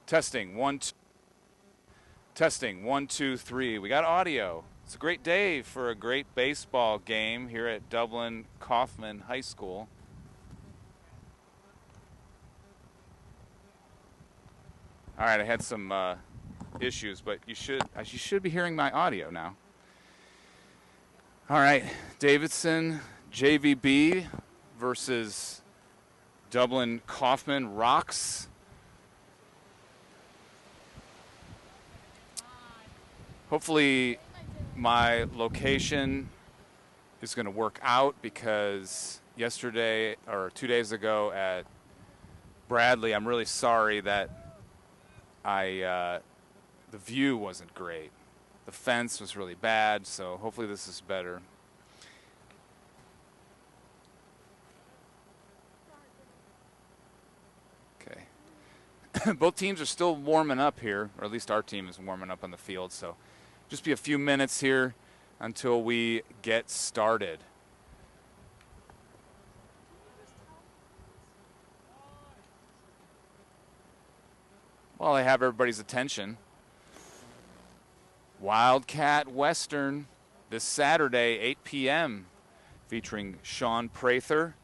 Testing, testing, 1, 2, 3. We got audio. It's a great day for a great baseball game here at Dublin Coffman High School. All right, I had some issues, but you should be hearing my audio now. All right, Davidson JVB versus Dublin Coffman Rocks. Hopefully my location is going to work out, because yesterday or 2 days ago at Bradley, I'm really sorry that the view wasn't great. The fence was really bad, so hopefully this is better. Okay. Both teams are still warming up here, or at least our team is warming up on the field, so just be a few minutes here until we get started. While I have everybody's attention, Wildcat Western this Saturday, 8 p.m., featuring Sean Prather,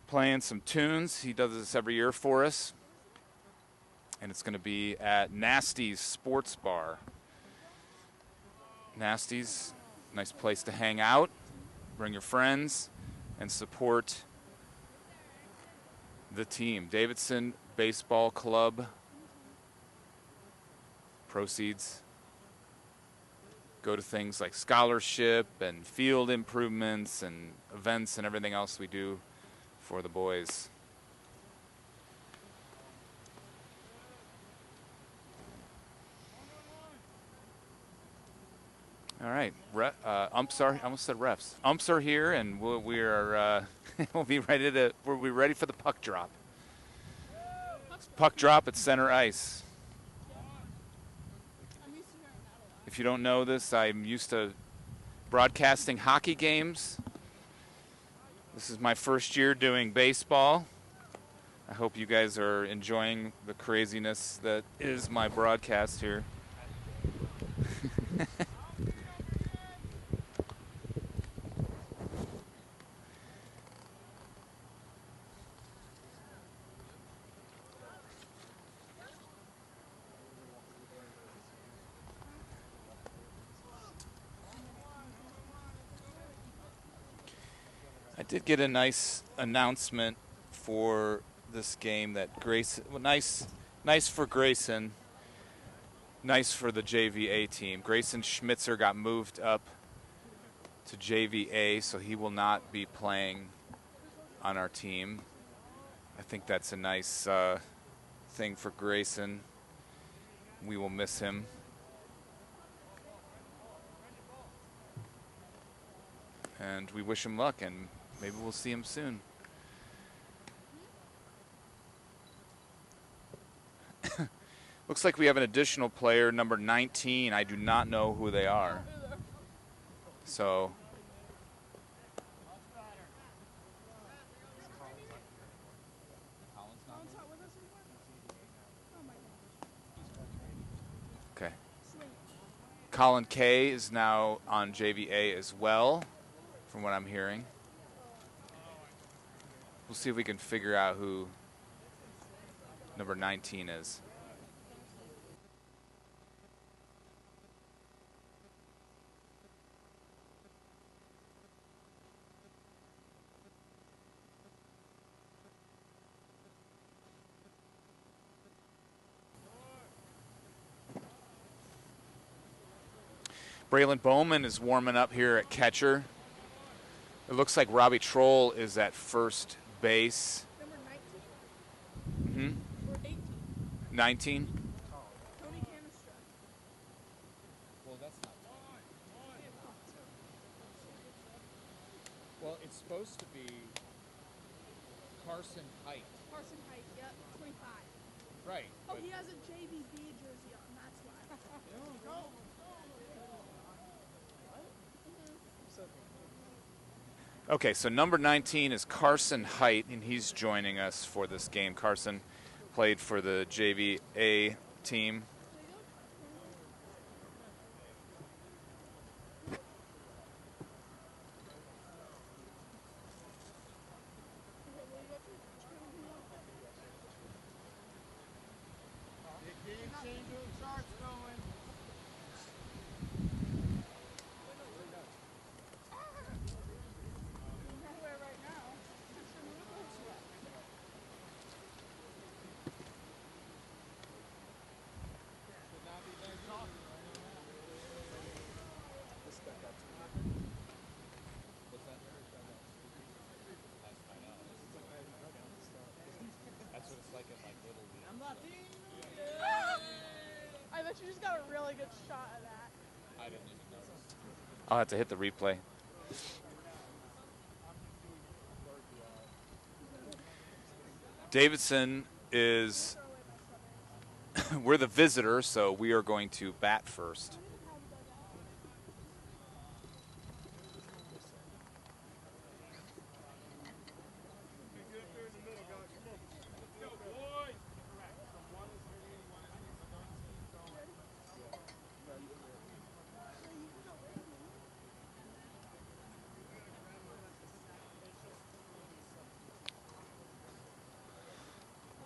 playing some tunes. He does this every year for us. And it's going to be at Nasty's Sports Bar. Nasty's, nice place to hang out, bring your friends, and support the team. Davidson Baseball Club. Proceeds go to things like scholarship and field improvements and events and everything else we do for the boys. All right, umps are, I almost said refs. Umps are here, and we'll be ready for the puck drop. Puck drop at center ice. If you don't know this, I'm used to broadcasting hockey games. This is my first year doing baseball. I hope you guys are enjoying the craziness that is my broadcast here. I did get a nice announcement for this game that Grayson, well, nice for Grayson, nice for the JVA team. Grayson Schmitzer got moved up to JVA, so he will not be playing on our team. I think that's a nice thing for Grayson. We will miss him. And we wish him luck, and maybe we'll see him soon. Looks like we have an additional player, number 19. I do not know who they are. So okay. Colin K is now on JVA as well, from what I'm hearing. We'll see if we can figure out who number 19 is. Braylon Bowman is warming up here at catcher. It looks like Robbie Troll is at first base. Number 19? Mm-hmm. Or 18? 19? Tony Canestra. Well, that's not. Well, it's supposed to be Carson Height. Carson Height, yep, 25. Right. Oh, he has a JVB jersey on, that's why. Oh. Okay, so number 19 is Carson Height, and he's joining us for this game. Carson played for the JVA team. I bet you just got a really good shot of that. I didn't even notice. I'll have to hit the replay. Davidson is, we're the visitor, so we are going to bat first.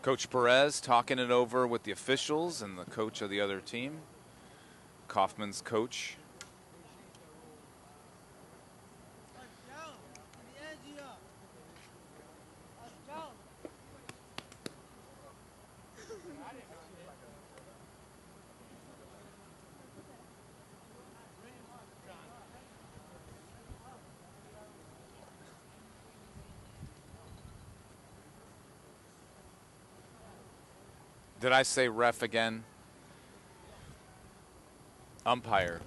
Coach Perez talking it over with the officials and the coach of the other team, Coffman's coach. Did I say ref again? Umpire.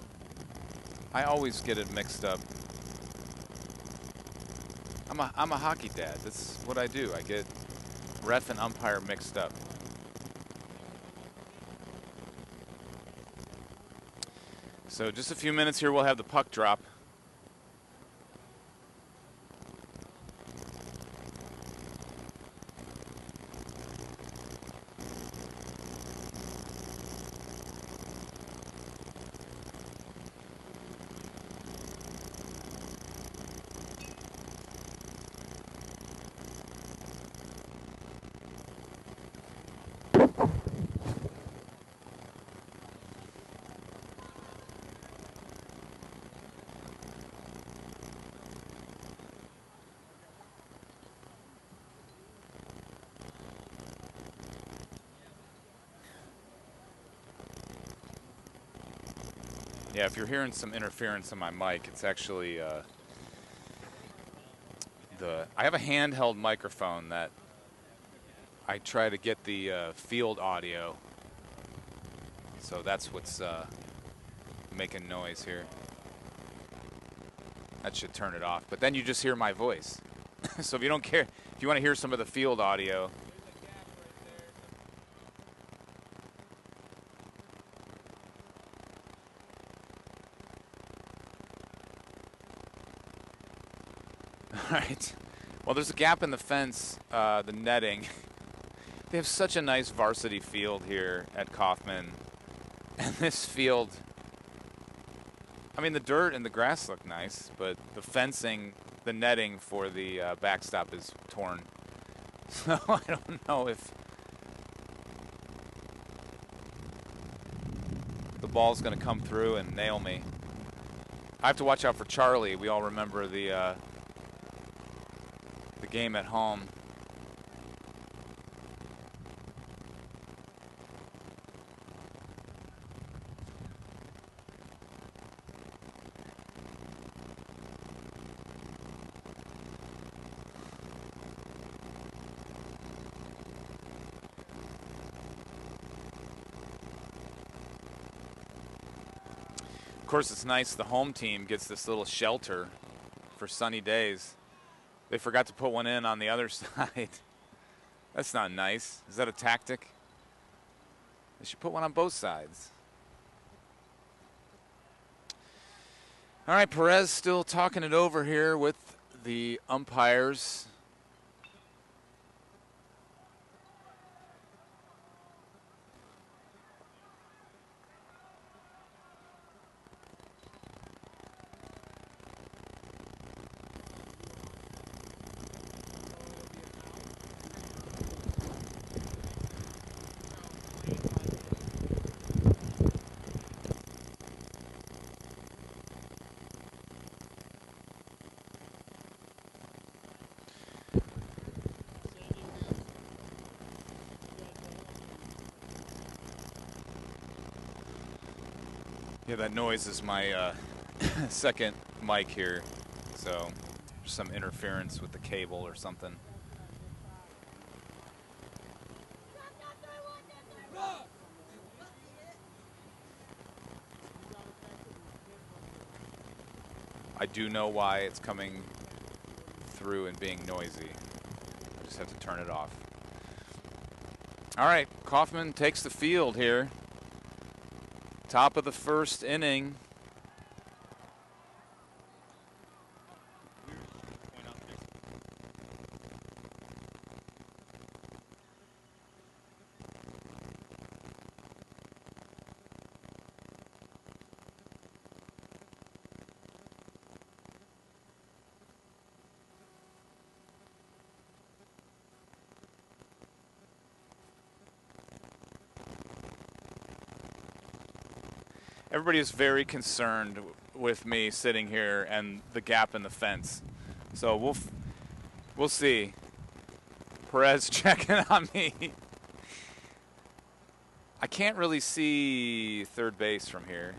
I always get it mixed up. I'm a hockey dad. That's what I do. I get ref and umpire mixed up. So just a few minutes here, we'll have the puck drop. Yeah, if you're hearing some interference on my mic, it's actually I have a handheld microphone that I try to get the field audio. So that's what's making noise here. That should turn it off. But then you just hear my voice. So if you don't care, if you want to hear some of the field audio, all right. Well, there's a gap in the fence, the netting. They have such a nice varsity field here at Coffman. And this field, I mean, the dirt and the grass look nice, but the fencing, the netting for the backstop is torn. So I don't know if the ball's going to come through and nail me. I have to watch out for Charlie. We all remember the game at home. Of course, it's nice the home team gets this little shelter for sunny days. They forgot to put one in on the other side. That's not nice. Is that a tactic? They should put one on both sides. All right, Perez still talking it over here with the umpires. Yeah, that noise is my second mic here, so some interference with the cable or something. I do know why it's coming through and being noisy. I just have to turn it off. All right, Coffman takes the field here. Top of the first inning. Everybody is very concerned with me sitting here and the gap in the fence. So we'll see. Perez checking on me. I can't really see third base from here.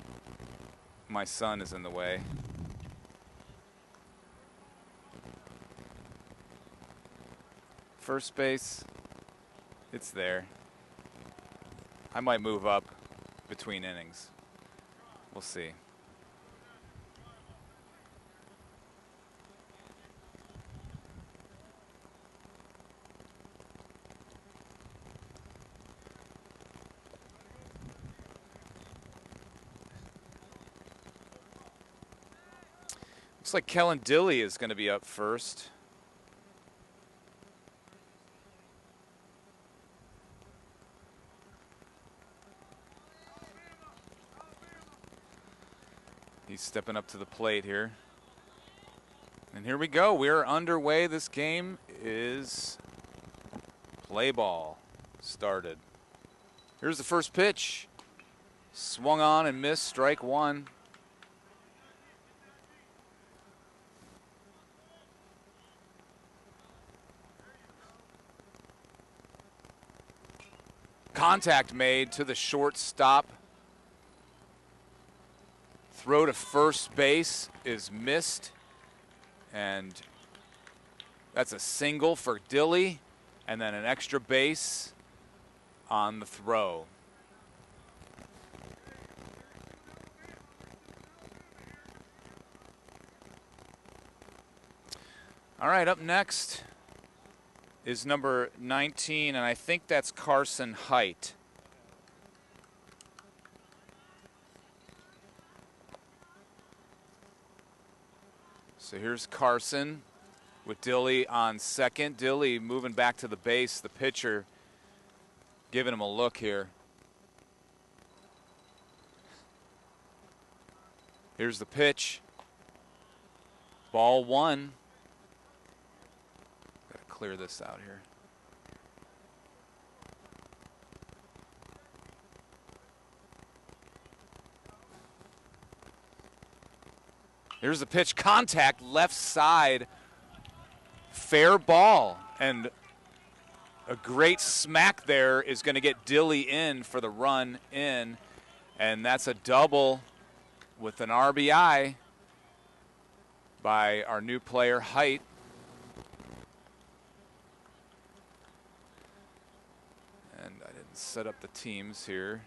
My son is in the way. First base, it's there. I might move up between innings. We'll see. Looks like Kellen Dilly is going to be up first. He's stepping up to the plate here. And here we go. We're underway. This game is play ball started. Here's the first pitch. Swung on and missed, strike one. Contact made to the shortstop. Throw to first base is missed. And that's a single for Dilly. And then an extra base on the throw. All right, up next is number 19, and I think that's Carson Height. So here's Carson with Dilly on second. Dilly moving back to the base, the pitcher giving him a look here. Here's the pitch. Ball one. Gotta clear this out here. Here's the pitch, contact, left side, fair ball, and a great smack there is going to get Dilly in for the run in, and that's a double with an RBI by our new player, Height. And I didn't set up the teams here.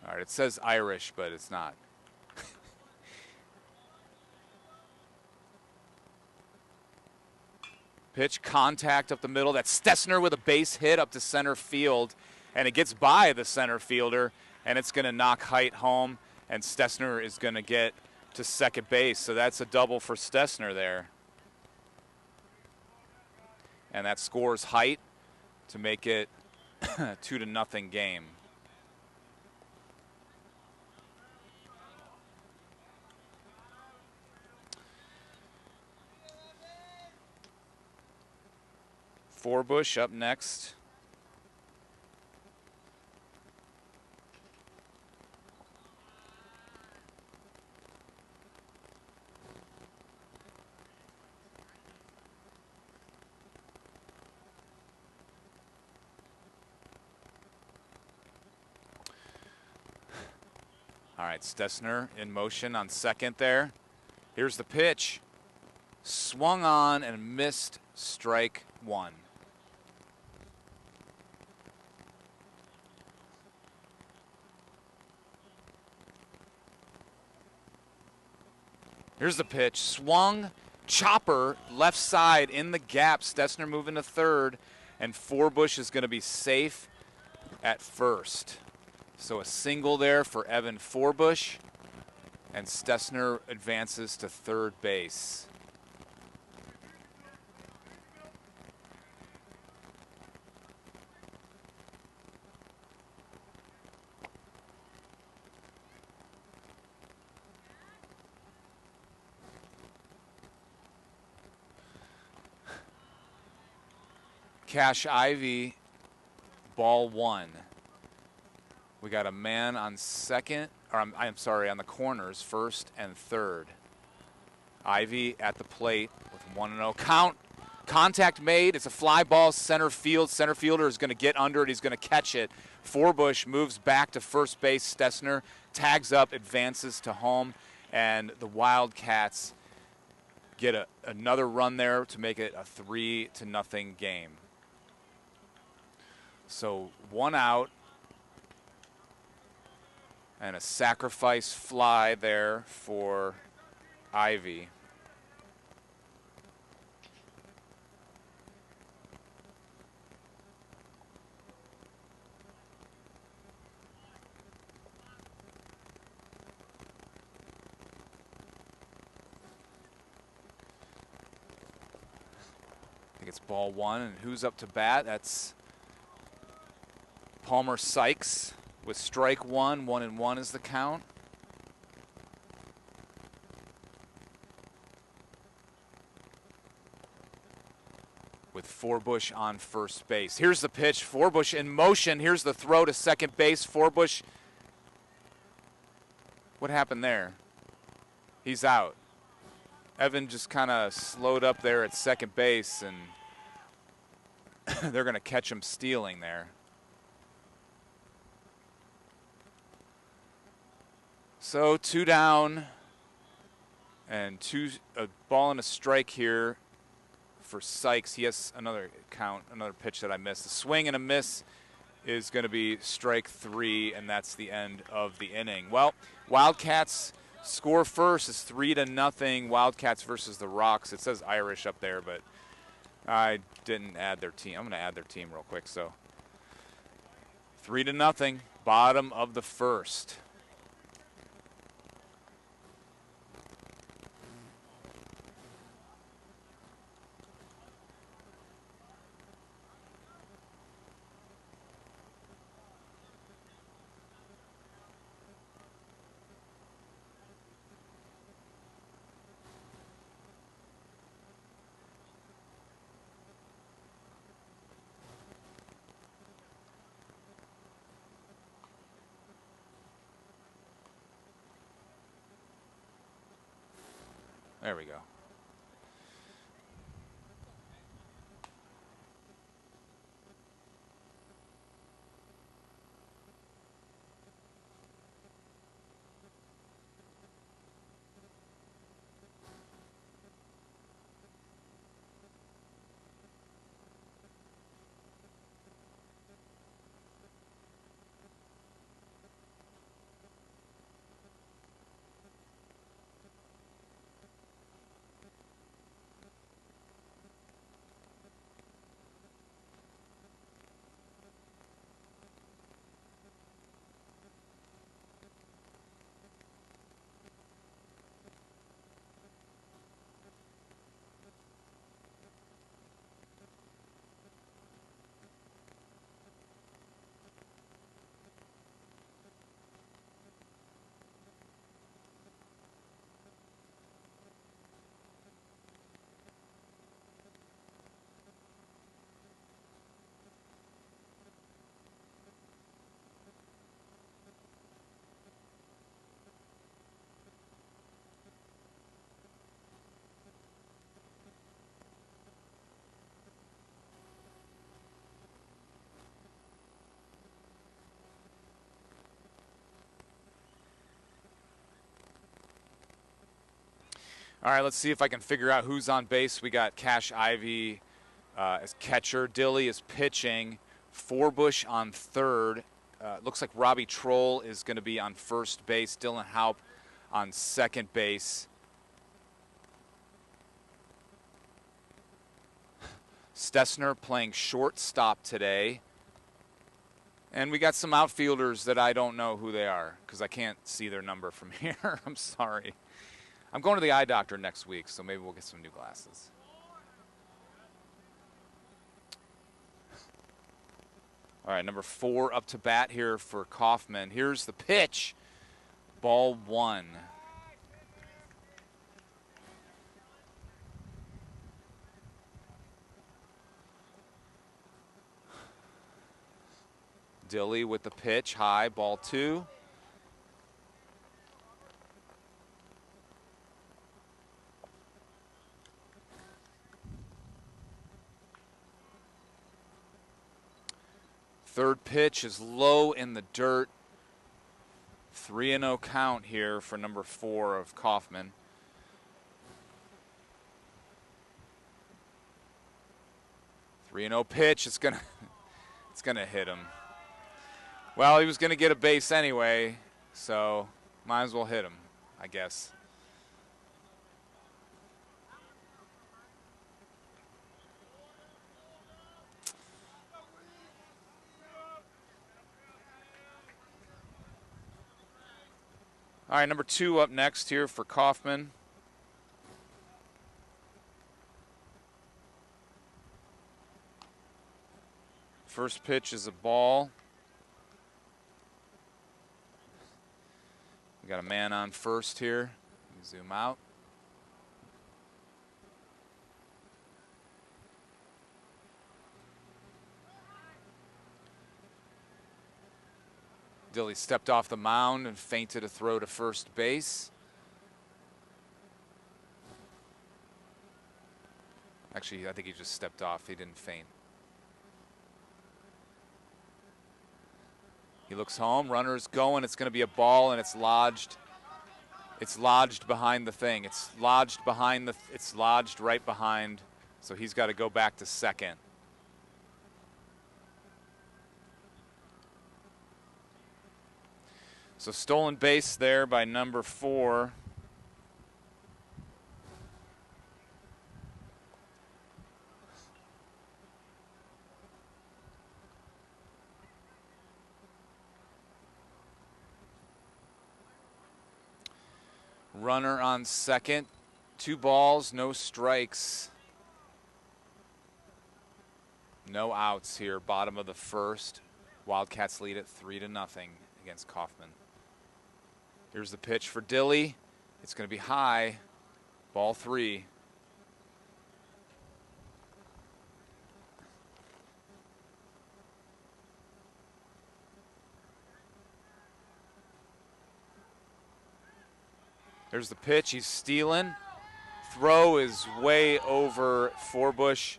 All right, it says Irish, but it's not. Pitch, contact up the middle. That's Stessner with a base hit up to center field, and it gets by the center fielder, and it's going to knock Height home, and Stessner is going to get to second base. So that's a double for Stessner there. And that scores Height to make it 2-0 game. Forbush up next. All right, Stessner in motion on second there. Here's the pitch. Swung on and missed, strike one. Here's the pitch. Swung, chopper, left side in the gap. Stessner moving to third, and Forbush is going to be safe at first. So a single there for Evan Forbush, and Stessner advances to third base. Cash Ivy, ball one. We got a man on second, or I'm sorry, on the corners, first and third. Ivy at the plate with 1-0 count. Contact made. It's a fly ball, center field. Center fielder is going to get under it. He's going to catch it. Forbush moves back to first base. Stessner tags up, advances to home, and the Wildcats get another run there to make it a 3-0 game. So one out and a sacrifice fly there for Ivy. I think it's ball one, and who's up to bat? That's Palmer Sykes with strike one. 1-1 is the count. With Forbush on first base. Here's the pitch. Forbush in motion. Here's the throw to second base. Forbush. What happened there? He's out. Evan just kind of slowed up there at second base, and they're going to catch him stealing there. So 2 down, and a ball and a strike here for Sykes. He has another count, another pitch that I missed. The swing and a miss is going to be strike 3, and that's the end of the inning. Well, Wildcats score first. It's 3-0. Wildcats versus the Rocks. It says Irish up there, but I didn't add their team. I'm going to add their team real quick. So 3-0, bottom of the first. There we go. All right, let's see if I can figure out who's on base. We got Cash Ivy as catcher. Dilly is pitching. Forbush on third. Looks like Robbie Troll is going to be on first base. Dylan Haupt on second base. Stessner playing shortstop today. And we got some outfielders that I don't know who they are because I can't see their number from here. I'm sorry. I'm going to the eye doctor next week, so maybe we'll get some new glasses. All right, number 4 up to bat here for Coffman. Here's the pitch. Ball 1. Dilly with the pitch, high, ball 2. Third pitch is low in the dirt. 3-0 count here for number 4 of Coffman. Three and 0 pitch. It's gonna hit him. Well, he was gonna get a base anyway, so might as well hit him, I guess. All right, number 2 up next here for Coffman. First pitch is a ball. We got a man on first here. Zoom out. Dilly stepped off the mound and feinted a throw to first base. Actually, I think he just stepped off. He didn't feint. He looks home. Runner's going. It's going to be a ball, and it's lodged. It's lodged behind the thing. It's lodged behind the. It's lodged right behind. So he's got to go back to second. So stolen base there by number 4. Runner on second. 2 balls, no strikes. No outs here, bottom of the first. Wildcats lead it 3-0 against Coffman. Here's the pitch for Dilly. It's going to be high. Ball 3. There's the pitch. He's stealing. Throw is way over Forbush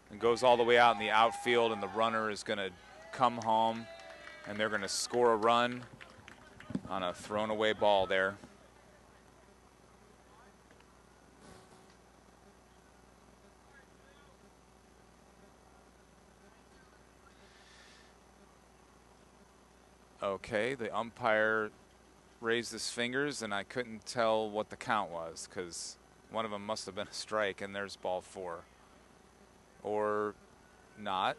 and goes all the way out in the outfield, and the runner is going to come home, and they're going to score a run on a thrown away ball there. Okay, the umpire raised his fingers, and I couldn't tell what the count was because one of them must have been a strike, and there's ball 4. Or not.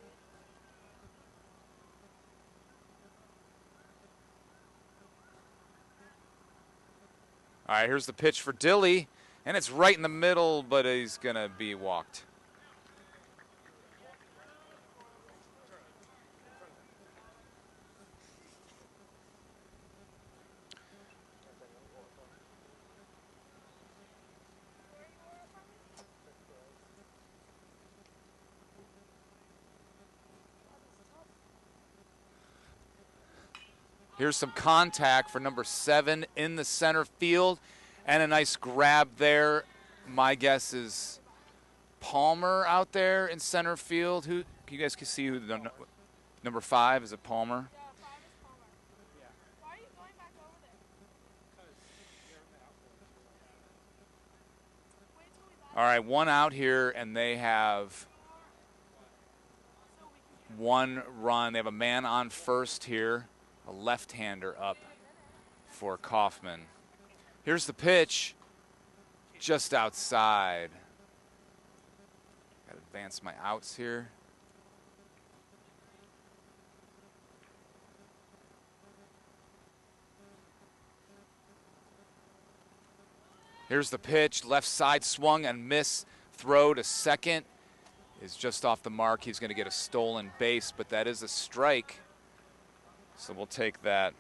All right, here's the pitch for Dilly, and it's right in the middle, but he's going to be walked. Here's some contact for number 7 in the center field, and a nice grab there. My guess is Palmer out there in center field. Who you guys can see who the number 5 is? It Palmer? Yeah, 5 is Palmer. Yeah. Why are you going back over there? All right, one out here, and they have one run. They have a man on first here, a left-hander up for Coffman. Here's the pitch, just outside. Got to advance my outs here. Here's the pitch, left side swung and miss. Throw to second is just off the mark. He's going to get a stolen base, but that is a strike. So we'll take that.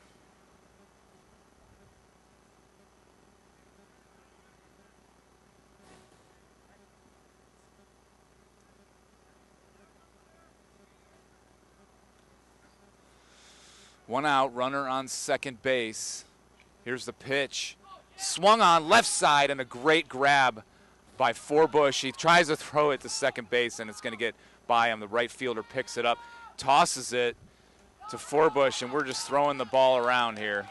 One out, runner on second base. Here's the pitch. Swung on left side and a great grab by Forbush. He tries to throw it to second base and it's going to get by him. The right fielder picks it up, tosses it to Forbush, and we're just throwing the ball around here.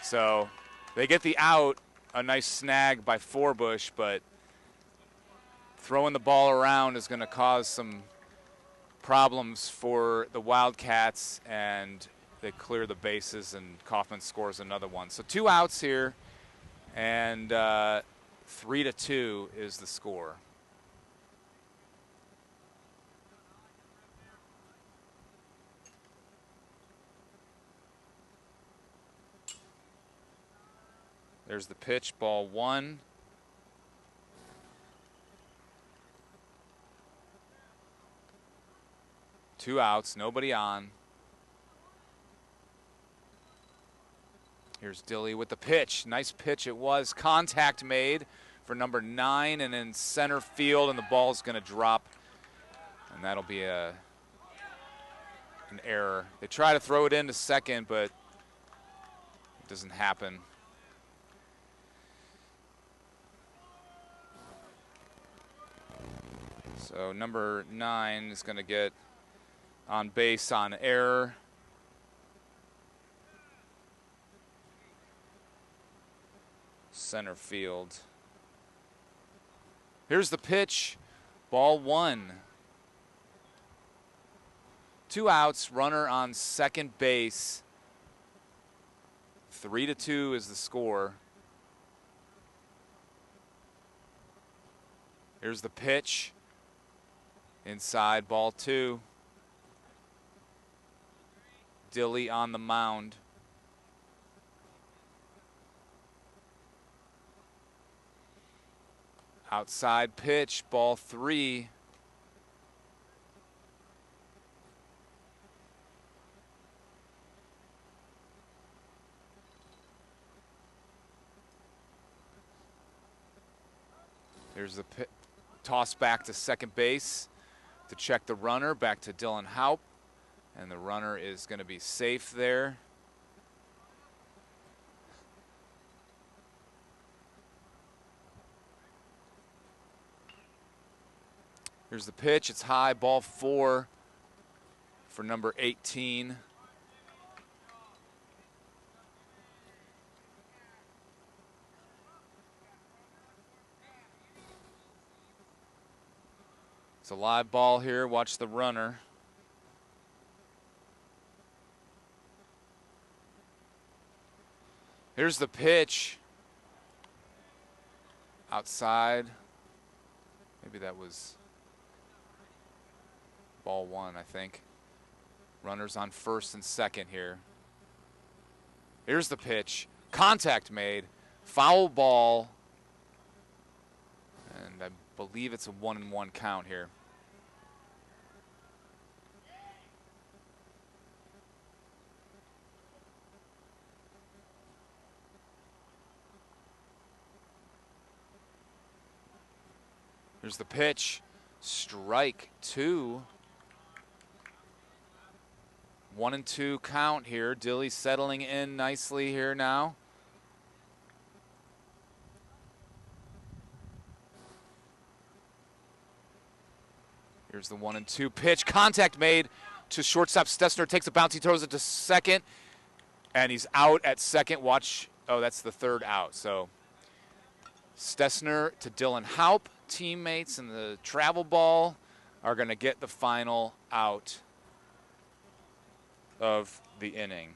So they get the out, a nice snag by Forbush, but throwing the ball around is going to cause some problems for the Wildcats, and they clear the bases and Coffman scores another one. So 2 outs here. And 3-2 is the score. There's the pitch, ball 1. Two outs, nobody on. Here's Dilly with the pitch. Nice pitch it was. Contact made for number 9 and in center field, and the ball's going to drop. And that'll be an error. They try to throw it into second, but it doesn't happen. So number 9 is going to get on base on error. Center field. Here's the pitch, ball 1. 2 outs, runner on second base. 3-2 is the score. Here's the pitch, inside, ball 2. Dilly on the mound. Outside pitch, ball 3. There's the toss back to second base to check the runner, back to Dylan Haupt, and the runner is going to be safe there. Here's the pitch. It's high, ball 4 for number 18. It's a live ball here. Watch the runner. Here's the pitch. Outside. Maybe that was ball 1, I think. Runners on first and second here. Here's the pitch. Contact made. Foul ball. And I believe it's a 1-1 count here. Here's the pitch. Strike 2. 1-2 count here. Dilly settling in nicely here now. Here's the 1-2 pitch. Contact made to shortstop. Stessner takes a bounce. He throws it to second, and he's out at second. Watch. Oh, that's the third out. So Stessner to Dylan Haupt. teammates and the travel ball are going to get the final out of the inning.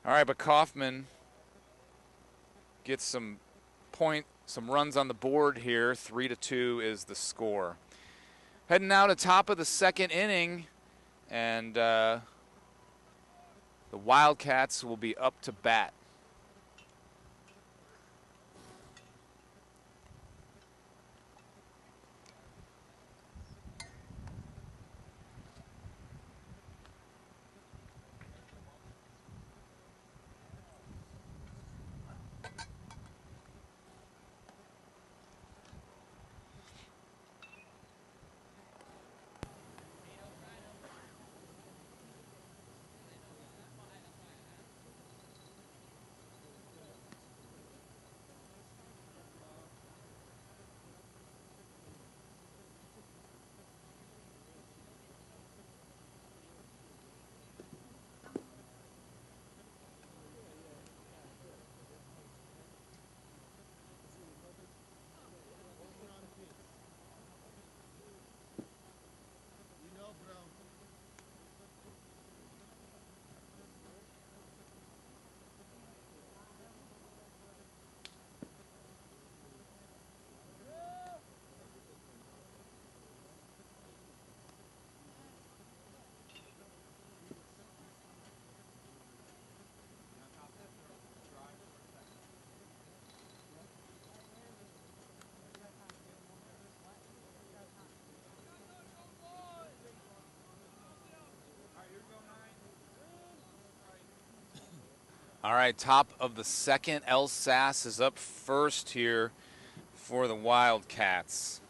All right, but Coffman gets some runs on the board here. 3-2 is the score. Heading now to top of the second inning, and the Wildcats will be up to bat. All right, top of the second, El Sass is up first here for the Wildcats.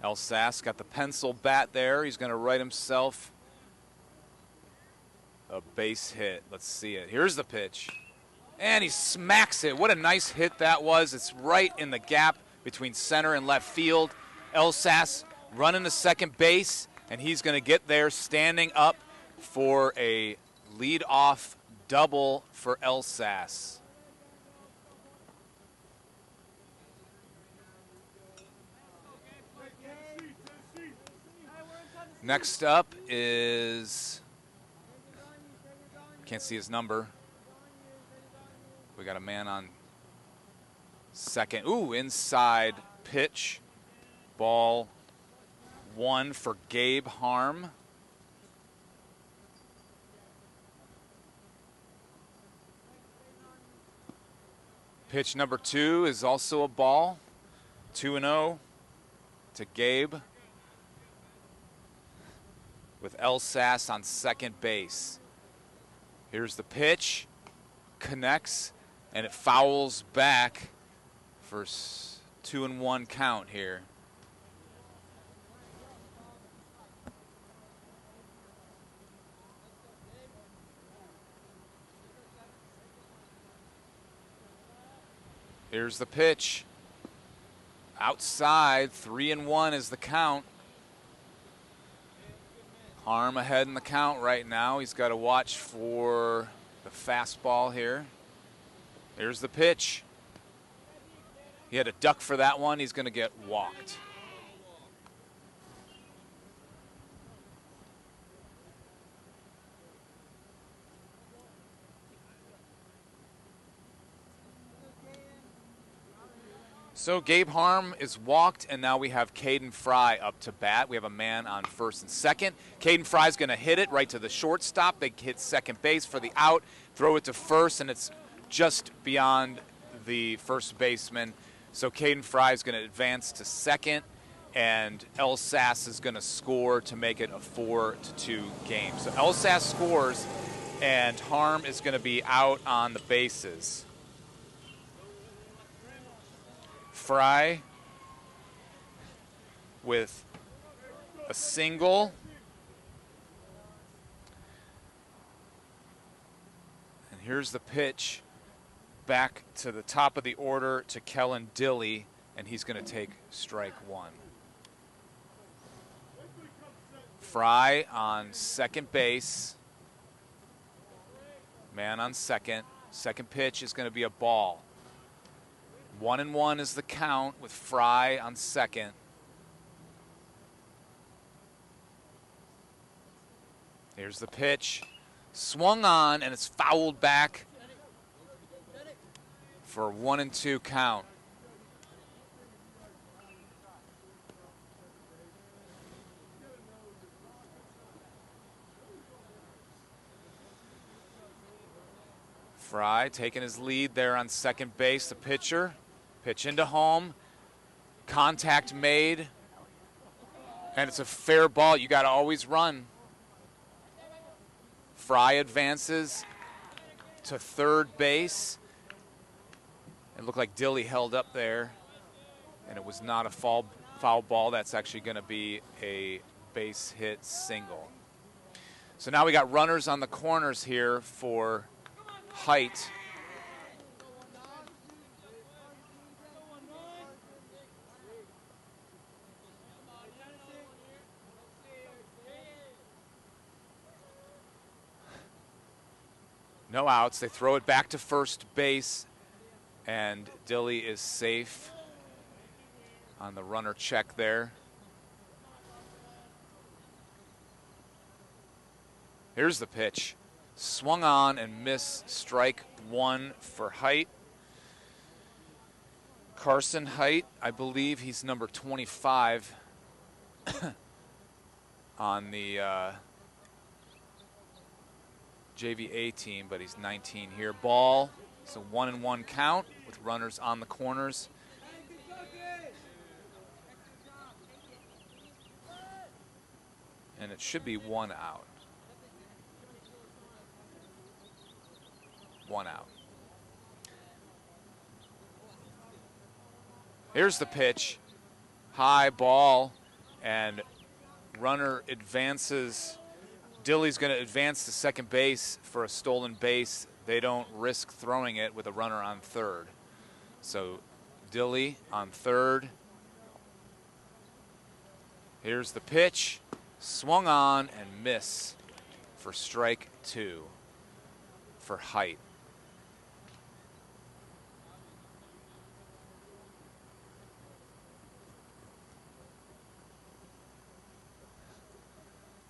El Sass got the pencil bat there. He's going to write himself a base hit. Let's see it. Here's the pitch. And he smacks it. What a nice hit that was. It's right in the gap between center and left field. El Sass running to second base, and he's going to get there standing up for a lead-off double for El Sass. Next up is, can't see his number. We got a man on second. Ooh, inside pitch. Ball one for Gabe Harm. Pitch number 2 is also a ball. 2-0 to Gabe, with El Sass on second base. Here's the pitch. Connects. And it fouls back for 2-1 count here. Here's the pitch. Outside, 3-1 is the count. Harm ahead in the count right now. He's got to watch for the fastball here. Here's the pitch. He had a duck for that one. He's going to get walked. So Gabe Harm is walked, and now we have Caden Fry up to bat. We have a man on first and second. Caden Fry's going to hit it right to the shortstop. They hit second base for the out, throw it to first, and it's just beyond the first baseman. So Caden Fry is going to advance to second, and El Sass is going to score to make it a 4-2 game. So El Sass scores, and Harm is going to be out on the bases. Fry with a single. And here's the pitch back to the top of the order to Kellen Dilly, and he's going to take strike one. Fry on second base. Man on second. Second pitch is going to be a ball. 1-1 is the count with Fry on second. Here's the pitch. Swung on, and it's fouled back for a 1-2 count. Fry taking his lead there on second base. The pitcher, pitch into home, contact made, and it's a fair ball. You got to always run. Fry advances to third base. It looked like Dilly held up there, and it was not a foul ball. That's actually going to be a base hit single. So now we got runners on the corners here for Height. No outs. They throw it back to first base, and Dilly is safe on the runner check there. Here's the pitch. Swung on and missed, strike one for Height. Carson Height, I believe he's number 25 on the JVA team, but he's 19 here. Ball, it's a 1-1 count with runners on the corners. And it should be one out. One out. Here's the pitch. High ball, and runner advances. Dilly's going to advance to second base for a stolen base. They don't risk throwing it with a runner on third. So Dilly on third. Here's the pitch. Swung on and miss for strike two for Height.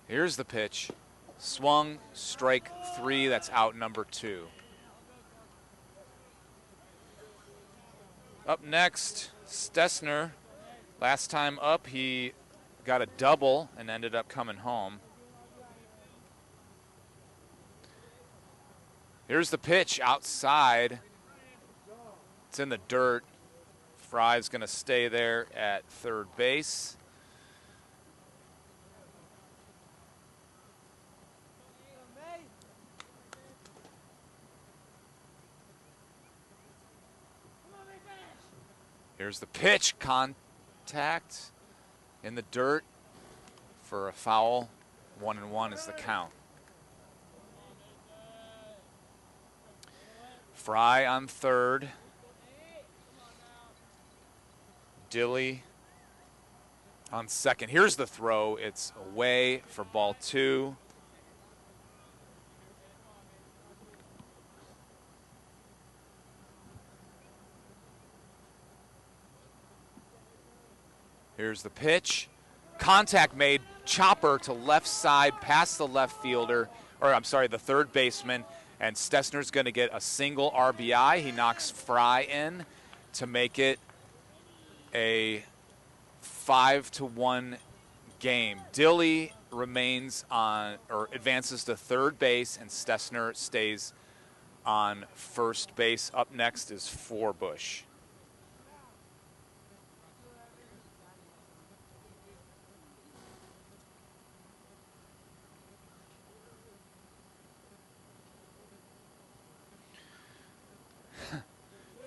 Here's the pitch. Swung, strike three. That's out number two. Up next, Stessner. Last time up, he got a double and ended up coming home. Here's the pitch outside. It's in the dirt. Fry's going to stay there at third base. Here's the pitch, contact in the dirt for a foul. 1-1 is the count. Fry on third. Dilly on second. Here's the throw. It's away for ball two. Here's the pitch. Contact made. Chopper to left side past the left fielder, or I'm sorry, the third baseman. And Stessner's going to get a single RBI. He knocks Fry in to make it a 5-1 game. Dilly remains on, or advances to third base, and Stessner stays on first base. Up next is Forbush.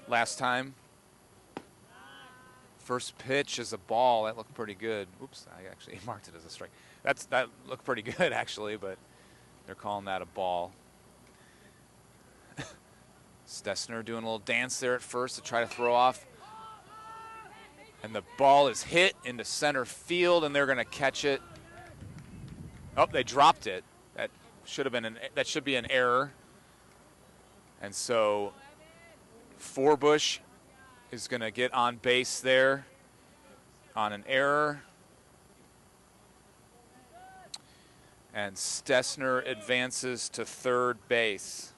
Last time, First pitch is a ball. That looked pretty good. Oops, I actually marked it as a strike. That looked pretty good, actually, but they're calling that a ball. Stessner doing a little dance there at first to try to throw off. And the ball is hit into center field, and they're going to catch it. Oh, they dropped it. That should be an error. And so Forbush is going to get on base there on an error. And Stessner advances to third base.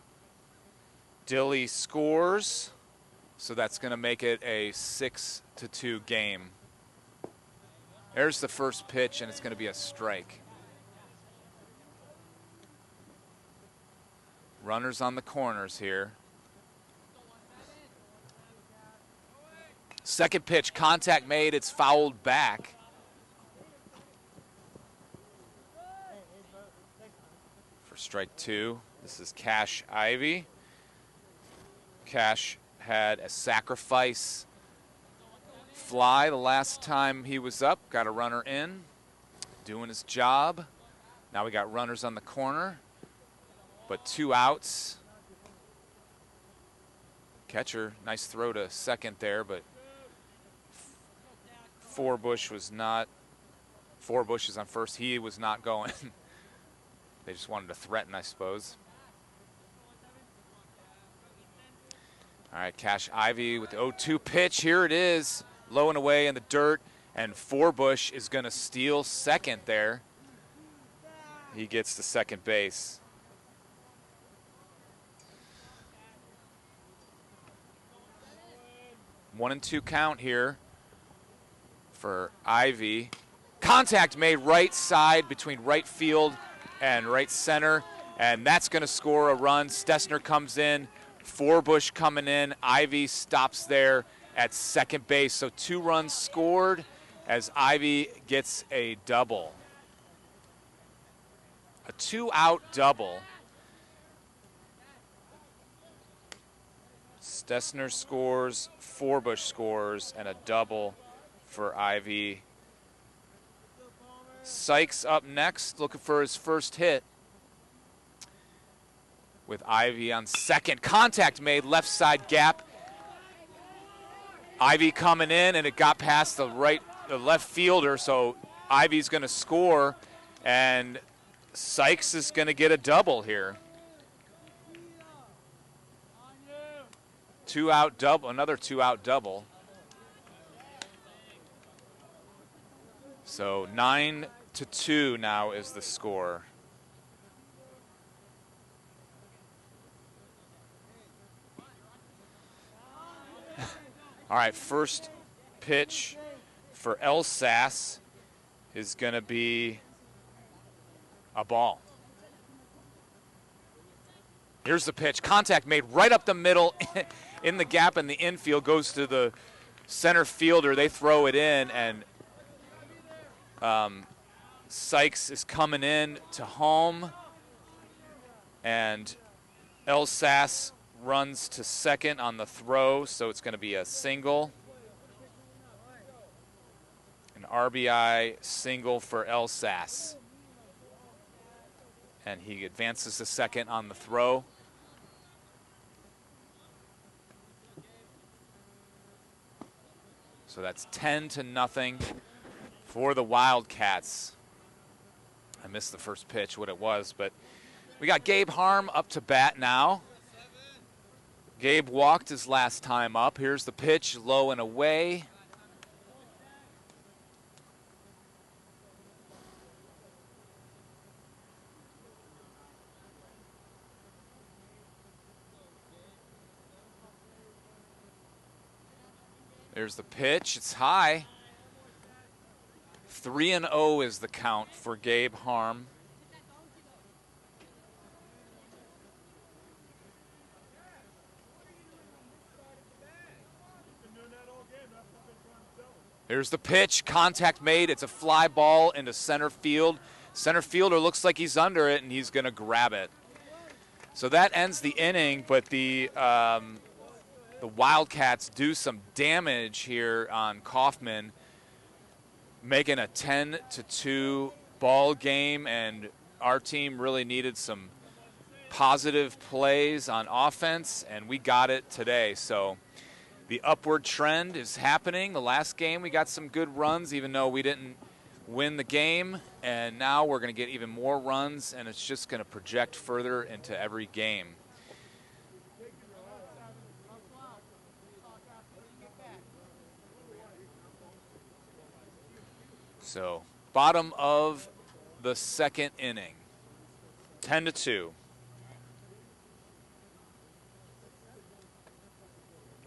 Dilly scores, so that's going to make it a 6-2 game. There's the first pitch, and it's going to be a strike. Runners on the corners here. Second pitch, contact made, it's fouled back. For strike 2, this is Cash Ivy. Cash had a sacrifice fly the last time he was up, got a runner in, doing his job. Now we got runners on the corner, but 2 outs. Catcher, nice throw to second there, but Forbush is on first. He was not going. They just wanted to threaten, I suppose. All right, Cash Ivy with the 0-2 pitch. Here it is, low and away in the dirt, and Forbush is going to steal second there. He gets to second base. One and 2 count here for Ivy. Contact made right side between right field and right center, and that's going to score a run. Stessner comes in, Forbush coming in, Ivy stops there at second base. So 2 runs scored as Ivy gets a double. A 2-out double. Stessner scores, Forbush scores, and a double for Ivy. Sykes up next, looking for his first hit. With Ivy on second. Contact made, left side gap. Ivy coming in, and it got past the left fielder, so Ivy's going to score, and Sykes is going to get a double here. 2-out double, another 2-out double. So 9-2 now is the score. All right, first pitch for Elsas is going to be a ball. Here's the pitch. Contact made right up the middle in the gap in the infield. Goes to the center fielder. They throw it in, and Sykes is coming in to home. And Elsas runs to second on the throw, so it's going to be a single. An RBI single for Elsas. And he advances to second on the throw. So that's 10-0 for the Wildcats. I missed the first pitch, what it was, but we got Gabe Harm up to bat now. Gabe walked his last time up. Here's the pitch, low and away. There's the pitch, it's high. 3-0 is the count for Gabe Harm. There's the pitch, contact made, it's a fly ball into center field. Center fielder looks like he's under it, and he's going to grab it. So that ends the inning, but the the Wildcats do some damage here on Coffman, making a 10-2 ball game, and our team really needed some positive plays on offense, and we got it today. So the upward trend is happening. The last game we got some good runs, even though we didn't win the game, and now we're going to get even more runs, and it's just going to project further into every game. So bottom of the second inning, 10-2.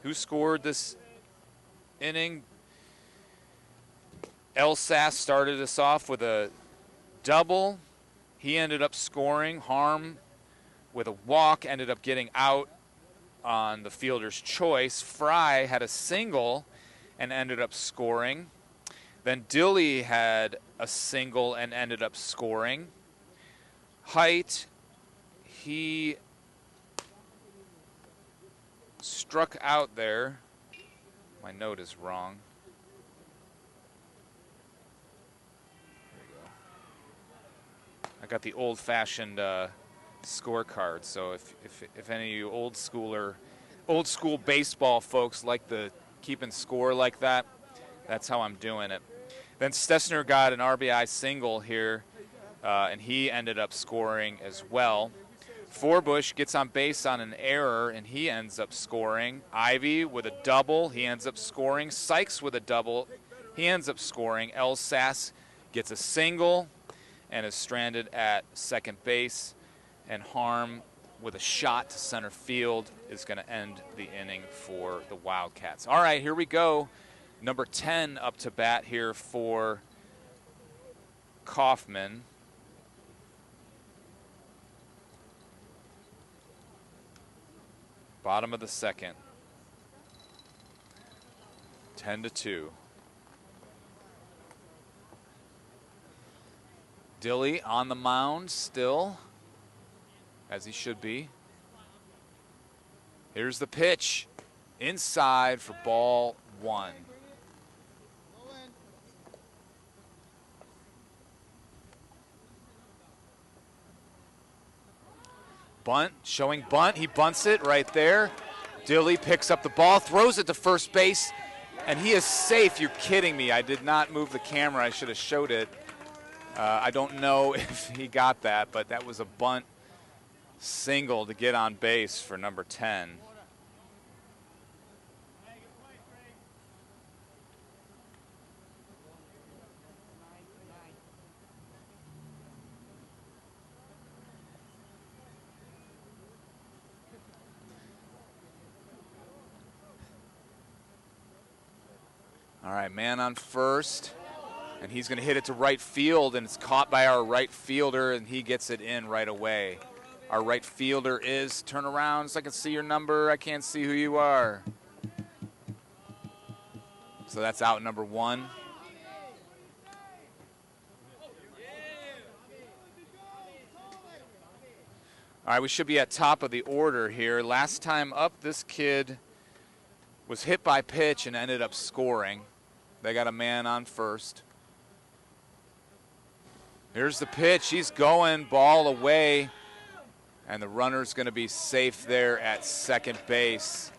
Who scored this inning? Elsas started us off with a double. He ended up scoring. Harm with a walk ended up getting out on the fielder's choice. Fry had a single and ended up scoring. Then Dilly had a single and ended up scoring. Height, he struck out there. My note is wrong. There we go. I got the old-fashioned scorecard, so if any of you old school baseball folks like the keeping score like that, that's how I'm doing it. Then Stessner got an RBI single here, and he ended up scoring as well. Forbush gets on base on an error, and he ends up scoring. Ivy with a double, he ends up scoring. Sykes with a double, he ends up scoring. Elsas gets a single and is stranded at second base. And Harm with a shot to center field is going to end the inning for the Wildcats. All right, here we go. Number 10 up to bat here for Coffman. Bottom of the second. 10-2. Dilly on the mound still, as he should be. Here's the pitch. Inside for ball one. Bunt, showing bunt. He bunts it right there. Dilly picks up the ball, throws it to first base, and he is safe. You're kidding me. I did not move the camera. I should have showed it. I don't know if he got that, but that was a bunt single to get on base for number 10. All right, man on first, and he's going to hit it to right field, and it's caught by our right fielder, and he gets it in right away. Our right fielder is, turn around so I can see your number. I can't see who you are. So that's out number one. All right, we should be at top of the order here. Last time up, this kid was hit by pitch and ended up scoring. They got a man on first. Here's the pitch. He's going, ball away, and the runner's going to be safe there at second base.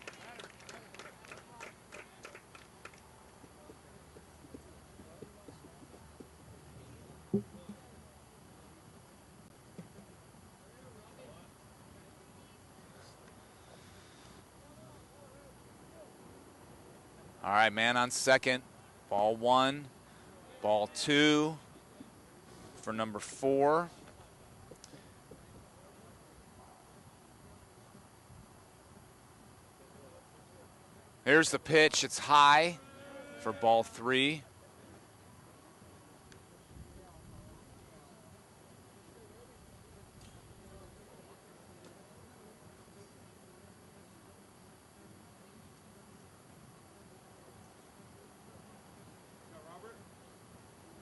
All right, man on second. Ball one, ball two for number 4. Here's the pitch. It's high for ball 3.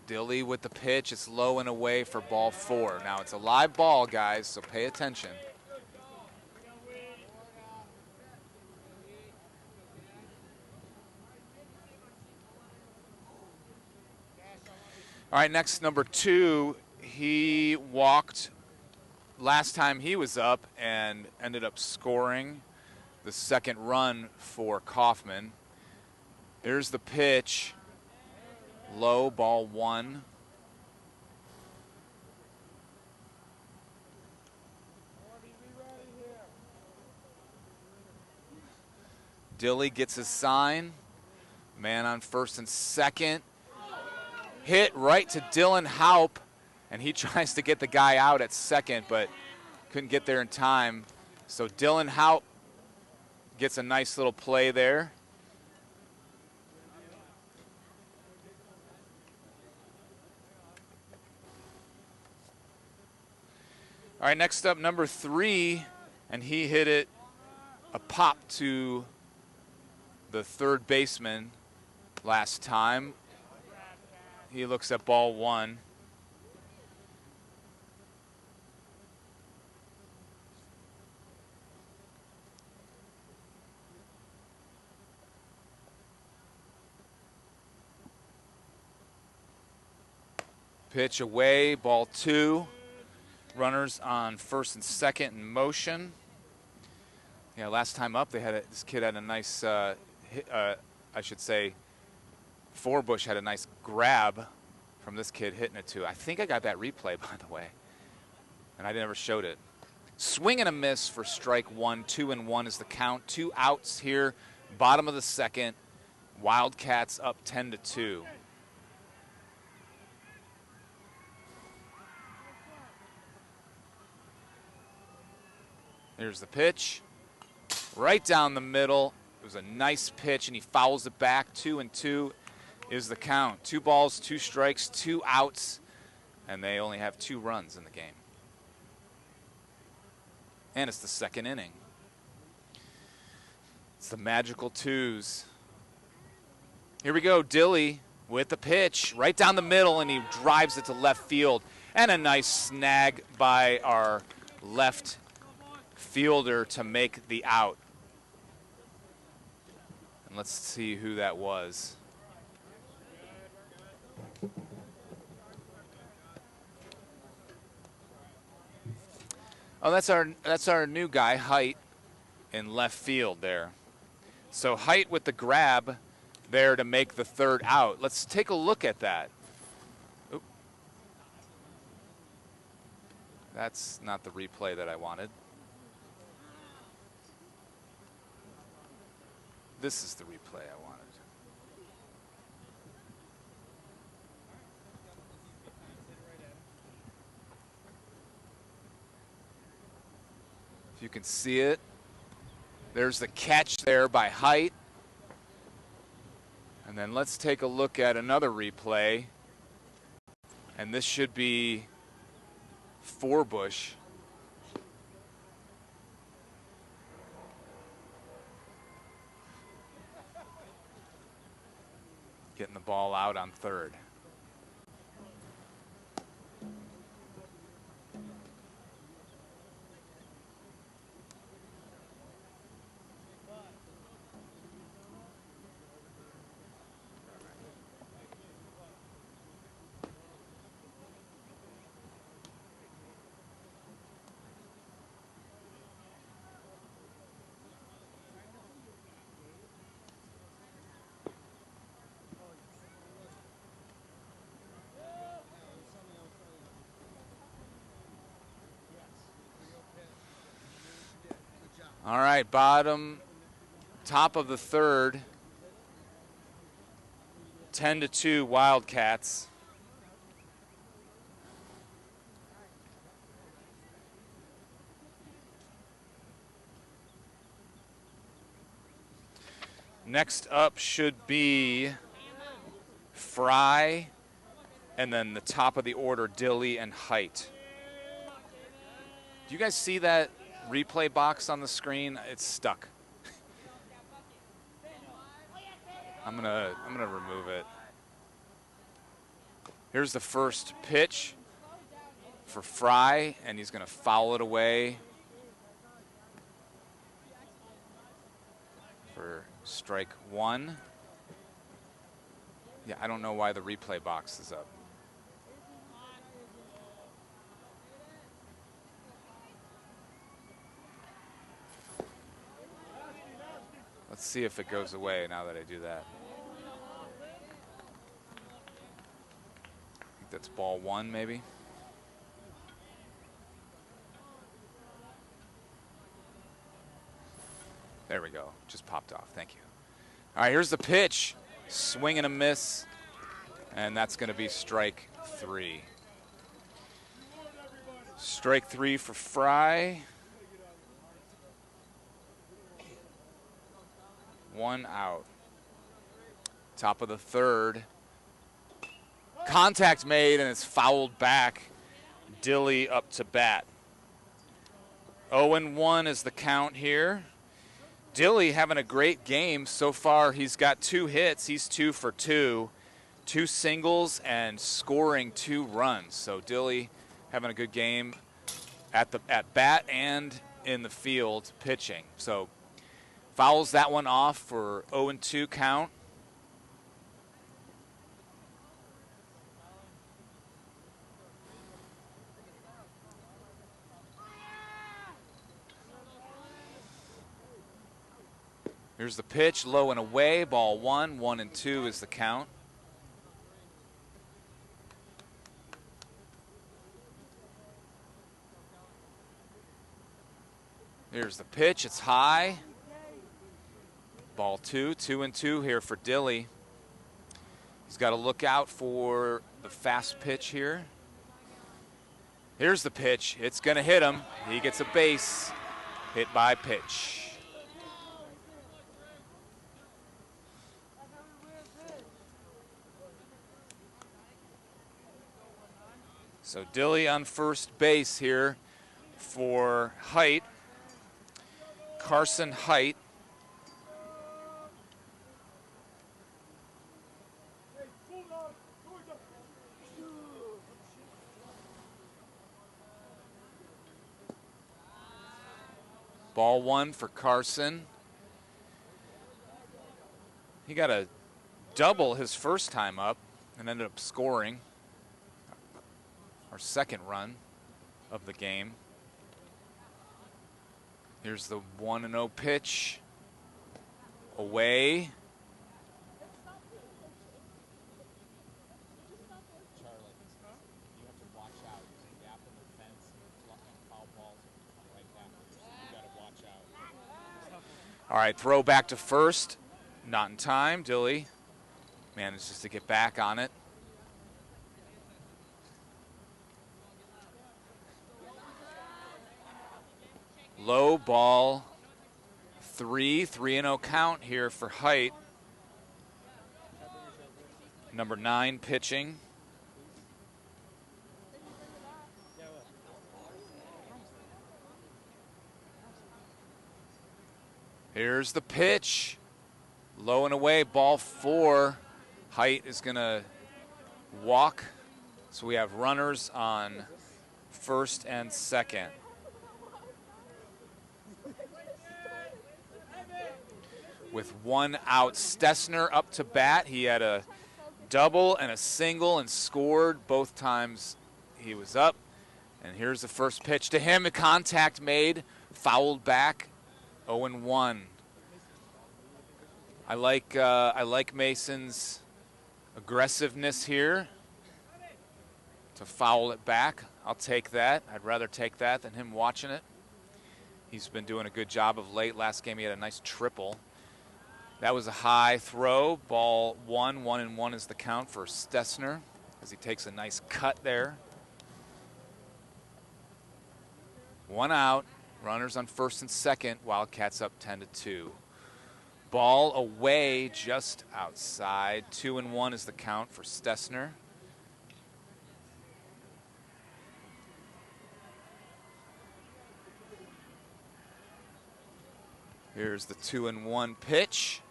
Dilly with the pitch. It's low and away for ball 4. Now it's a live ball, guys, so pay attention. All right, next, number 2. He walked last time he was up and ended up scoring the second run for Coffman. Here's the pitch. Low, ball 1. Dilly gets his sign. Man on first and second. Hit right to Dylan Haupt, and he tries to get the guy out at second, but couldn't get there in time. So Dylan Haupt gets a nice little play there. All right, next up, number 3, and he hit it a pop to the third baseman last time. He looks at ball 1. Pitch away, ball 2. Runners on first and second in motion. Yeah, last time up, this kid had a nice, I should say, Forbush had a nice grab from this kid hitting it to. I think I got that replay, by the way, and I never showed it. Swing and a miss for strike 1. 2-1 is the count. 2 outs here, bottom of the second. Wildcats up 10-2. Here's the pitch. Right down the middle. It was a nice pitch, and he fouls it back. 2-2 is the count. 2 balls, 2 strikes, 2 outs, and they only have 2 runs in the game. And it's the second inning. It's the magical 2s. Here we go, Dilly with the pitch. Right down the middle, and he drives it to left field. And a nice snag by our left fielder to make the out. And let's see who that was. Oh, that's our new guy, Height, in left field there. So Height with the grab there to make the third out. Let's take a look at that. Oop. That's not the replay that I wanted. This is the replay I wanted. If you can see it, there's the catch there by Height. And then let's take a look at another replay. And this should be Forbush. Getting the ball out on third. All right, top of the third, 10-2 Wildcats. Next up should be Fry, and then the top of the order, Dilly and Height. Do you guys see that replay box on the screen? It's stuck. I'm gonna remove it. Here's the first pitch for Fry, and he's gonna foul it away for strike 1. Yeah, I don't know why the replay box is up. Let's see if it goes away now that I do that. I think that's ball 1 maybe. There we go. Just popped off. Thank you. All right, here's the pitch. Swing and a miss. And that's going to be strike 3. Strike 3 for Fry. 1 out. Top of the 3rd. Contact made, and it's fouled back. Dilly up to bat. 0-1 is the count here. Dilly having a great game so far. He's got 2 hits. He's 2 for 2. 2 singles and scoring 2 runs. So Dilly having a good game at bat and in the field pitching. So fouls that one off for 0-2 count. Here's the pitch, low and away, ball 1, 1-2 is the count. Here's the pitch, it's high. Ball 2, 2-2 here for Dilly. He's got to look out for the fast pitch here. Here's the pitch, it's gonna hit him. He gets a base, hit by pitch. So Dilly on first base here for Height. Carson Height. Ball 1 for Carson. He got a double his first time up and ended up scoring our second run of the game. Here's the 1-0 pitch. Away. Charlie, you have to watch out. There's a gap in the fence and foul balls right backwards. You got to watch out. All right, throw back to first. Not in time. Dilly manages to get back on it. Low ball 3, 3-0 count here for Height. Number 9 pitching. Here's the pitch. Low and away, ball 4. Height is going to walk. So we have runners on first and second. With 1 out, Stessner up to bat. He had a double and a single and scored both times he was up. And here's the first pitch to him. A contact made, fouled back, 0-1. I like Mason's aggressiveness here to foul it back. I'll take that. I'd rather take that than him watching it. He's been doing a good job of late. Last game he had a nice triple. That was a high throw. Ball 1, 1-1 is the count for Stessner as he takes a nice cut there. 1 out. Runners on first and second. Wildcats up 10-2. Ball away just outside. 2-1 is the count for Stessner. Here's the 2-1 pitch.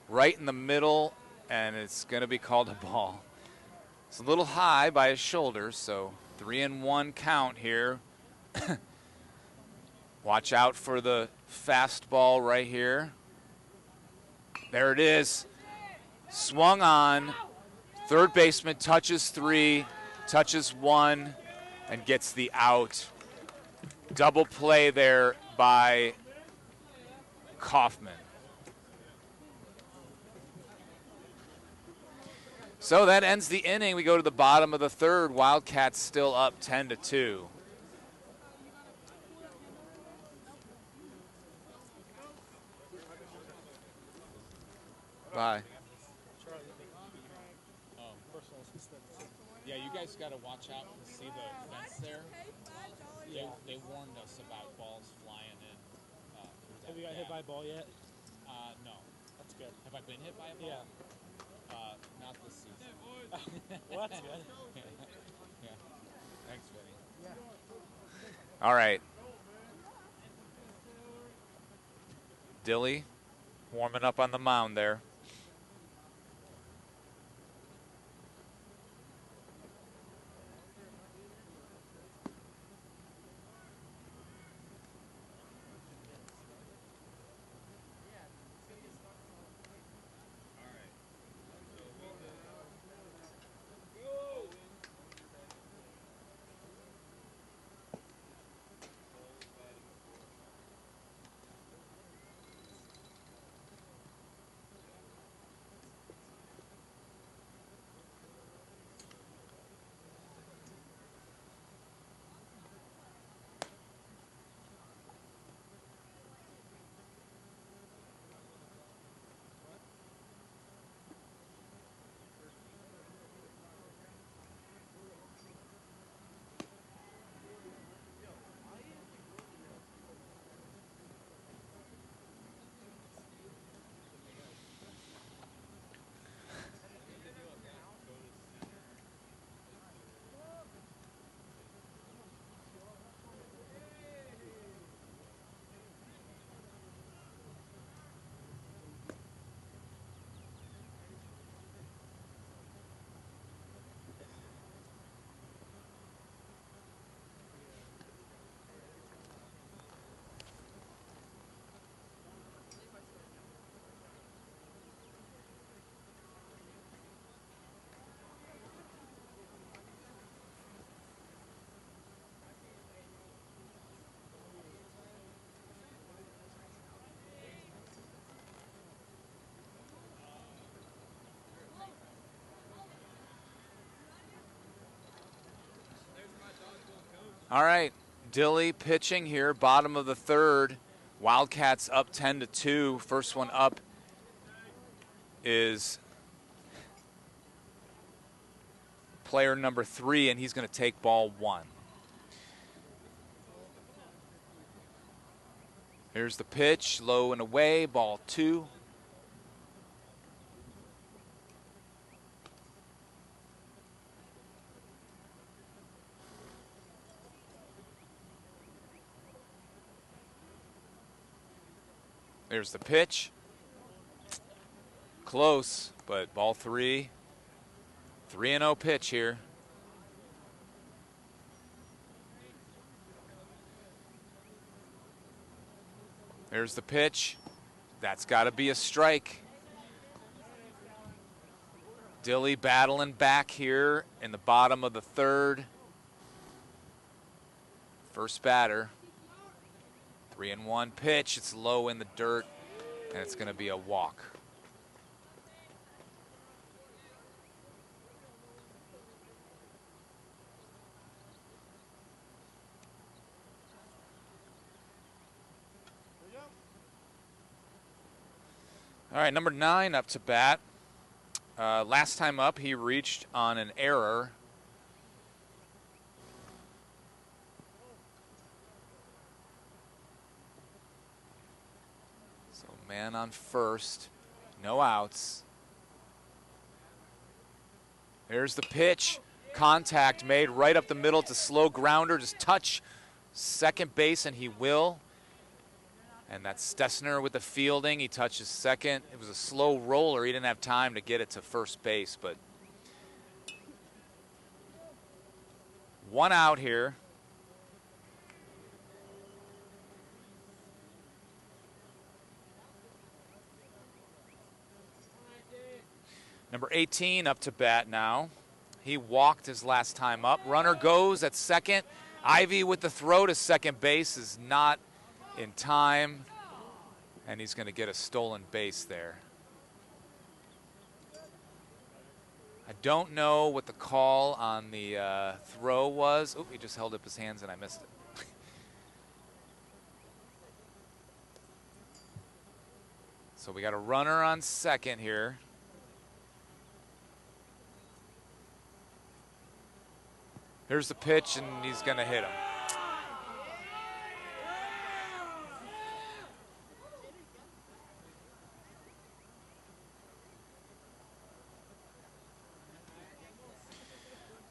Right in the middle, and it's going to be called a ball. It's a little high by his shoulders, so 3-1 count here. Watch out for the fastball right here. There it is. Swung on. Third baseman touches 3, touches 1, and gets the out. Double play there by Coffman. So that ends the inning. We go to the bottom of the third. Wildcats still up 10-2. Bye. Yeah, you guys got to watch out and see the fence there. They warned us about balls flying in. Have you got hit by a ball yet? No. That's good. Have I been hit by a ball? Yeah. Not this season. Well, that's good. Yeah. Thanks, Vinny. All right. Dilly warming up on the mound there. All right, Dilly pitching here, bottom of the third. Wildcats up 10-2. First one up is player number 3, and he's going to take ball 1. Here's the pitch, low and away, ball 2. There's the pitch. Close, but ball 3. 3-0 pitch here. There's the pitch. That's got to be a strike. Dilly battling back here in the bottom of the third. First batter. 3-1 pitch. It's low in the dirt, and it's going to be a walk. All right, number 9 up to bat. Last time up, he reached on an error. So man on first, no outs. There's the pitch. Contact made right up the middle. It's a slow grounder. Just touch second base, and he will. And that's Stessner with the fielding. He touches second. It was a slow roller. He didn't have time to get it to first base, but 1 out here. Number 18 up to bat now. He walked his last time up. Runner goes at second. Ivy with the throw to second base is not in time, and he's going to get a stolen base there. I don't know what the call on the throw was. Oh, he just held up his hands and I missed it. So we got a runner on second here. Here's the pitch, and he's going to hit him.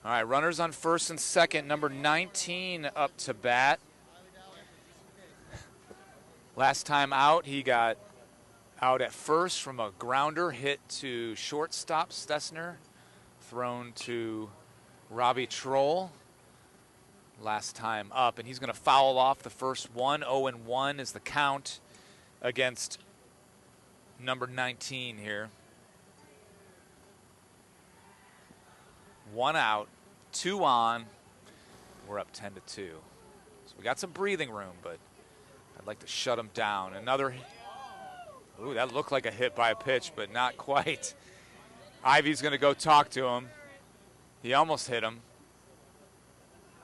All right, runners on first and second. Number 19 up to bat. Last time out, he got out at first from a grounder hit to shortstop Stessner, thrown to Robbie Troll. Last time up, and he's going to foul off the first one. 0-1 is the count against number 19 here. 1 out, 2 on. We're up 10-2. So we got some breathing room, but I'd like to shut him down. Another. Ooh, that looked like a hit by a pitch, but not quite. Ivy's going to go talk to him. He almost hit him,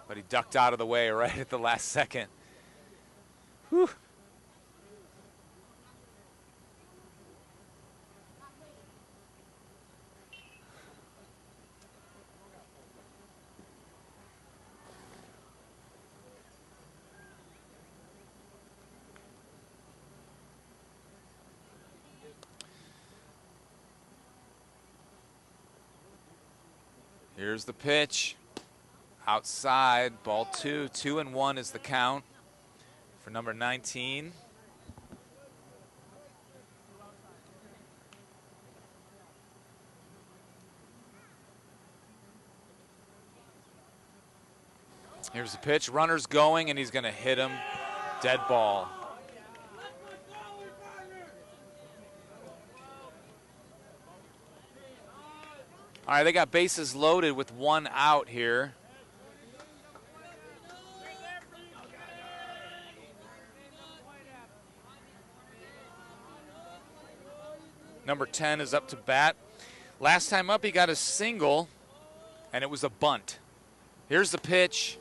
but he ducked out of the way right at the last second. Whew. Here's the pitch. Outside, ball 2. 2-1 is the count for number 19. Here's the pitch. Runner's going, and he's going to hit him. Dead ball. All right, they got bases loaded with 1 out here. Number 10 is up to bat. Last time up, he got a single, and it was a bunt. Here's the pitch.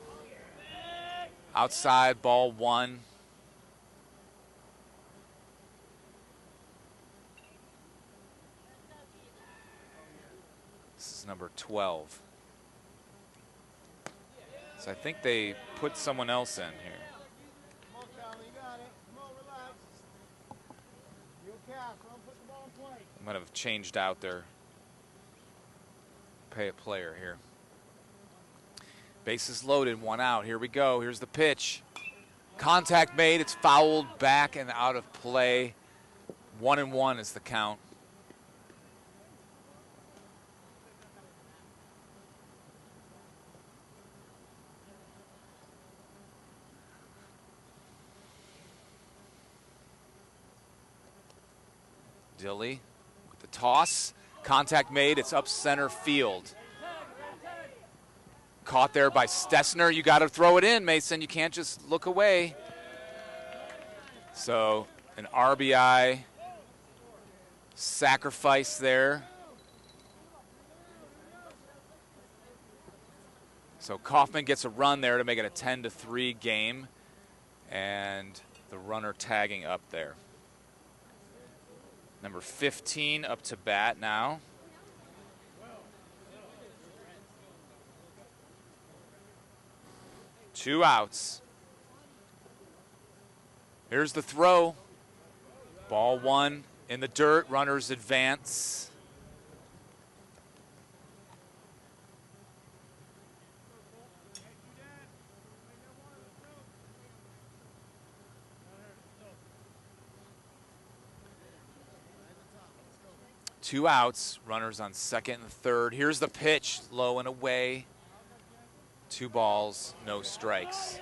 Outside, ball 1. This is number 12. So I think they put someone else in here. Might have changed out their player here. Bases loaded, 1 out. Here we go. Here's the pitch. Contact made. It's fouled back and out of play. 1-1 is the count. Dilly with the toss. Contact made. It's up center field. Caught there by Stessner. You got to throw it in, Mason. You can't just look away. So an RBI sacrifice there. So Coffman gets a run there to make it a 10-3 game. And the runner tagging up there. Number 15 up to bat now. Two outs. Here's the throw. Ball 1 in the dirt. Runners advance. Two outs, runners on second and third. Here's the pitch, low and away. 2 balls, no strikes.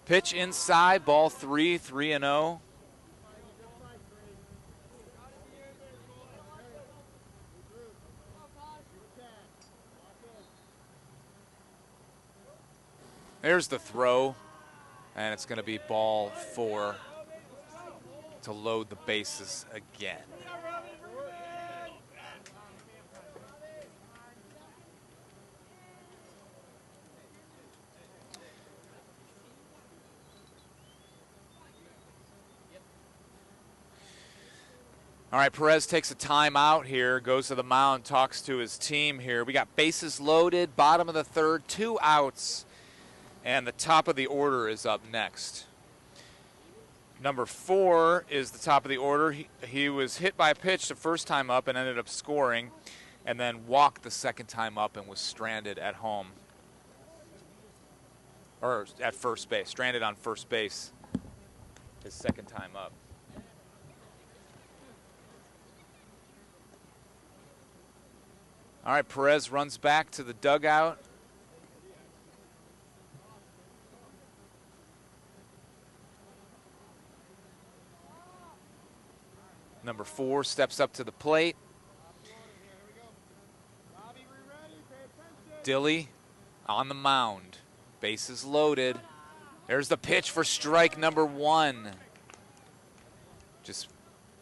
Pitch inside, ball 3, 3-0. There's the throw, and it's going to be ball 4 to load the bases again. All right, Perez takes a timeout here, goes to the mound, talks to his team here. We got bases loaded, bottom of the third, 2 outs, and the top of the order is up next. Number 4 is the top of the order. He was hit by a pitch the first time up and ended up scoring, and then walked the second time up and was stranded at home. Or at first base, stranded on first base his second time up. All right, Perez runs back to the dugout. Number 4 steps up to the plate. Dilly on the mound. Bases loaded. There's the pitch for strike number 1. Just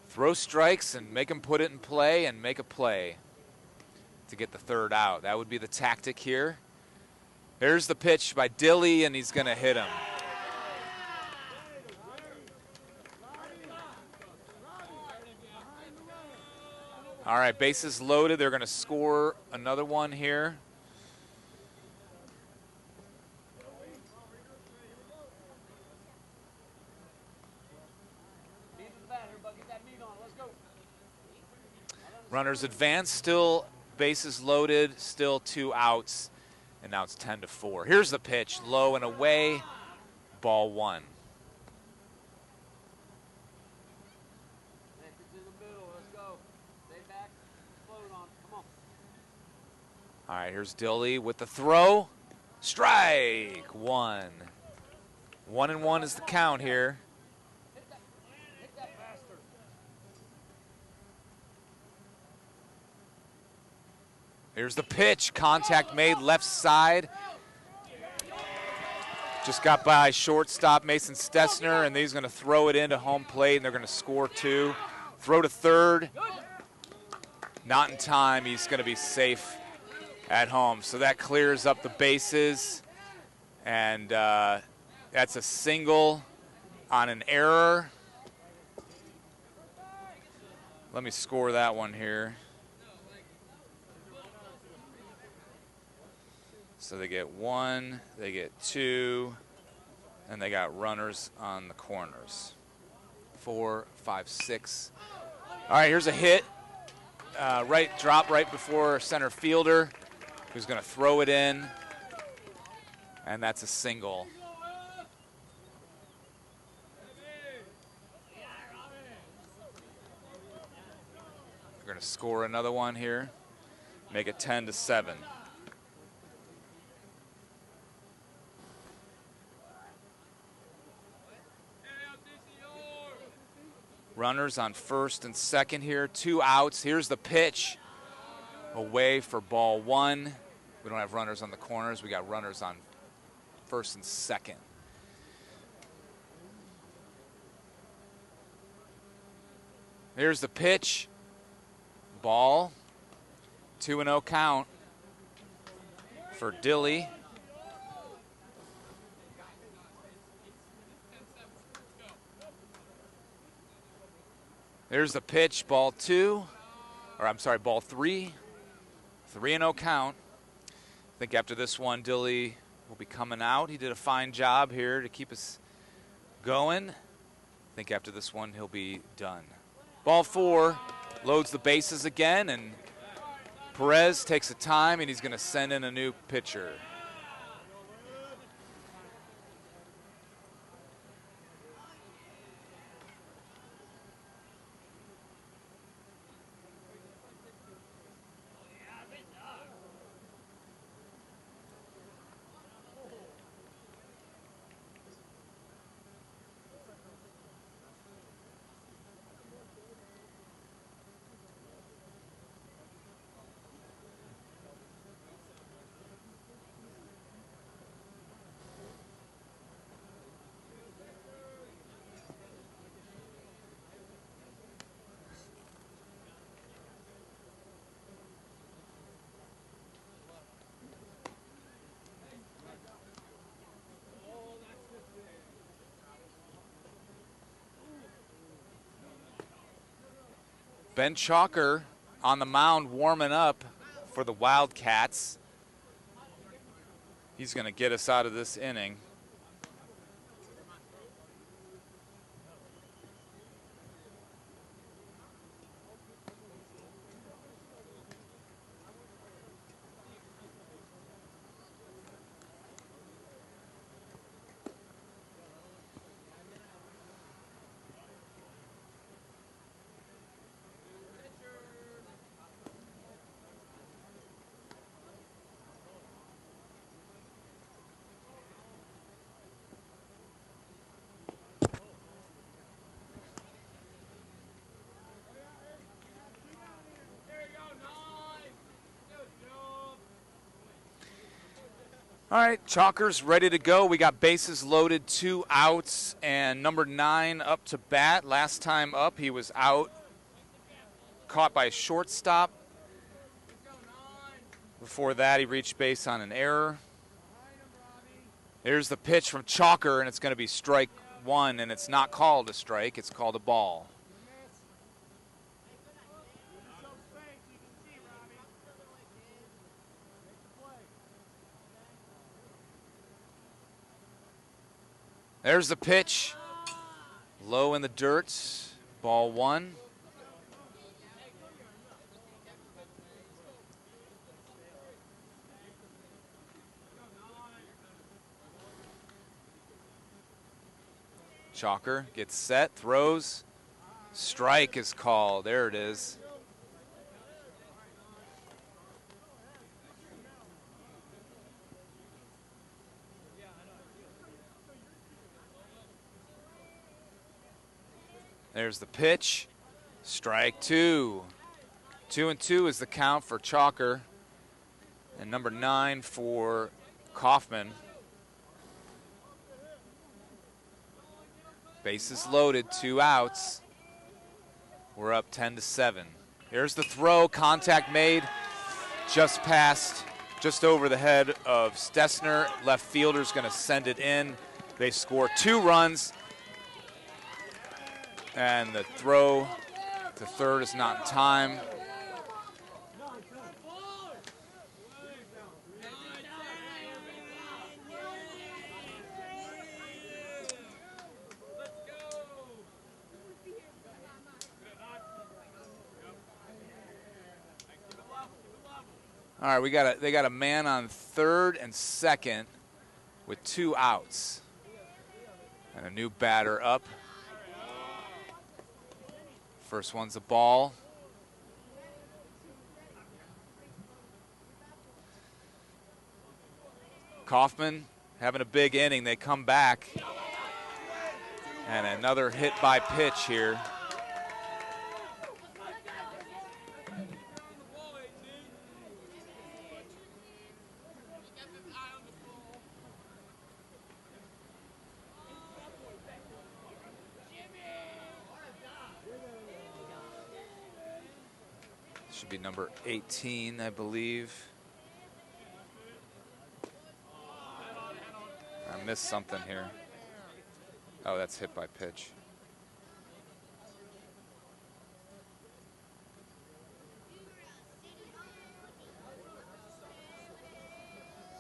throw strikes and make him put it in play and make a play to get the third out. That would be the tactic here. There's the pitch by Dilly, and he's going to hit him. All right, bases loaded. They're going to score another one here. Runners advance, still bases loaded, still 2 outs, and now it's 10-4. Here's the pitch, low and away, ball 1. All right, here's Dilly with the throw. Strike 1. 1-1 is the count here. Here's the pitch, contact made left side. Just got by shortstop Mason Stessner, and he's going to throw it into home plate, and they're going to score 2. Throw to third. Not in time. He's going to be safe at home. So that clears up the bases, and that's a single on an error. Let me score that one here. So they get 1, they get 2, and they got runners on the corners. 4, 5, 6. All right, here's a hit. Drop right before center fielder, who's going to throw it in, and that's a single. We're going to score another one here, make it 10-7. Runners on first and second here, 2 outs. Here's the pitch, away for ball 1. We don't have runners on the corners. We got runners on first and second. Here's the pitch, ball, 2-0 count for Dilly. There's the pitch, ball 2, or I'm sorry, ball 3. 3-0 count. I think after this one, Dilly will be coming out. He did a fine job here to keep us going. I think after this one, he'll be done. Ball 4 loads the bases again, and Perez takes a time, and he's going to send in a new pitcher. Ben Chalker on the mound warming up for the Wildcats. He's going to get us out of this inning. All right, Chalker's ready to go. We got bases loaded, 2 outs, and number 9 up to bat. Last time up, he was out, caught by a shortstop. Before that, he reached base on an error. Here's the pitch from Chalker, and it's going to be strike 1, and it's not called a strike. It's called a ball. There's the pitch. Low in the dirt. Ball 1. Chalker gets set, throws. Strike is called. There it is. There's the pitch. Strike 2. 2-2 is the count for Chalker. And number 9 for Coffman. Bases loaded, 2 outs. We're up 10-7. Here's the throw, contact made just past, just over the head of Stessner. Left fielder's gonna send it in. They score 2 runs. And the throw to third is not in time. All right, they got a man on third and second with 2 outs. And a new batter up. First one's a ball. Coffman having a big inning. They come back. And another hit by pitch here. Should be number 18, I believe. I missed something here. Oh, that's hit by pitch.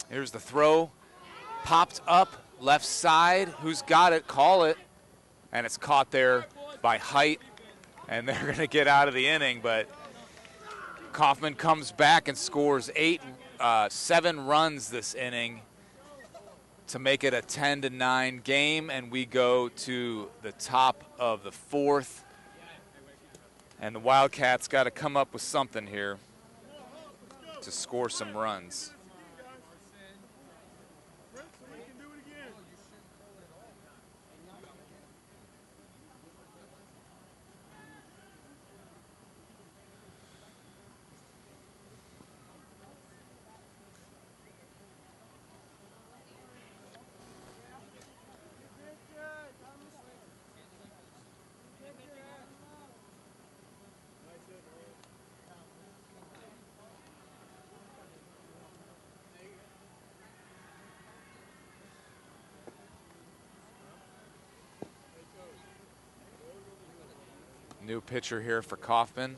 Here's the throw. Popped up left side. Who's got it? Call it. And it's caught there by Height. And they're going to get out of the inning, but Coffman comes back and scores 7 runs this inning to make it a 10-9 game, and we go to the top of the 4th. And the Wildcats got to come up with something here to score some runs. New pitcher here for Coffman.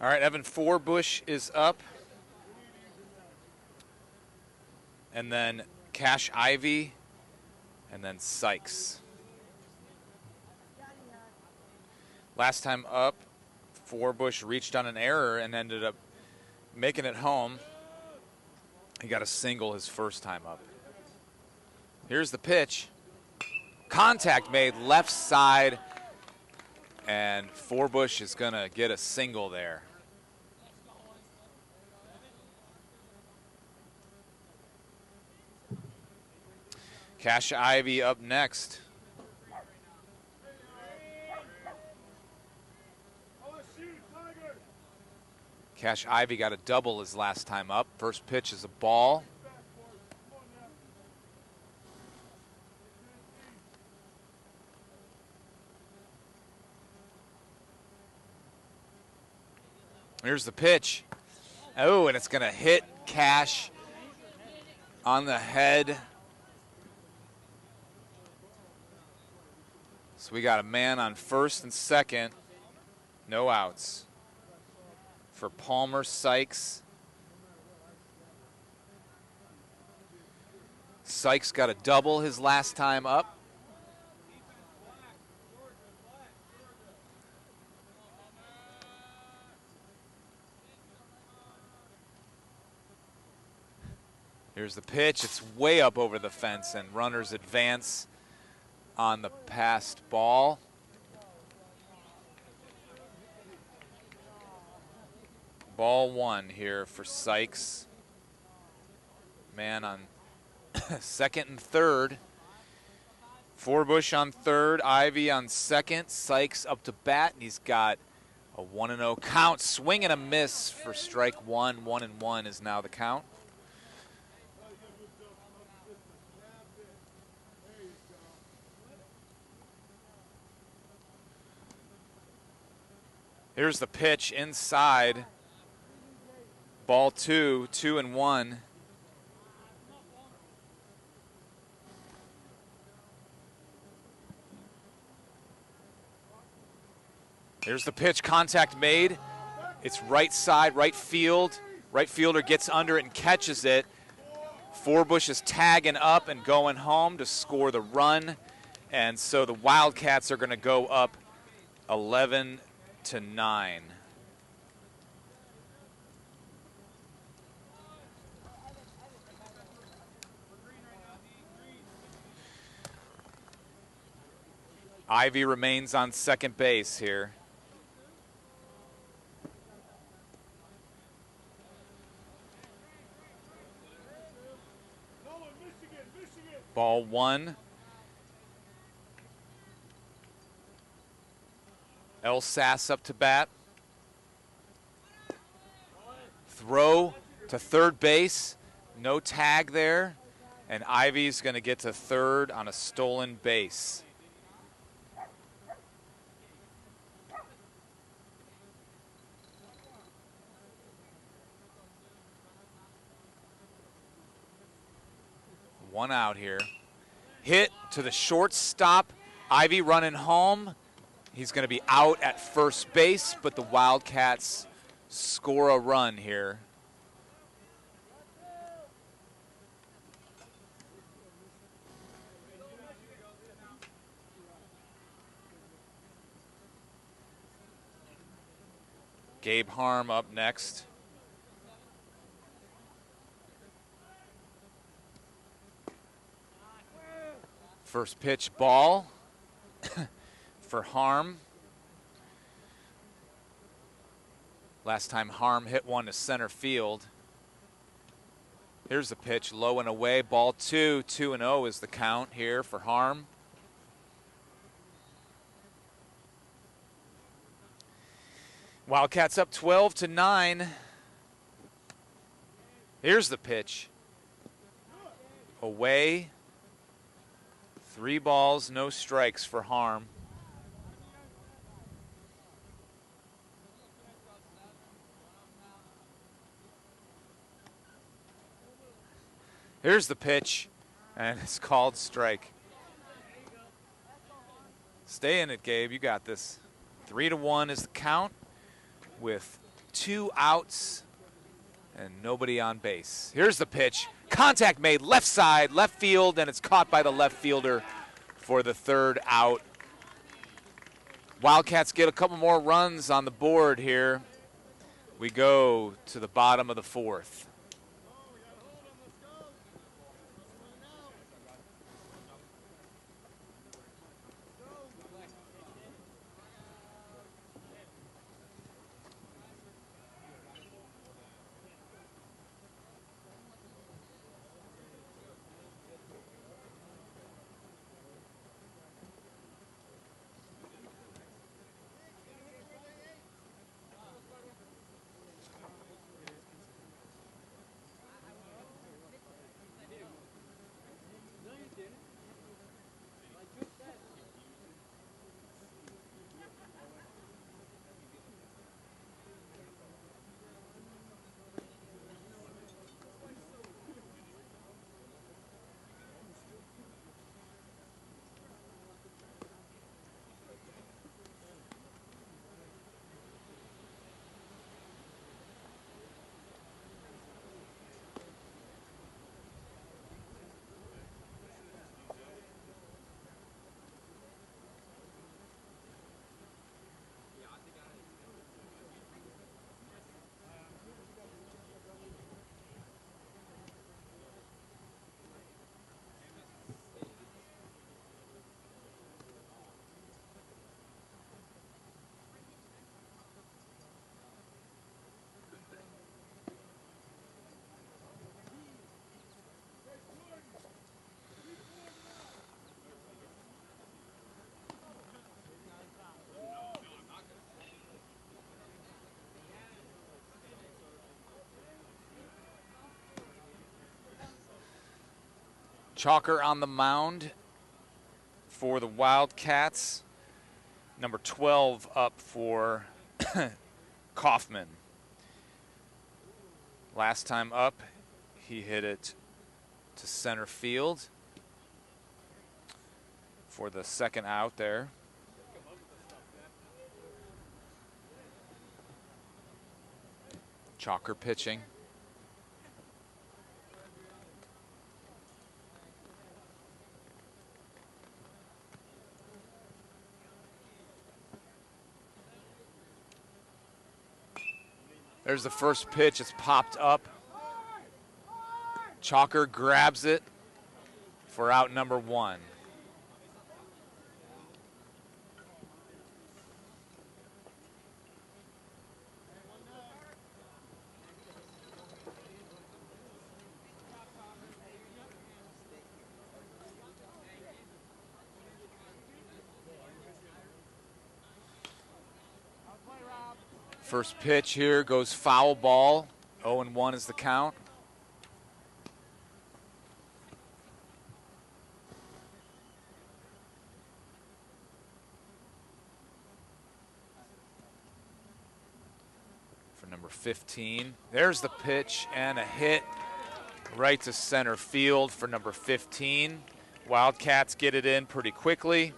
All right, Evan Forbush is up. And then Cash Ivy, and then Sykes. Last time up, Forbush reached on an error and ended up making it home. He got a single his first time up. Here's the pitch. Contact made left side, and Forbush is going to get a single there. Cash Ivy up next. Cash Ivy got a double his last time up. First pitch is a ball. Here's the pitch. Oh, and it's going to hit Cash on the head. So we got a man on first and second. No outs for Palmer Sykes. Sykes got a double his last time up. Here's the pitch. It's way up over the fence, and runners advance on the passed ball. Ball one here for Sykes. Man on second and third. Forbush on third, Ivy on second. Sykes up to bat, and he's got a 1-0 count. Swing and a miss for strike one. 1-1 is now the count. Here's the pitch inside. Ball two, 2-1. Here's the pitch, contact made. It's right side, right field. Right fielder gets under it and catches it. Forbush is tagging up and going home to score the run. And so the Wildcats are going to go up 11-9. Ivy remains on second base here. Ball one. El Sass up to bat. Throw to third base. No tag there. And Ivy's going to get to third on a stolen base. One out here. Hit to the shortstop. Ivy running home. He's going to be out at first base, but the Wildcats score a run here. Gabe Harm up next. First pitch ball for Harm. Last time Harm hit one to center field. Here's the pitch, low and away, ball 2, 2-0 is the count here for Harm. Wildcats up 12-9. Here's the pitch. Away. 3 balls, no strikes for Harm. Here's the pitch, and it's called strike. Stay in it, Gabe. You got this. 3-1 is the count with 2 outs and nobody on base. Here's the pitch. Contact made left side, left field, and it's caught by the left fielder for the 3rd out. Wildcats get a couple more runs on the board here. We go to the bottom of the 4th. Chalker on the mound for the Wildcats. Number 12 up for Coffman. Last time up, he hit it to center field for the 2nd out there. Chalker pitching. There's the first pitch. It's popped up. Chalker grabs it for out number 1. First pitch here goes foul ball. 0-1 is the count. For number 15. There's the pitch and a hit right to center field for number 15. Wildcats get it in pretty quickly.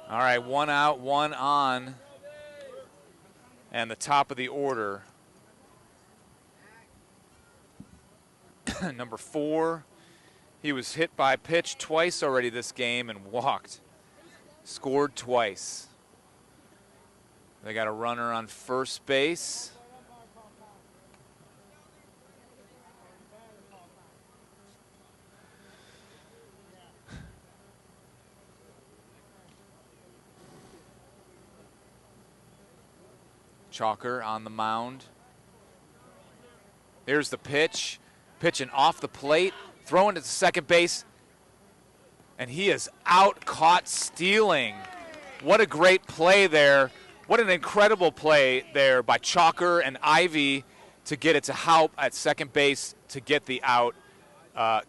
All right, 1 out, 1 on. And the top of the order. Number 4. He was hit by a pitch twice already this game and walked. Scored twice. They got a runner on first base. Chalker on the mound. Here's the pitch. Pitching off the plate. Throwing to second base. And he is out, caught stealing. What a great play there. What an incredible play there by Chalker and Ivy to get it to Haupt at second base to get the out,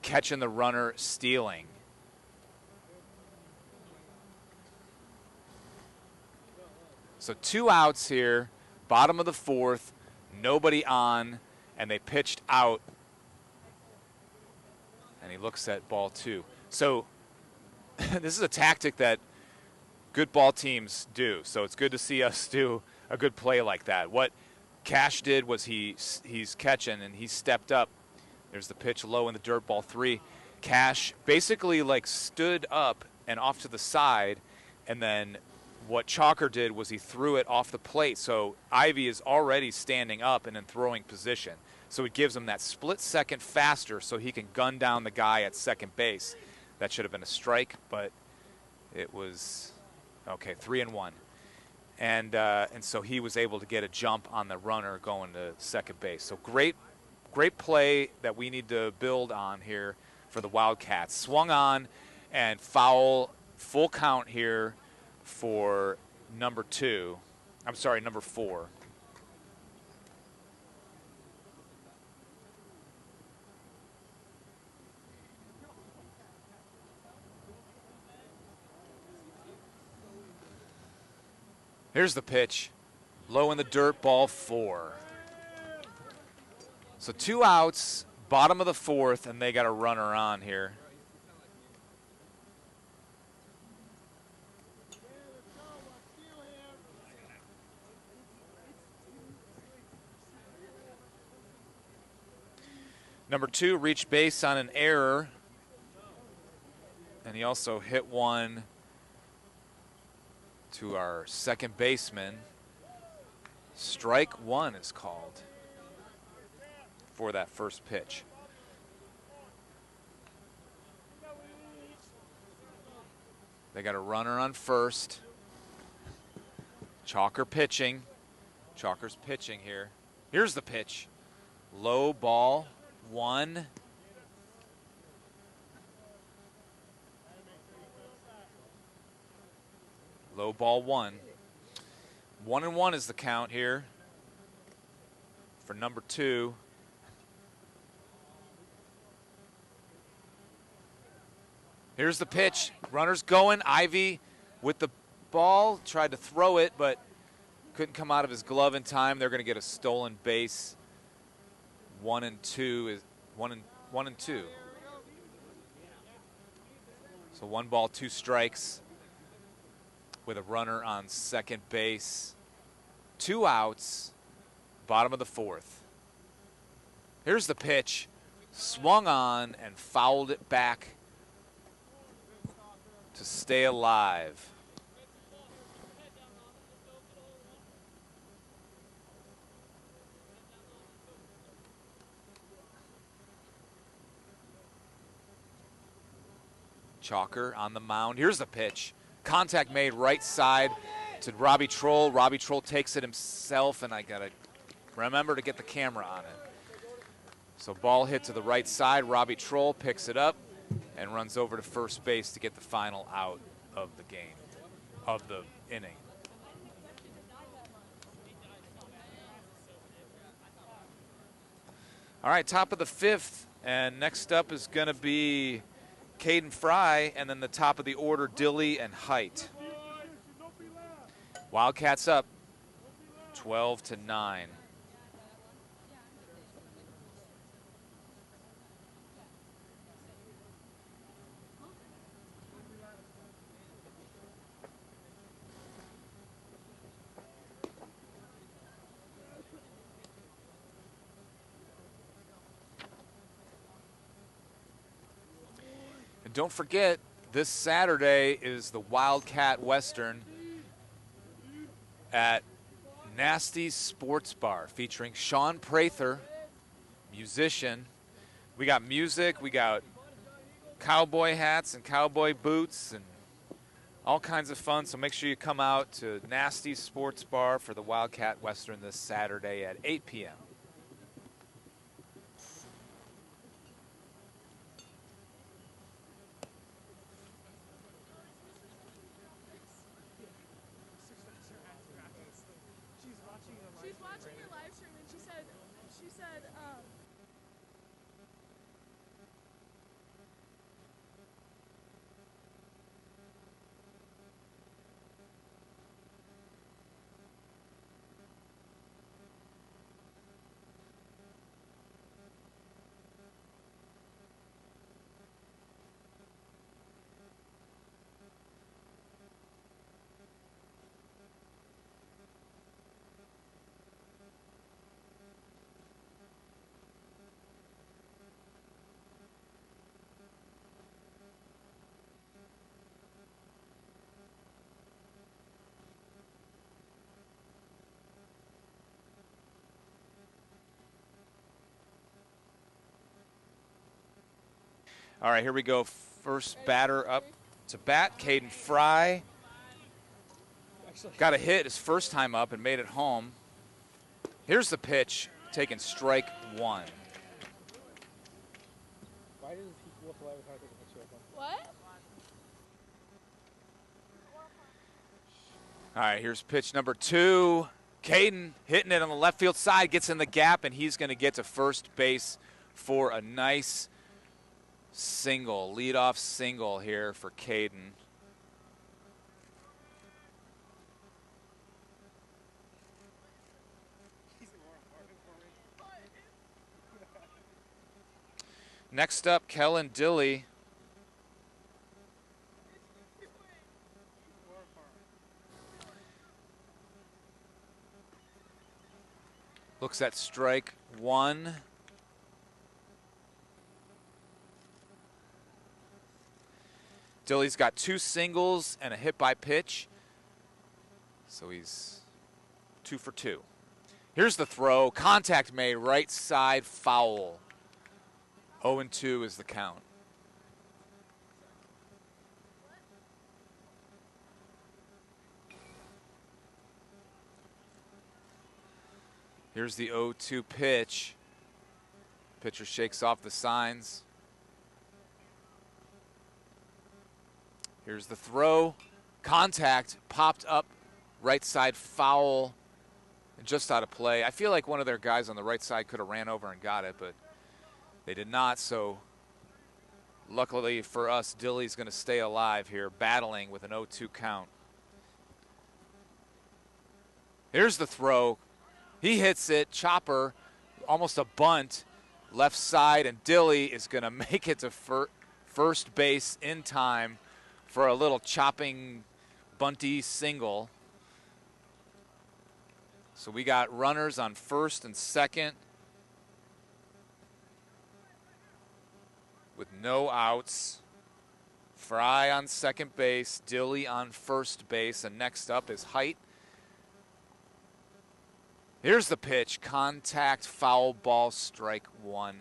catching the runner stealing. So 2 outs here, bottom of the 4th, nobody on, and they pitched out. And he looks at ball 2. So this is a tactic that good ball teams do. So it's good to see us do a good play like that. What Cash did was he's catching and he stepped up. There's the pitch low in the dirt, ball 3. Cash basically like stood up and off to the side, and then what Chalker did was he threw it off the plate. So Ivy is already standing up and in throwing position. So it gives him that split second faster so he can gun down the guy at second base. That should have been a strike, but it was, okay, 3-1. And so he was able to get a jump on the runner going to second base. So great play that we need to build on here for the Wildcats. Swung on and foul, full count here for number 4. Here's the pitch. Low in the dirt, ball 4. So 2 outs, bottom of the 4th, and they got a runner on here. Number 2 reached base on an error, and he also hit one to our second baseman. Strike 1 is called for that first pitch. They got a runner on first. Chalker pitching. Chalker's pitching here. Here's the pitch. Low, ball 1. Low, ball 1. 1-1 is the count here for number 2. Here's the pitch. Runner's going. Ivy with the ball. Tried to throw it, but couldn't come out of his glove in time. They're going to get a stolen base. 1-2 is 1-2. So 1 ball, 2 strikes with a runner on second base. 2 outs, bottom of the 4th. Here's the pitch. Swung on and fouled it back to stay alive. Chalker on the mound. Here's the pitch. Contact made right side to Robbie Troll. Robbie Troll takes it himself, and I got to remember to get the camera on it. So ball hit to the right side. Robbie Troll picks it up and runs over to first base to get the final out of the game, of the inning. All right, top of the 5th, and next up is going to be Caden Fry, and then the top of the order, Dilly and Height. Wildcats up 12-9. And don't forget, this Saturday is the Wildcat Western at Nasty's Sports Bar featuring Sean Prather, musician. We got music, we got cowboy hats and cowboy boots and all kinds of fun. So make sure you come out to Nasty's Sports Bar for the Wildcat Western this Saturday at 8 p.m. She's watching your live stream and she said, All right, here we go. First batter up to bat, Caden Fry. Got a hit his first time up and made it home. Here's the pitch, taking strike 1. Why does he walk away without taking a picture of him? what? All right, here's pitch number 2. Caden hitting it on the left field side, gets in the gap, and he's going to get to first base for a nice single, leadoff single here for Caden. Next up, Kellen Dilly. Looks at strike 1. Dilly's got 2 singles and a hit by pitch, so he's 2 for 2. Here's the throw. Contact made, right side, foul. 0-2 is the count. Here's the 0-2 pitch. Pitcher shakes off the signs. Here's the throw. Contact, popped up, right side foul, and just out of play. I feel like one of their guys on the right side could have ran over and got it, but they did not, so luckily for us, Dilly's going to stay alive here, battling with an 0-2 count. Here's the throw. He hits it, chopper, almost a bunt, left side, and Dilly is going to make it to first base in time for a little chopping bunty single. So we got runners on first and second with no outs. Fry on second base, Dilly on first base, and next up is Height. Here's the pitch, contact, foul ball, strike 1.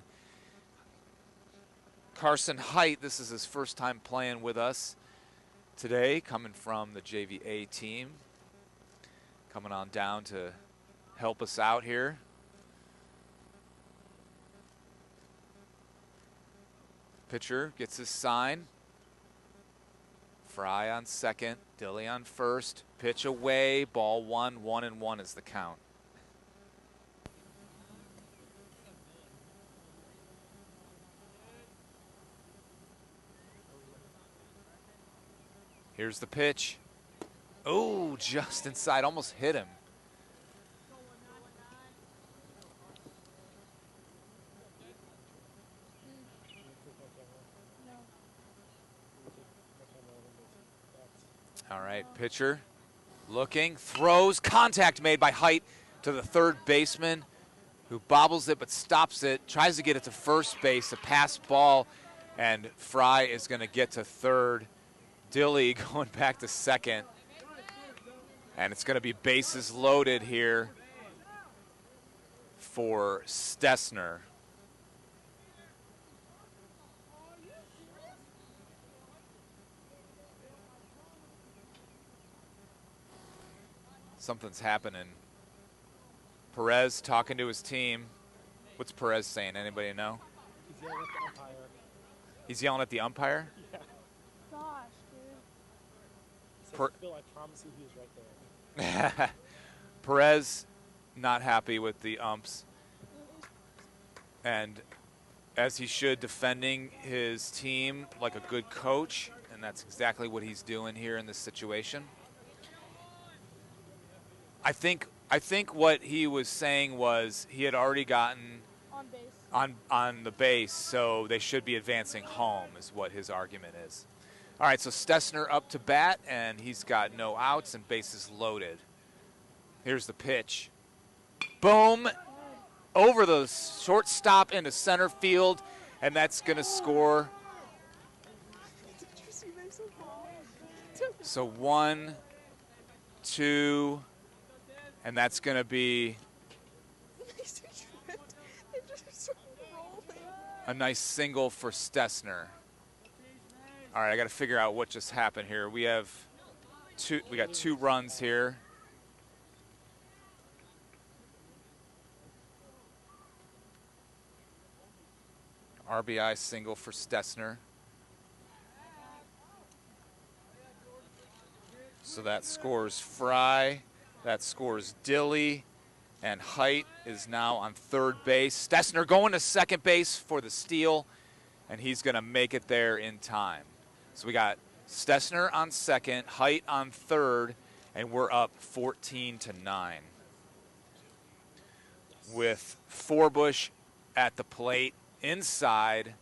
Carson Height, this is his first time playing with us today, coming from the JVA team. Coming on down to help us out here. Pitcher gets his sign. Fry on second, Dilly on first. Pitch away, ball 1, 1-1 is the count. Here's the pitch. Oh, just inside, almost hit him. All right, pitcher looking, throws, contact made by Height to the third baseman, who bobbles it but stops it, tries to get it to first base, a pass ball, and Fry is going to get to third. Dilly going back to second, and it's going to be bases loaded here for Stessner. Something's happening. Perez talking to his team. What's Perez saying? Anybody know? He's yelling at the umpire. He's yelling at the umpire? Yeah. Gosh, dude. He says, Phil, I promise you he was right there. Perez not happy with the umps. And as he should, defending his team like a good coach. And that's exactly what he's doing here in this situation. I think what he was saying was he had already gotten On base. on the base, so they should be advancing home is what his argument is. All right, so Stessner up to bat, and he's got no outs and bases loaded. Here's the pitch. Boom! Over the shortstop into center field, and that's going to score. So 1, 2, and that's going to be a nice single for Stessner. All right, I got to figure out what just happened here. We got 2 runs here. RBI single for Stessner. So that scores Fry. That scores Dilly, and Height is now on third base. Stessner going to second base for the steal, and he's going to make it there in time. So we got Stessner on second, Height on third, and we're up 14-9. With Forbush at the plate inside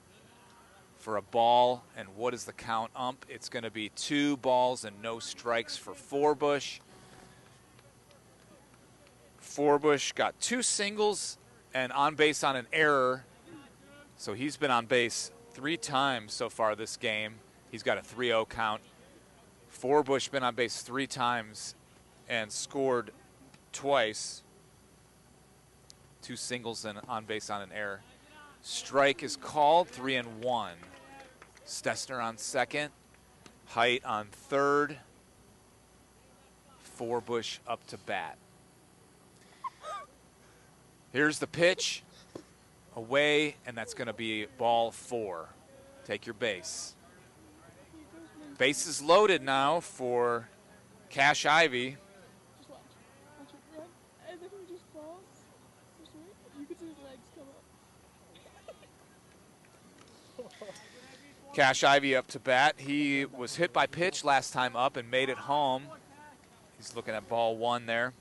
for a ball, and what is the count, ump? It's going to be 2 balls and no strikes for Forbush. Forbush got 2 singles and on base on an error. So he's been on base 3 times so far this game. He's got a 3-0 count. Forbush been on base 3 times and scored twice. 2 singles and on base on an error. Strike is called, 3-1. Stessner on second. Height on third. Forbush up to bat. Here's the pitch, away, and that's going to be ball 4. Take your base. Bases loaded now for Cash Ivy. Just watch. Watch it run. And then he just falls. Just wait. You can see his legs come up. Cash Ivy up to bat. He was hit by pitch last time up and made it home. He's looking at ball 1 there.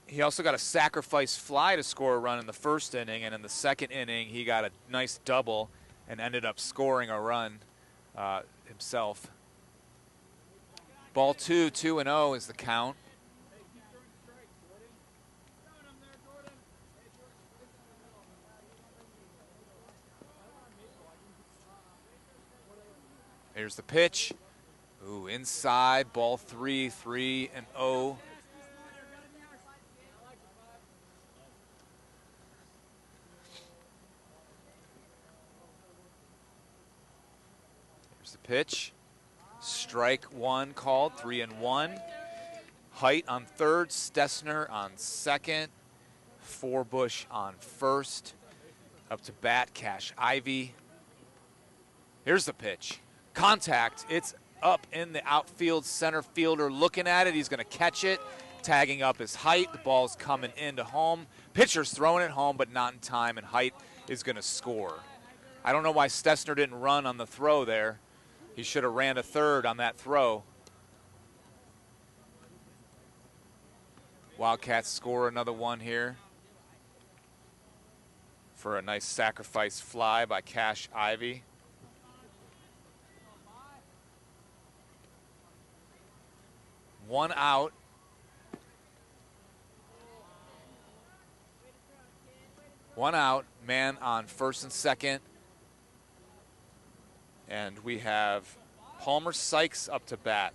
He also got a sacrifice fly to score a run in the first inning, and in the second inning he got a nice double and ended up scoring a run himself. Ball 2, 2-0 is the count. Here's the pitch. Ooh, inside, ball 3, 3-0. Here's the pitch. Strike 1 called, 3-1. Height on third, Stessner on second, Forbush on first. Up to bat, Cash Ivy. Here's the pitch. Contact. It's up in the outfield. Center fielder looking at it. He's going to catch it. Tagging up his height. The ball's coming into home. Pitcher's throwing it home, but not in time, and Height is going to score. I don't know why Stessner didn't run on the throw there. He should have ran to third on that throw. Wildcats score another one here for a nice sacrifice fly by Cash Ivy. One out. One out, man on first and second. And we have Palmer Sykes up to bat.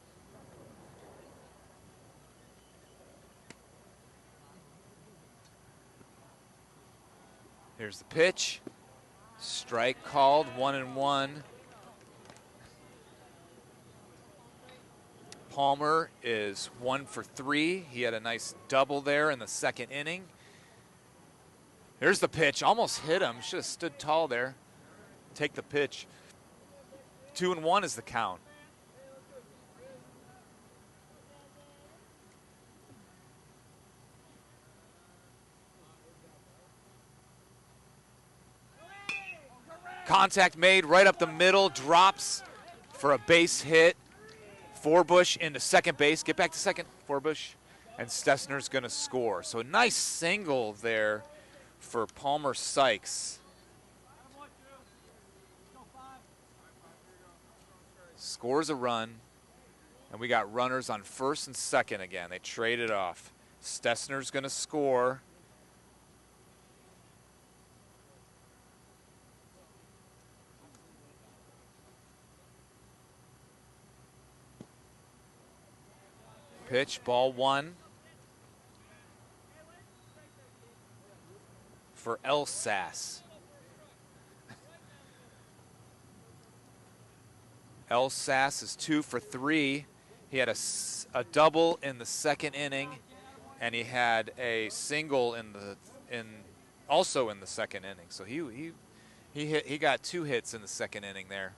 Here's the pitch. Strike called, 1-1. Palmer is 1 for 3. He had a nice double there in the second inning. Here's the pitch, almost hit him. Should have stood tall there. Take the pitch. 2-1 is the count. Contact made right up the middle, drops for a base hit. Forbush into second base. Get back to second, Forbush. And Stessner's going to score. So a nice single there for Palmer Sykes. Scores a run. And we got runners on first and second again. They traded off. Stessner's going to score. Pitch, ball 1 for Elsas. Elsas is 2 for 3. He had a double in the second inning, and he had a single also in the second inning. So he got 2 hits in the second inning there.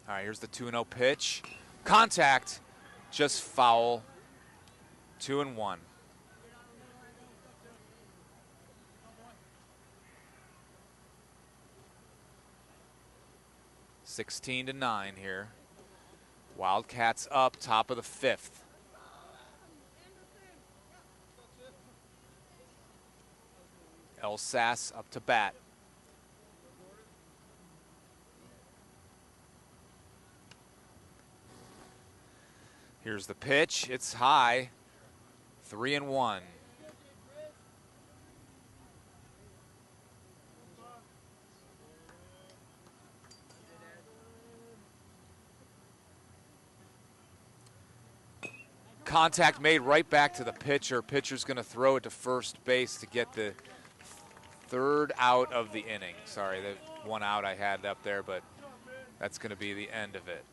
All right, here's the 2-0 pitch. Contact, just foul. 2-1. (16-9) here. Wildcats up, top of the 5th. Elsas up to bat. Here's the pitch. It's high. 3-1. Contact made right back to the pitcher. Pitcher's going to throw it to first base to get the 3rd out of the inning. Sorry, the 1 out I had up there, but that's going to be the end of it.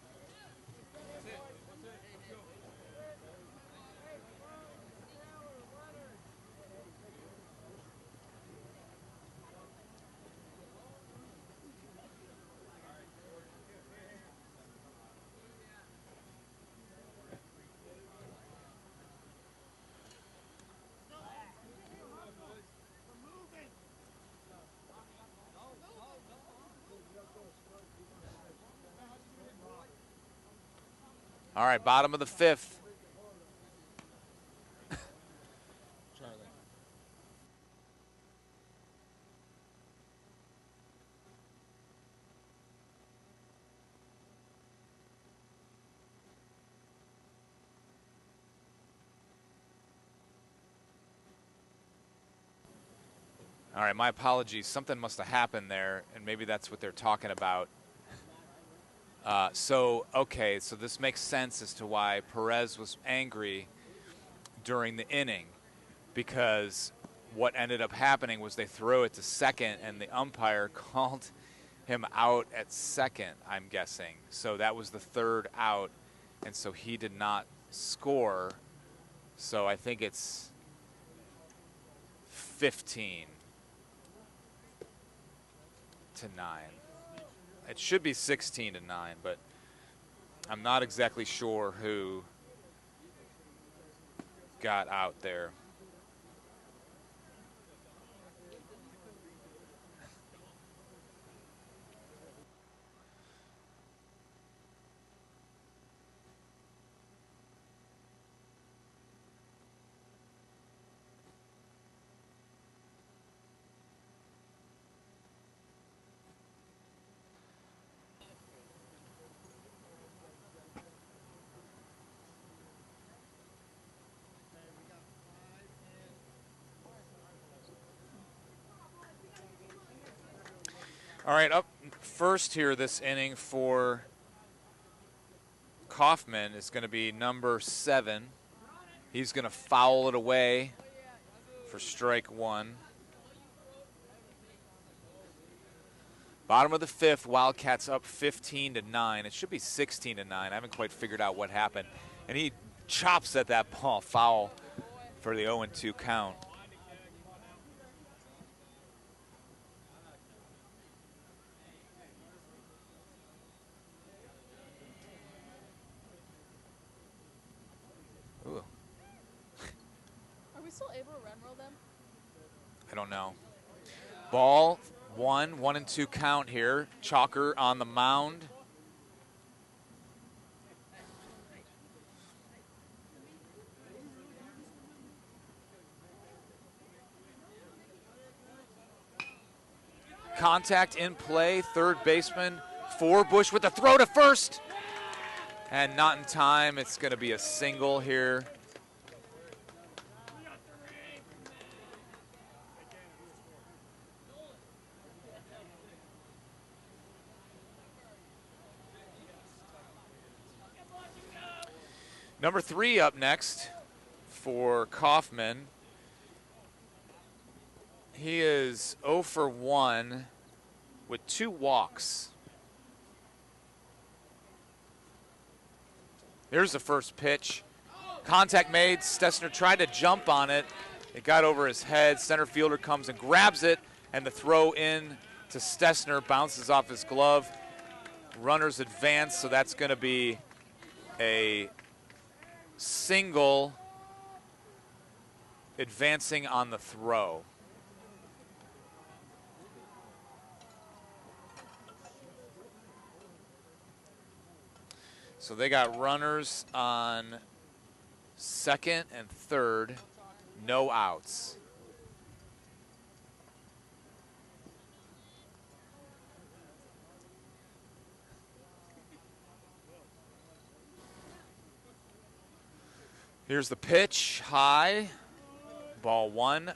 All right, bottom of the 5th. Charlie. All right, my apologies. Something must have happened there, and maybe that's what they're talking about. So this makes sense as to why Perez was angry during the inning, because what ended up happening was they threw it to second, and the umpire called him out at second, I'm guessing. So that was the 3rd out, and so he did not score. So I think it's 15. to 9. It should be 16 to 9, but I'm not exactly sure who got out there. All right, up first here this inning for Coffman is going to be number 7. He's going to foul it away for strike 1. Bottom of the 5th, Wildcats up 15 to 9. It should be 16 to 9. I haven't quite figured out what happened. And he chops at that ball, foul for the 0-2 count. Ooh. Are we still able to run roll them? I don't know. Ball 1-2 count here. Chalker on the mound. Contact in play, third baseman, Forbush with a throw to first. And not in time, it's gonna be a single here. Number 3 up next for Coffman. He is 0 for 1 with 2 walks. Here's the first pitch. Contact made. Stessner tried to jump on it. It got over his head. Center fielder comes and grabs it, and the throw in to Stessner bounces off his glove. Runners advance, so that's going to be a single advancing on the throw. So they got runners on second and third, no outs. Here's the pitch, high, ball 1.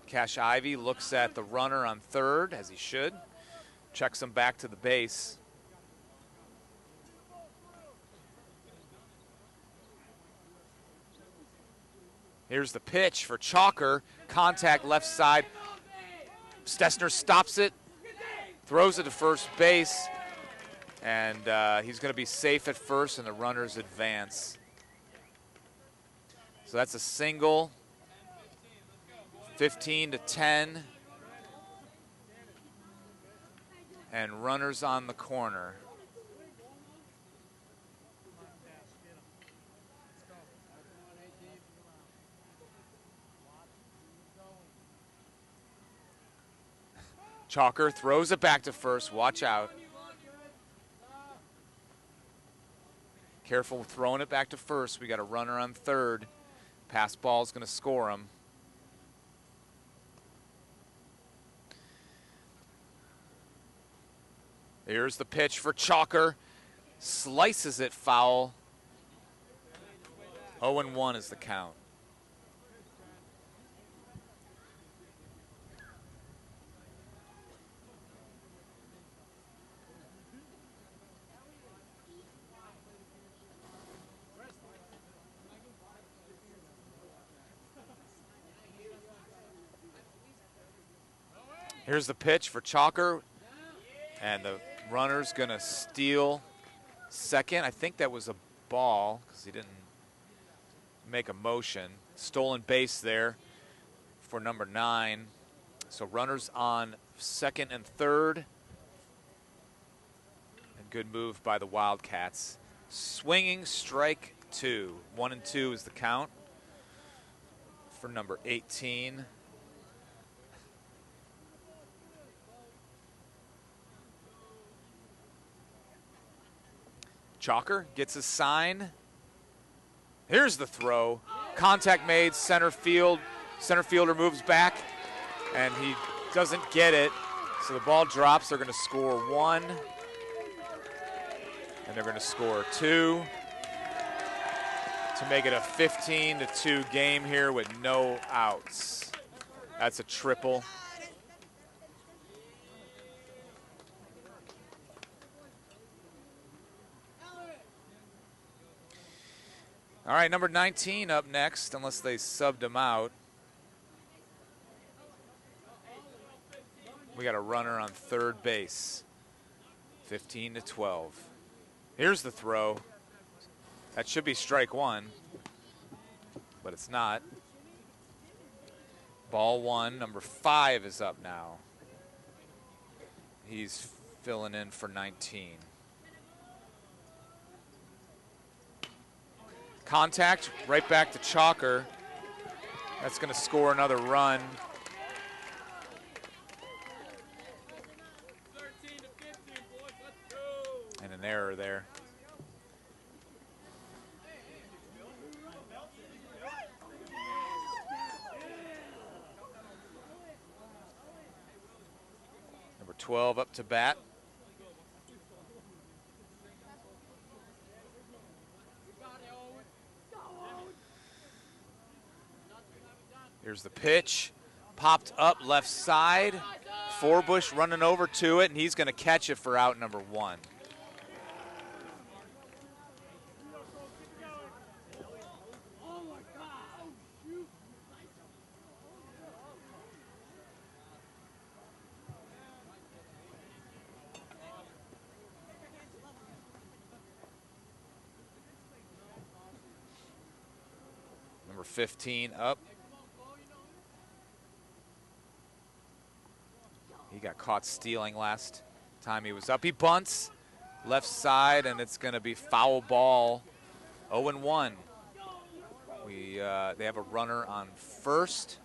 Cash Ivy looks at the runner on third, as he should, checks him back to the base. Here's the pitch for Chalker. Contact left side. Stessner stops it, throws it to first base, and he's going to be safe at first, and the runners advance. So that's a single, 15 to 10, and runners on the corner. Chalker throws it back to first. Watch out. Careful throwing it back to first. We got a runner on third. Pass ball's going to score him. Here's the pitch for Chalker. Slices it foul. 0-1 is the count. Here's the pitch for Chalker, and the runner's gonna steal second. I think that was a ball because he didn't make a motion. Stolen base there for number 9. So runners on second and third. Good move by the Wildcats. Swinging strike 2. 1-2 is the count for number 18. Chalker gets a sign. Here's the throw. Contact made, center field. Center fielder moves back, and he doesn't get it. So the ball drops. They're going to score 1. And they're going to score 2 to make it a 15-2 game here with no outs. That's a triple. All right, number 19 up next, unless they subbed him out. We got a runner on third base. 15-12. Here's the throw. That should be strike 1, but it's not. Ball 1, number 5 is up now. He's filling in for 19. Contact, right back to Chalker. That's going to score another run. And an error there. Number 12 up to bat. Here's the pitch. Popped up left side. Forbush running over to it, and he's going to catch it for out number 1. Number 15 up. He got caught stealing last time he was up. He bunts left side, and it's going to be foul ball. 0-1. They have a runner on first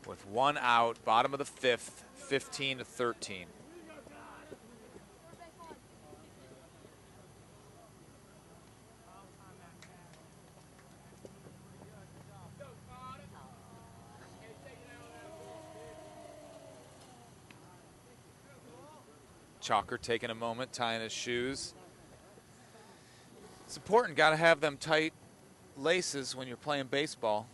with 1 out. Bottom of the 5th, 15-13. Chalker taking a moment, tying his shoes. It's important, got to have them tight laces when you're playing baseball.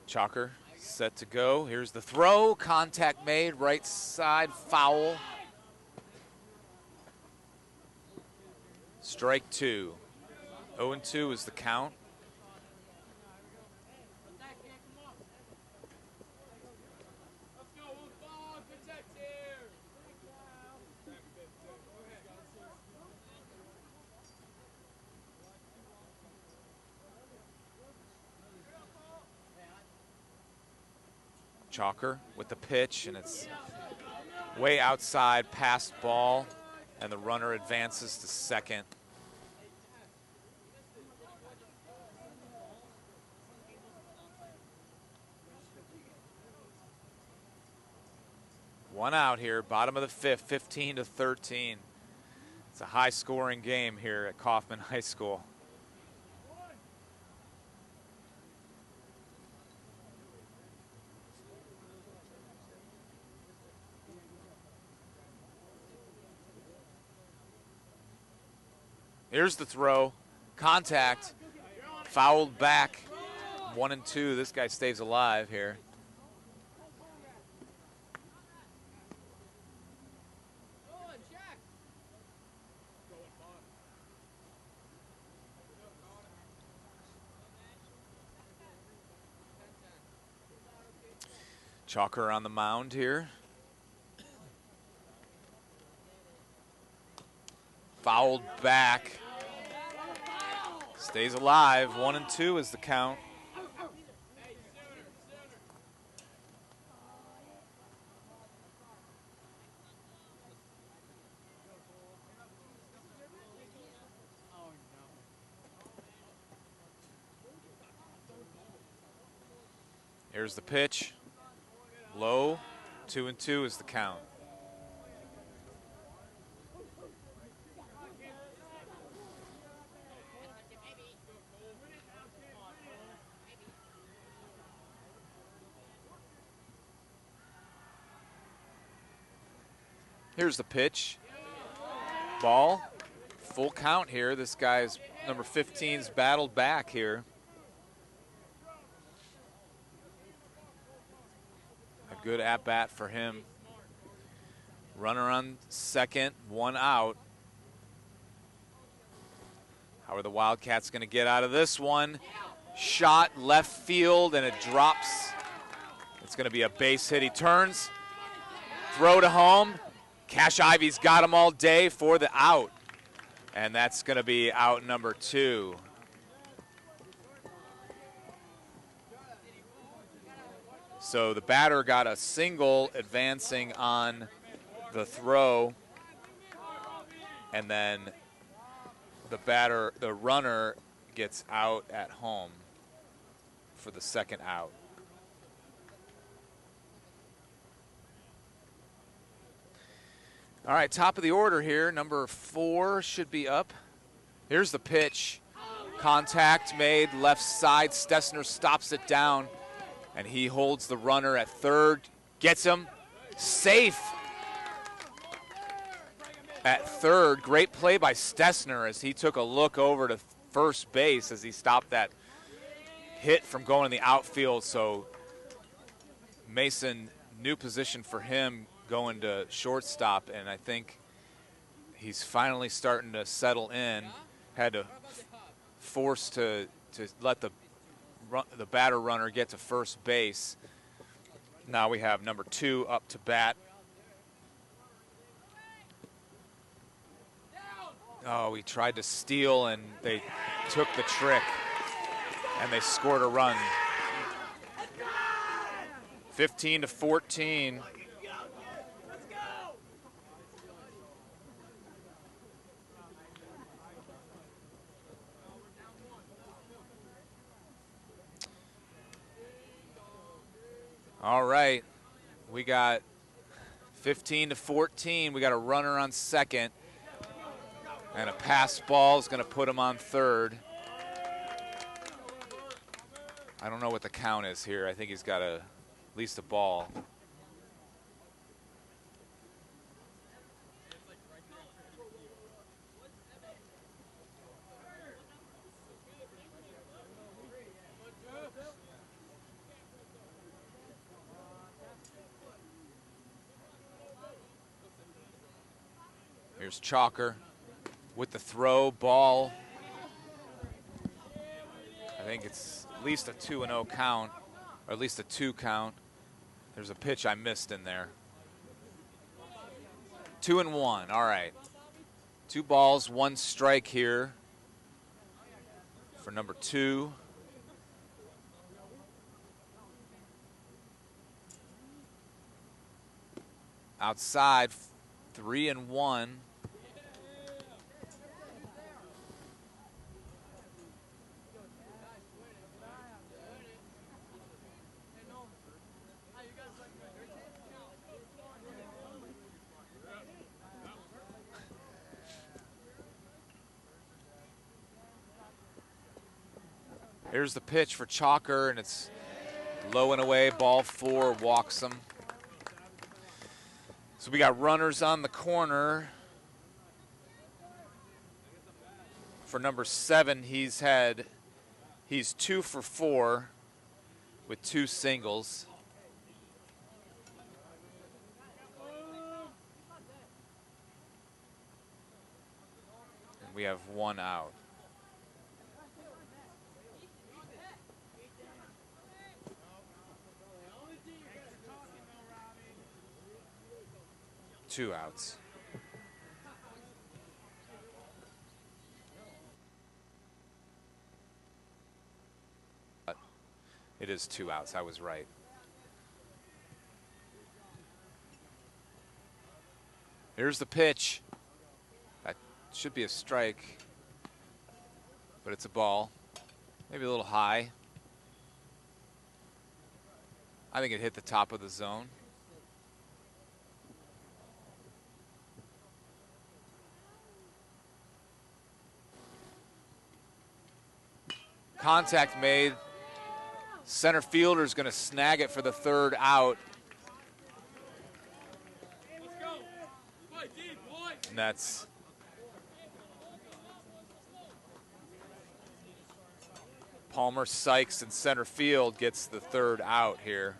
Chalker set to go. Here's the throw. Contact made. Right side foul. Strike 2. 0-2 is the count. Chalker with the pitch, and it's way outside, past ball, and the runner advances to second. One out here, bottom of the 5th, 15-13. It's a high-scoring game here at Coffman High School. Here's the throw. Contact. Fouled back. 1-2. This guy stays alive here. Chalker on the mound here. fouled back. Stays alive. 1-2 is the count. Here's the pitch. Low. 2-2 is the count. Here's the pitch. Ball. Full count here. This guy's number 15's battled back here. A good at-bat for him. Runner on second, 1 out. How are the Wildcats going to get out of this one? Shot left field, and it drops. It's going to be a base hit. He turns. Throw to home. Cash Ivy's got him all day for the out. And that's going to be out number 2. So the batter got a single advancing on the throw. And then the runner gets out at home for the second out. All right, top of the order here. Number 4 should be up. Here's the pitch. Contact made left side. Stessner stops it down, and he holds the runner at third. Gets him. Safe at third. Great play by Stessner as he took a look over to first base as he stopped that hit from going in the outfield. So Mason, new position for him, going to shortstop, and I think he's finally starting to settle in. Had to force to let the batter runner get to first base. Now we have number 2 up to bat. Oh, he tried to steal, and they took the trick, and they scored a run. 15-14. All right, we got 15-14. We got a runner on second, and a pass ball is going to put him on third. I don't know what the count is here. I think he's got at least a ball. Here's Chalker with the throw, ball. I think it's at least a 2-0 count, or at least a 2 count. There's a pitch I missed in there. 2-1, all right. 2 balls, 1 strike here for number 2. Outside, 3-1. Here's the pitch for Chalker, and it's low and away, ball 4, walks him. So we got runners on the corner. For number 7, he's 2 for 4 with 2 singles. And we have 1 out. Two outs. It is 2 outs. I was right. Here's the pitch. That should be a strike, but it's a ball. Maybe a little high. I think it hit the top of the zone. Contact made. Center fielder's going to snag it for the 3rd out. And that's Palmer Sykes in center field gets the 3rd out here.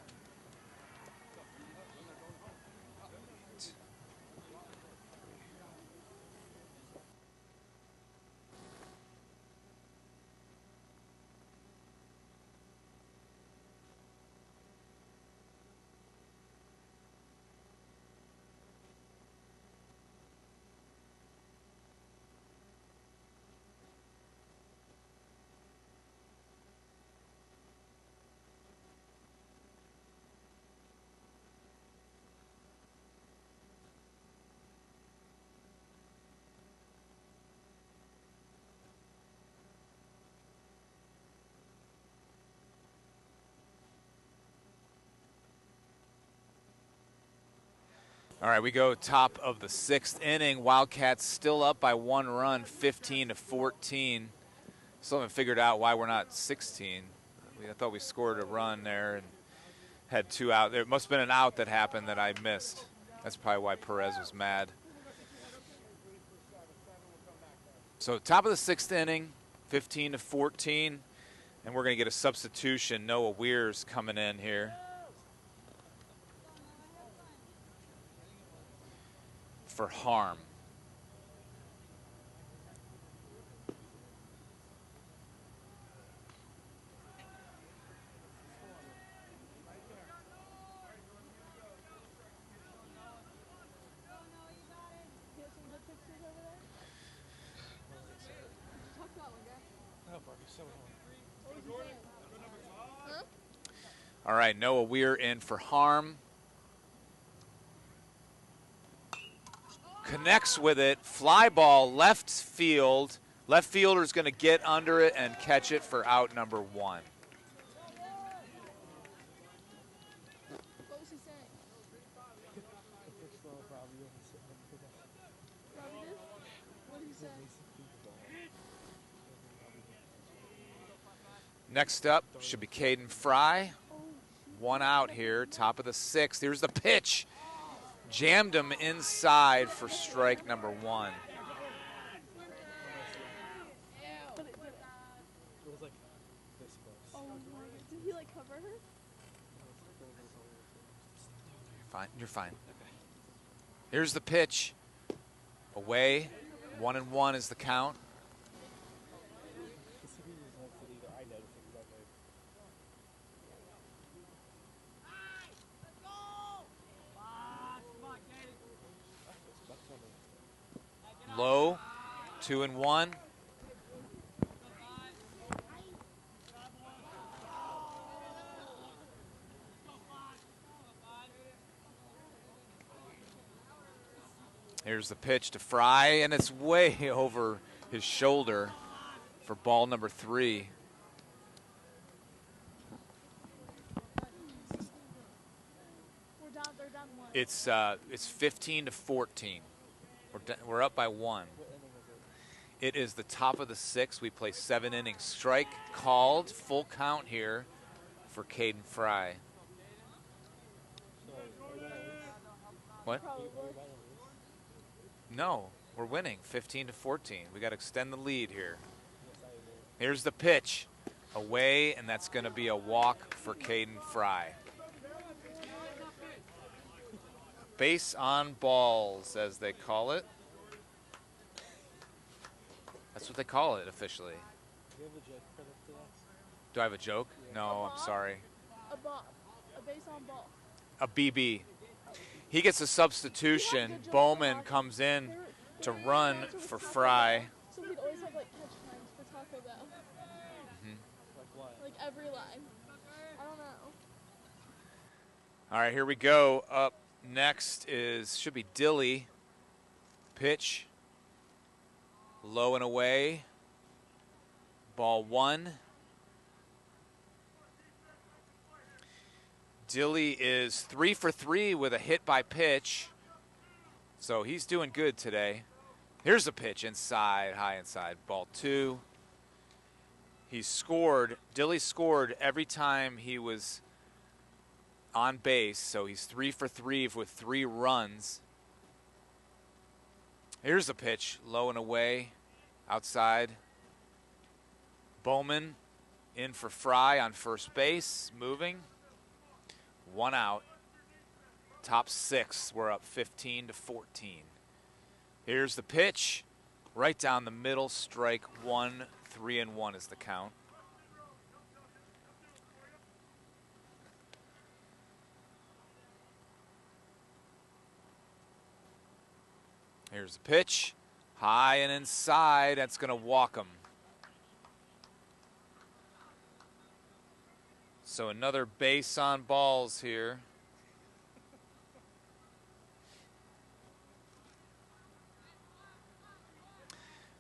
All right, we go top of the 6th inning. Wildcats still up by 1 run, 15-14. Still haven't figured out why we're not 16. I thought we scored a run there and had 2 out. There must have been an out that happened that I missed. That's probably why Perez was mad. So top of the 6th inning, 15-14, and we're going to get a substitution. Noah Weir's coming in here for Harm. All right, Noah Weir in for Harm. Connects with it, fly ball, left field. Left fielder's going to get under it and catch it for out number 1. What was he saying? Robbie did? What did he say? Next up should be Caden Fry. 1 out here, top of the 6th. Here's the pitch. Jammed him inside for strike number 1. Oh, did he like cover her? Fine, you're fine. Here's the pitch. Away, 1-1 is the count. Low, 2-1. Here's the pitch to Fry, and it's way over his shoulder for ball number 3. They're down 1. It's 15-14. We're up by 1. It is the top of the 6th. We play 7 innings. Strike called. Full count here for Caden Fry. What? No, we're winning 15-14. We got to extend the lead here. Here's the pitch. Away, and that's going to be a walk for Caden Fry. Base on balls, as they call it. That's what they call it officially. Do you have a joke for today? Do I have a joke? No, I'm sorry. A ball. A base on ball. A BB. He gets a substitution. Bowman comes in to run for Fry. So we'd always have like catch times for Taco Bell. Like what? Like every line. All right, here we go. Up next should be Dilly. Pitch. Low and away. Ball 1. Dilly is 3 for 3 with a hit by pitch. So he's doing good today. Here's a pitch inside, high inside. Ball 2. He scored. Dilly scored every time he was on base. So he's 3 for 3 with 3 runs. Here's a pitch, low and away, outside. Bowman in for Fry on first base, moving. 1 out. Top 6, we're up 15-14. Here's the pitch, right down the middle, strike 1, 3-1 is the count. Here's the pitch, high and inside, that's going to walk him. So another base on balls here.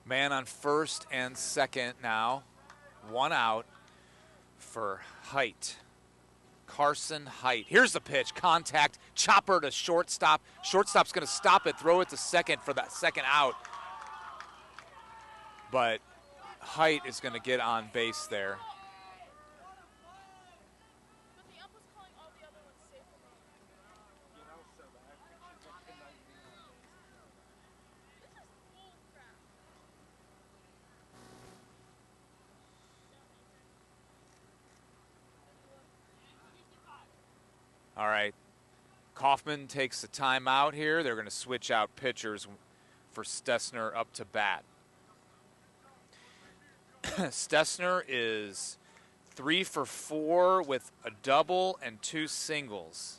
Man on first and second now. 1 out for Height. Carson Height. Here's the pitch. Contact. Chopper to shortstop. Shortstop's going to stop it. Throw it to second for that second out. But Height is going to get on base there. All right, Coffman takes a timeout here. They're going to switch out pitchers for Stessner up to bat. Stessner is 3 for 4 with a double and 2 singles.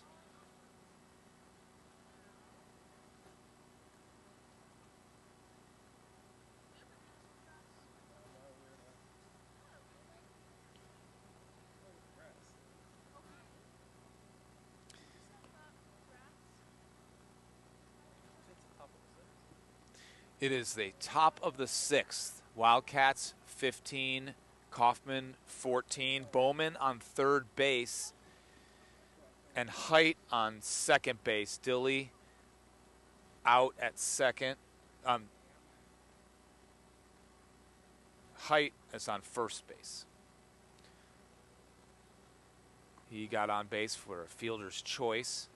It is the top of the 6th. Wildcats 15, Coffman 14, Bowman on third base, and Height on second base. Dilly out at second. Height is on first base. He got on base for a fielder's choice.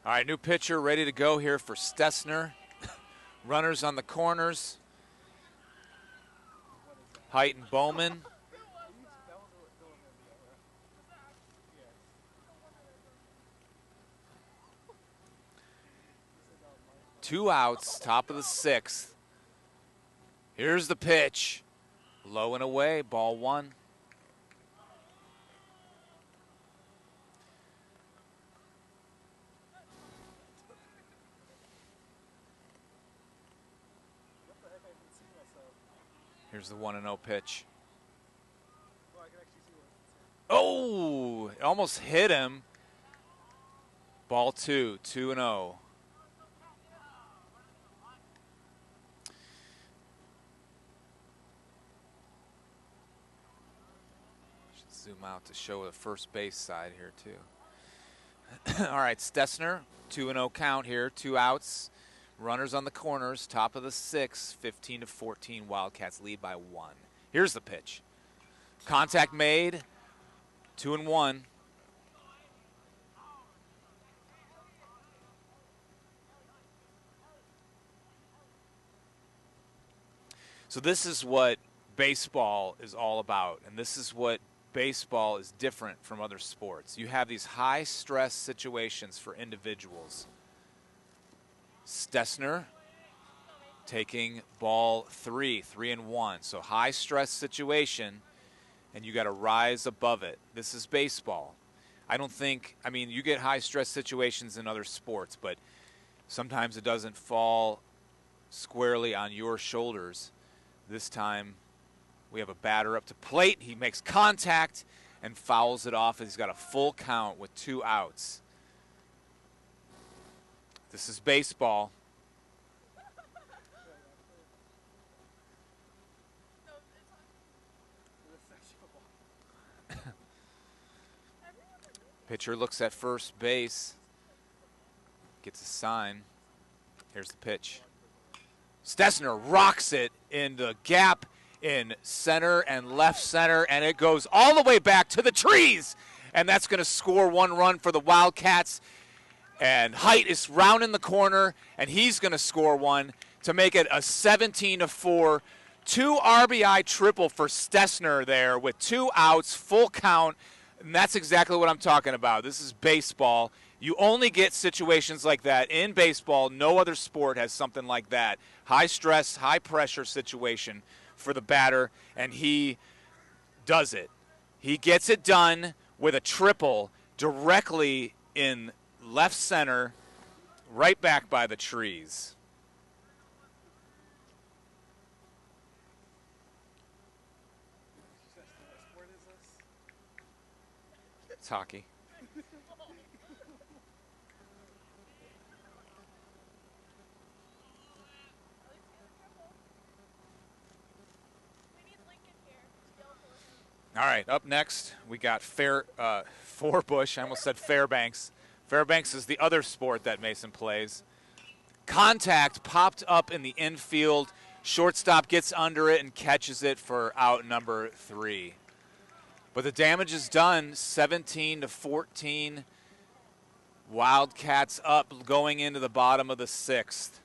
All right, new pitcher ready to go here for Stessner. Runners on the corners. Height and Bowman. Two outs, top of the 6th. Here's the pitch. Low and away, ball 1. Here's the 1-0 pitch. Oh, it almost hit him. Ball 2, 2-0. Should zoom out to show the first base side here too. All right, Stessner, 2-0 count here, 2 outs. Runners on the corners, top of the 6, 15-14. Wildcats lead by 1. Here's the pitch. Contact made, 2-1. So this is what baseball is all about, and this is what baseball is different from other sports. You have these high-stress situations for individuals. Stessner taking ball 3, 3-1. So high-stress situation, and you got to rise above it. This is baseball. I mean, you get high-stress situations in other sports, but sometimes it doesn't fall squarely on your shoulders. This time, we have a batter up to plate. He makes contact and fouls it off. He's got a full count with 2 outs. This is baseball. Pitcher looks at first base. Gets a sign. Here's the pitch. Stessner rocks it in the gap in center and left center, and it goes all the way back to the trees. And that's going to score 1 run for the Wildcats. And Height is rounding the corner, and he's going to score 1 to make it a 17-4. 2 RBI triple for Stessner there with 2 outs, full count. And that's exactly what I'm talking about. This is baseball. You only get situations like that in baseball. No other sport has something like that. High stress, high pressure situation for the batter, and he does it. He gets it done with a triple directly in left center, right back by the trees. It's hockey. All right, up next, we got Forbush. I almost said Fairbanks. Fairbanks is the other sport that Mason plays. Contact popped up in the infield. Shortstop gets under it and catches it for out number 3. But the damage is done, 17-14. Wildcats up going into the bottom of the 6th.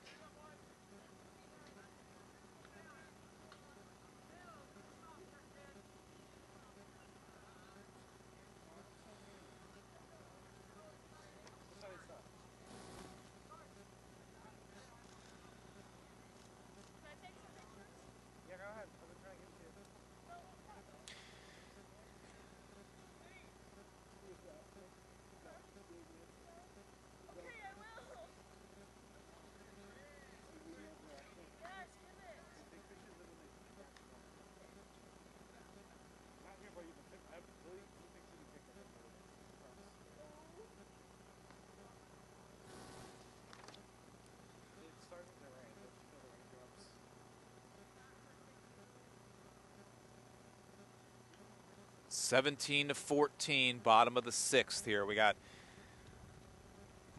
Seventeen to 14, bottom of the 6th here. We got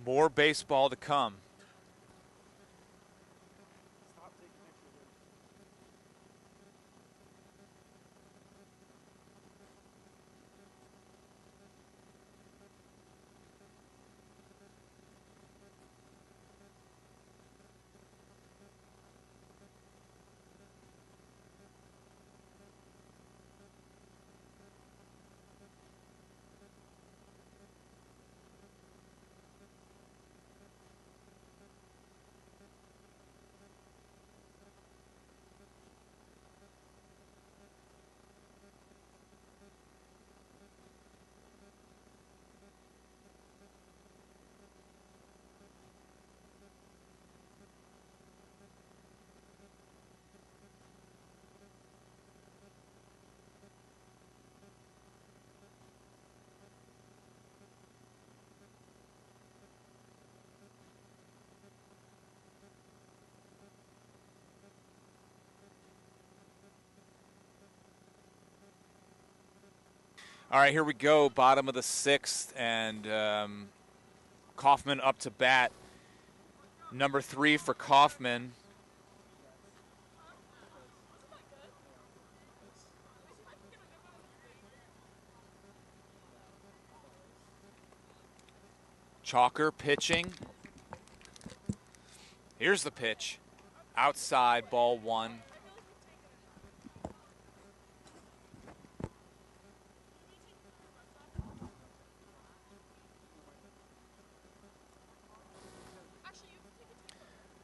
more baseball to come. All right, here we go, bottom of the 6th, and Coffman up to bat. Number 3 for Coffman. Chalker pitching. Here's the pitch. Outside, ball 1.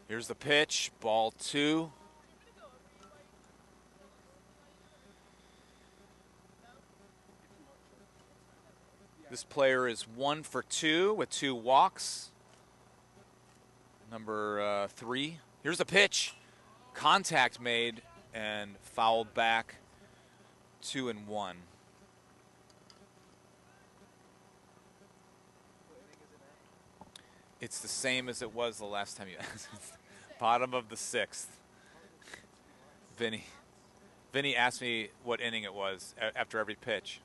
Here's the pitch, ball 2. This player is 1 for 2 with 2 walks. Number 3. Here's the pitch. Contact made and fouled back. 2-1. It's the same as it was the last time you asked. Bottom of the 6th. Vinny asked me what inning it was after every pitch.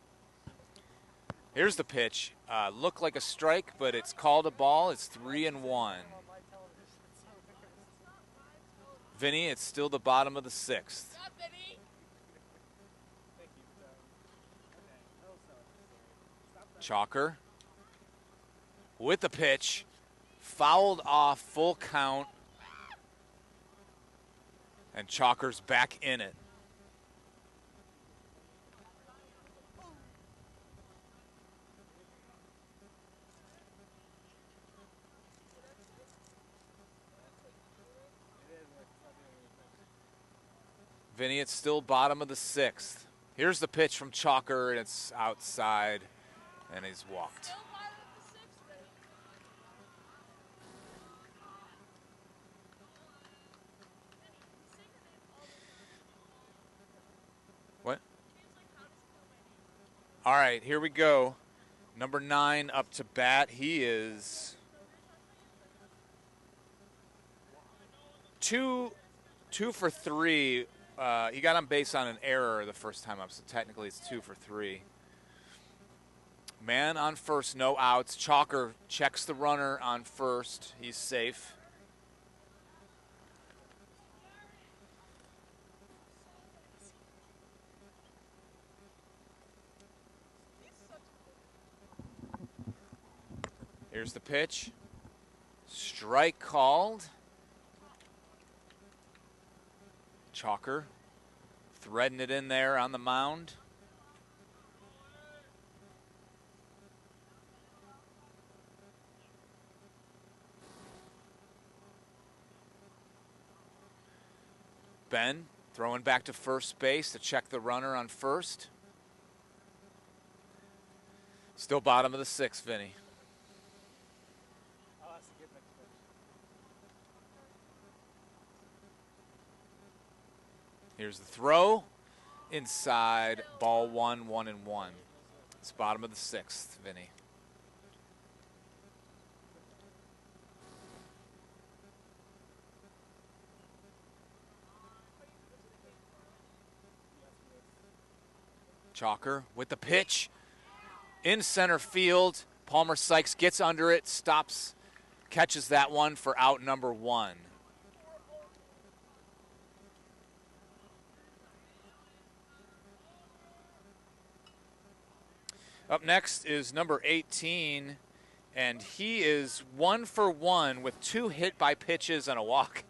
Here's the pitch. Looked like a strike, but it's called a ball. It's 3-1. Vinny, it's still the bottom of the 6th. Chalker with the pitch. Fouled off, full count. And Chalker's back in it. Vinny, it's still bottom of the 6th. Here's the pitch from Chalker, and it's outside, and he's walked. What? All right, here we go. Number 9 up to bat. He is 2 for 3. He got on base on an error the first time up, so technically it's 2 for 3. Man on first, no outs. Chalker checks the runner on first. He's safe. Here's the pitch. Strike called. Chalker threading it in there on the mound. Ben throwing back to first base to check the runner on first. Still bottom of the 6th, Vinny. Here's the throw. Inside, ball 1, 1-1. It's bottom of the 6th, Vinny. Chalker with the pitch. In center field. Palmer Sykes gets under it, stops, catches that one for out number 1. Up next is number 18, and he is 1 for 1 with 2 hit by pitches and a walk.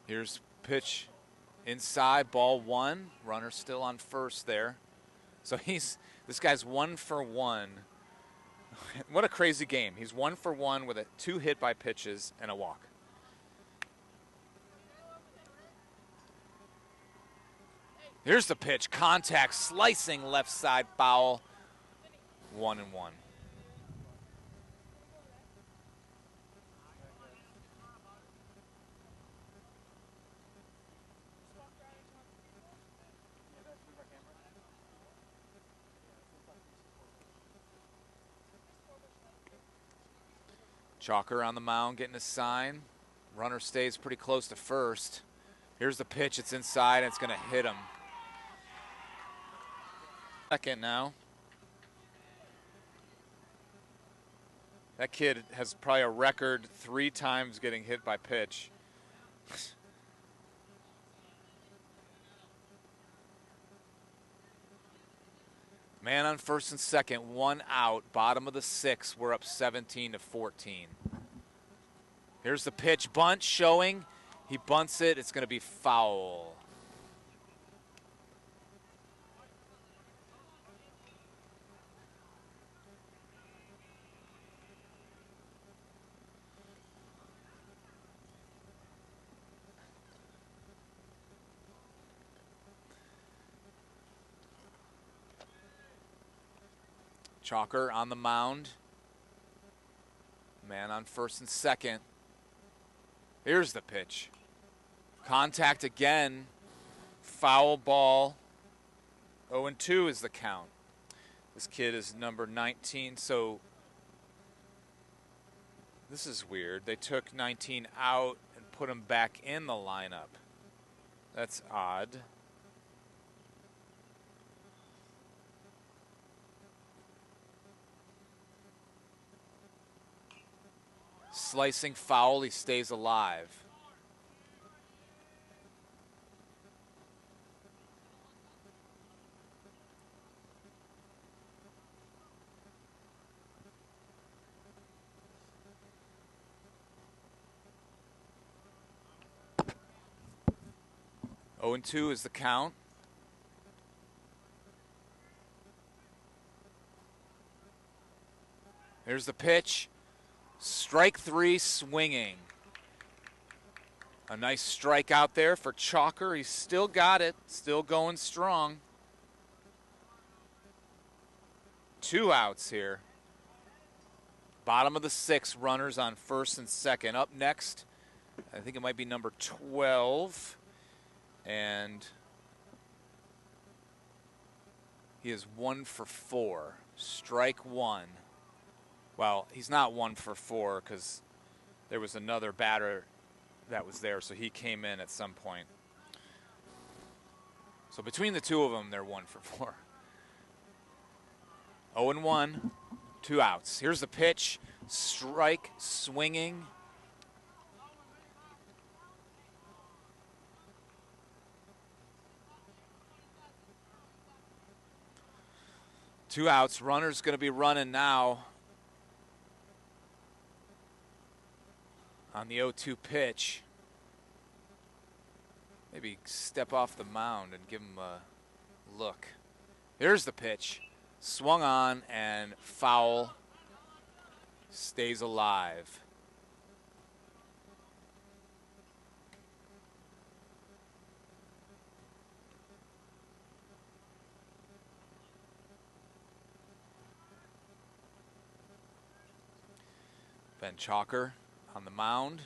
Here's pitch inside, ball 1. Runner still on first there. So this guy's 1 for 1. What a crazy game. He's 1 for 1 with 2 hit by pitches and a walk. Here's the pitch, contact, slicing left side foul, 1-1. Chalker on the mound getting a sign. Runner stays pretty close to first. Here's the pitch, it's inside, and it's gonna hit him. Second now. That kid has probably a record 3 times getting hit by pitch. Man on first and second, 1 out, bottom of the 6th. We're up 17-14. Here's the pitch, bunt showing. He bunts it, it's gonna be foul. Chalker on the mound. Man on first and second. Here's the pitch. Contact again. Foul ball. 0-2 is the count. This kid is number 19, so this is weird. They took 19 out and put him back in the lineup. That's odd. Slicing foul, he stays alive. Oh and 2 is the count. Here's the pitch. Strike 3 swinging. A nice strike out there for Chalker. He's still got it, still going strong. 2 outs here. Bottom of the 6th, runners on first and second. Up next, I think it might be number 12. And he is 1 for 4. Strike 1. Well, he's not 1 for 4 because there was another batter that was there, so he came in at some point. So between the two of them, they're 1 for 4. 0-1, 2 outs. Here's the pitch. Strike, swinging. Two outs. Runner's going to be running now on the 0-2 pitch. Maybe step off the mound and give him a look. Here's the pitch. Swung on and foul. Stays alive. Ben Chalker on the mound.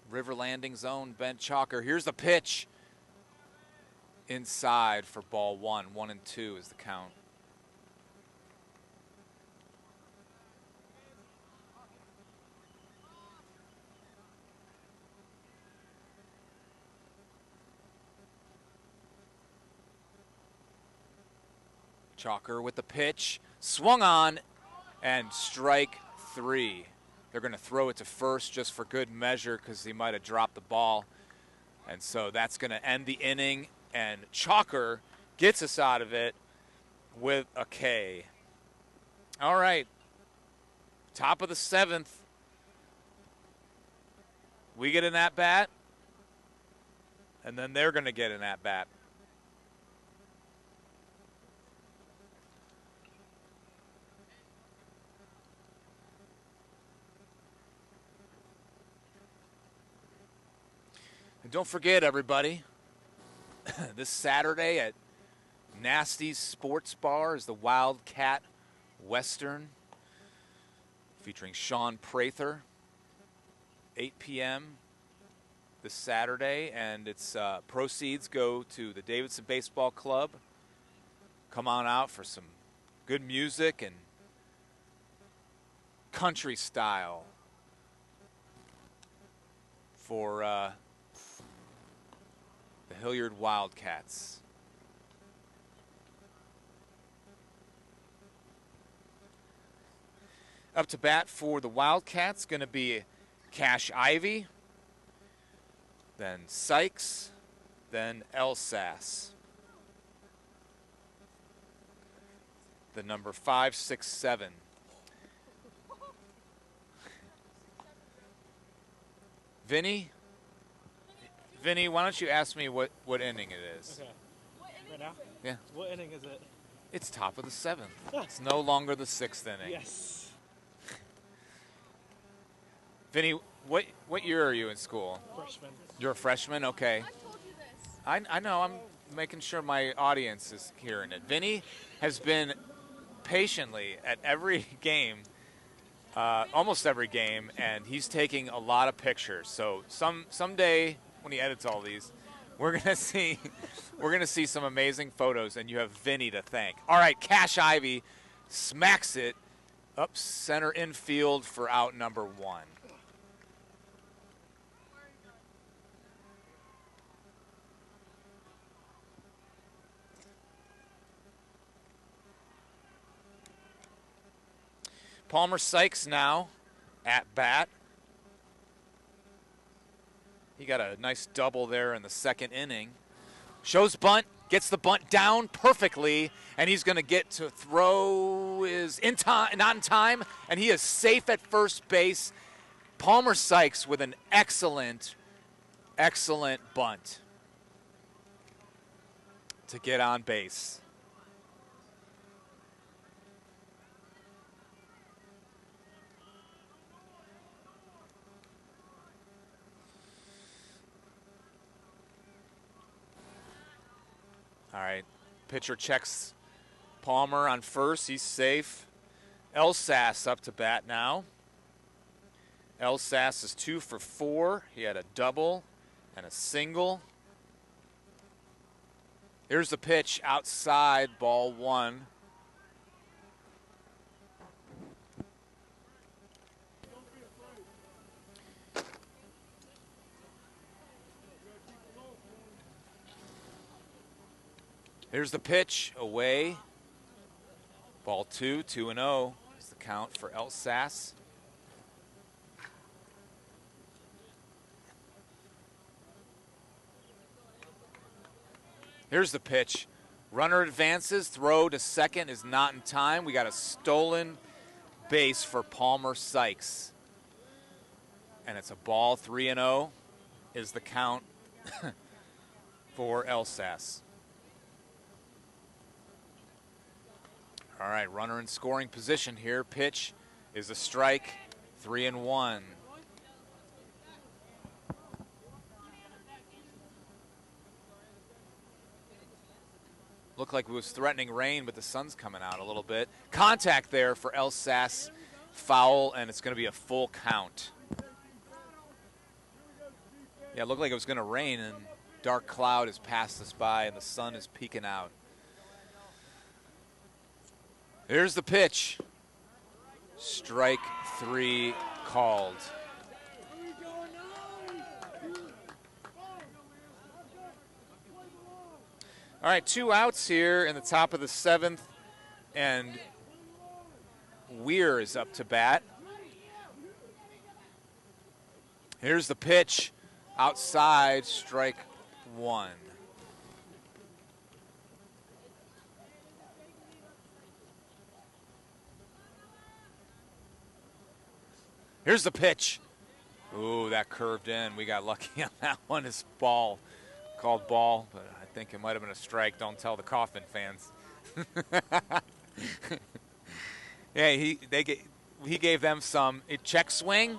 River Landing zone, Ben Chalker. Here's the pitch. Inside for ball 1. 1-2 is the count. Chalker with the pitch. Swung on and strike 3. They're going to throw it to first just for good measure because he might have dropped the ball. And so that's going to end the inning. And Chalker gets us out of it with a K. All right. Top of the 7th. We get an at-bat. And then they're going to get an at-bat. Don't forget, everybody, this Saturday at Nasty's Sports Bar is the Wildcat Western featuring Sean Prather, 8 p.m. this Saturday, and its proceeds go to the Davidson Baseball Club. Come on out for some good music and country style for the Hilliard Wildcats. Up to bat for the Wildcats going to be Cash Ivy, then Sykes, then Elsass. The number 567. Vinny, why don't you ask me what inning it is? Okay. Right now? Yeah. What inning is it? It's top of the 7th. It's no longer the 6th inning. Yes. Vinny, what year are you in school? Freshman. You're a freshman? Okay. I know. I'm making sure my audience is hearing it. Vinny has been patiently at every game, almost every game, and he's taking a lot of pictures. So someday when he edits all these, we're gonna see some amazing photos, and you have Vinny to thank. All right, Cash Ivy smacks it up center infield for out number 1. Palmer Sykes now at bat. He got a nice double there in the 2nd inning. Shows bunt, gets the bunt down perfectly, and he's going to get to throw is in time, not in time, and he is safe at first base. Palmer Sykes with an excellent bunt to get on base. All right, pitcher checks Palmer on first. He's safe. Elsass up to bat now. Elsass is 2 for 4. He had a double and a single. Here's the pitch outside, ball 1. Here's the pitch, away. Ball 2, 2-0 is the count for Elsass. Here's the pitch. Runner advances, throw to second is not in time. We got a stolen base for Palmer Sykes. And it's a ball, 3-0 is the count for Elsass. All right, runner in scoring position here. Pitch is a strike, 3-1. Looked like it was threatening rain, but the sun's coming out a little bit. Contact there for Elsass, foul, and it's going to be a full count. Yeah, it looked like it was going to rain, and dark cloud has passed us by, and the sun is peeking out. Here's the pitch. Strike 3 called. All right, 2 outs here in the top of the 7th, and Weir is up to bat. Here's the pitch. Outside, strike 1. Here's the pitch. Ooh, that curved in. We got lucky on that one. It's ball. Called ball, but I think it might have been a strike. Don't tell the Coffman fans. Yeah, he gave them some. Check swing.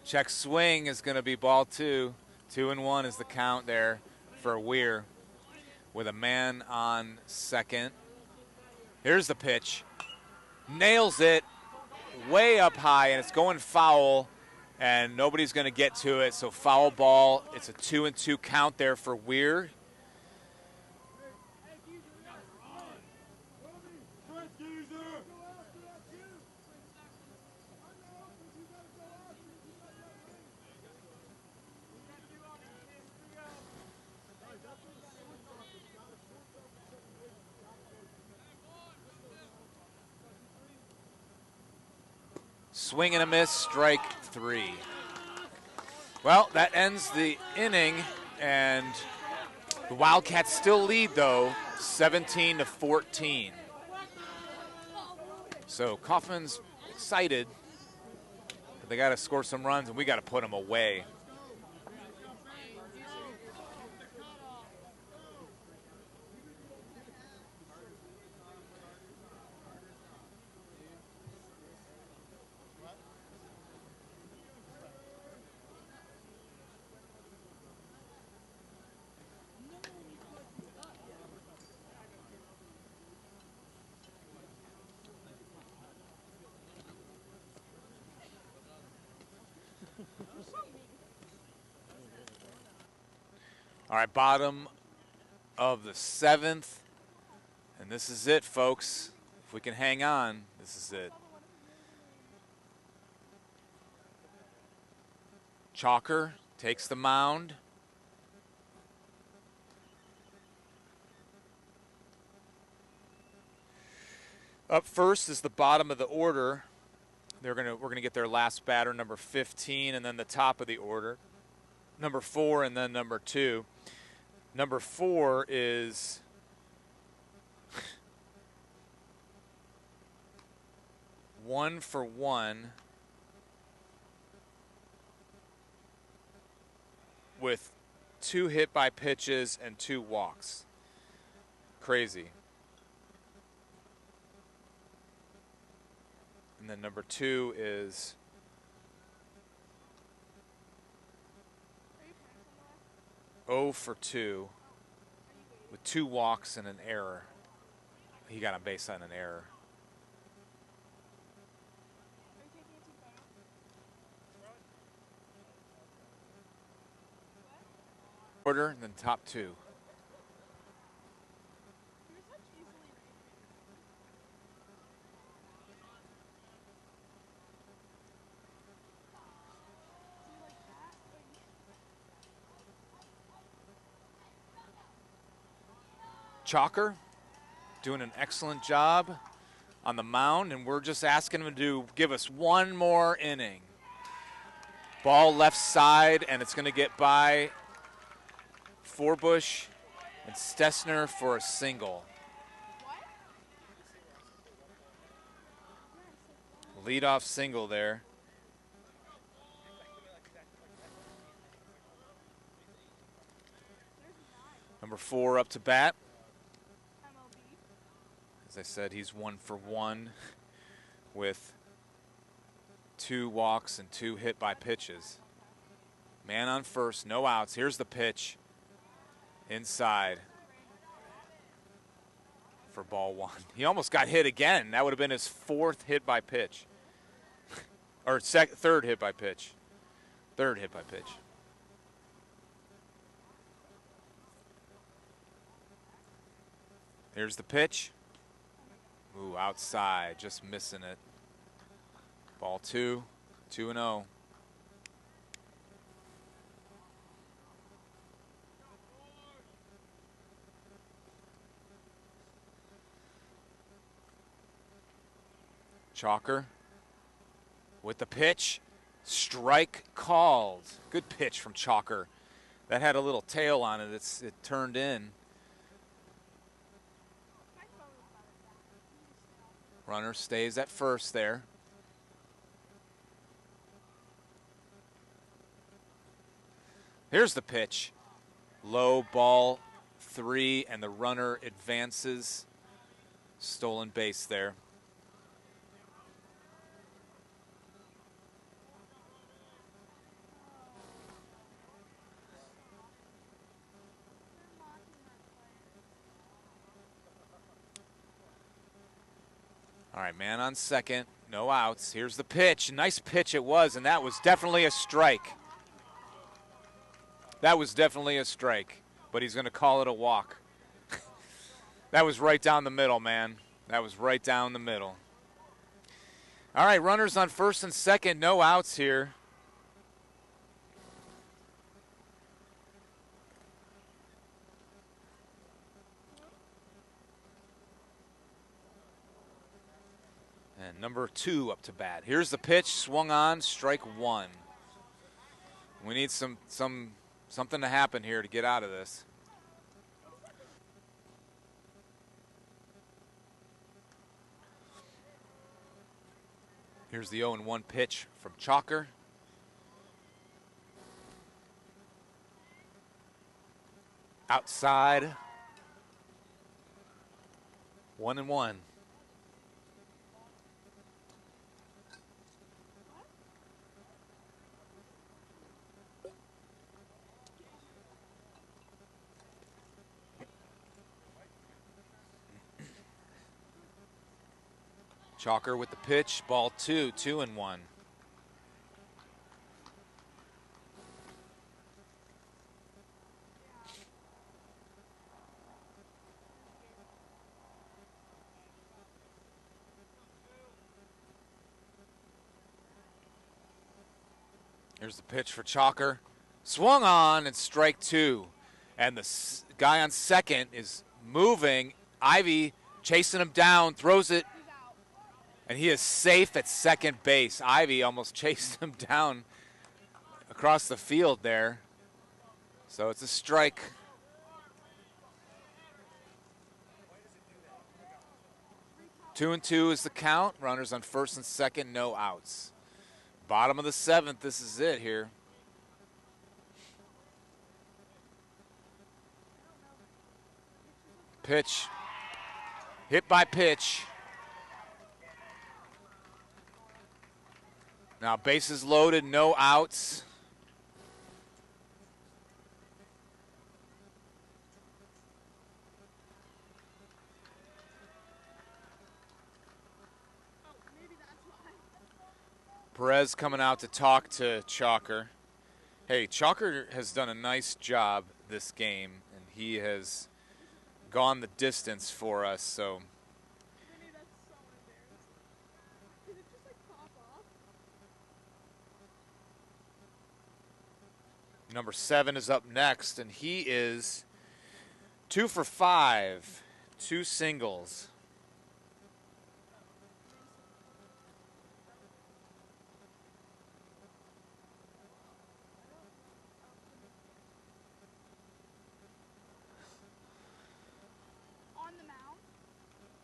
Check swing is going to be ball 2. 2-1 is the count there for Weir with a man on second. Here's the pitch. Nails it. Way up high, and it's going foul, and nobody's going to get to it, so foul ball. It's a 2-2 count there for Weir. Swing and a miss, strike 3. Well, that ends the inning, and the Wildcats still lead, though, 17-14. So Coffman's excited, but they got to score some runs, and we got to put them away. All right, bottom of the 7th, and this is it, folks. If we can hang on, this is it. Chalker takes the mound. Up first is the bottom of the order. We're gonna get their last batter, number 15, and then the top of the order, number 4, and then number 2. Number 4 is one for one with 2 hit by pitches and 2 walks. Crazy. And then number 2 is 0 for 2 with 2 walks and an error. He got on base on an error. Order, and then top 2. Chalker doing an excellent job on the mound, and we're just asking him to give us one more inning. Ball left side, and it's going to get by Forbush and Stessner for a single. Leadoff single there. Number 4 up to bat. As I said, he's 1 for 1 with 2 walks and 2 hit by pitches. Man on first, no outs. Here's the pitch. Inside for ball 1. He almost got hit again. That would have been his 4th hit by pitch. Or 3rd hit by pitch. 3rd hit by pitch. Here's the pitch. Ooh, outside, just missing it. Ball 2, 2-0. Chalker with the pitch. Strike called. Good pitch from Chalker. That had a little tail on it. It turned in. Runner stays at first there. Here's the pitch. Low, ball 3, and the runner advances. Stolen base there. All right, man on second, no outs. Here's the pitch. Nice pitch it was, and that was definitely a strike. That was definitely a strike, but he's going to call it a walk. That was right down the middle, man. That was right down the middle. All right, runners on first and second, no outs here. And Number 2 up to bat. Here's the pitch, swung on, strike 1. We need something to happen here to get out of this. Here's the 0-1 pitch from Chalker. Outside. 1-1. Chalker with the pitch, ball 2, 2-1. Here's the pitch for Chalker. Swung on and strike 2. And the guy on second is moving. Ivy chasing him down, throws it. And he is safe at second base. Ivy almost chased him down across the field there. So it's a strike. Two and two is the count. Runners on first and second, no outs. Bottom of the 7th, this is it here. Pitch. Hit by pitch. Now bases loaded, no outs. Perez coming out to talk to Chalker. Hey, Chalker has done a nice job this game, and he has gone the distance for us, so. Number 7 is up next, and he is 2 for 5, 2 singles.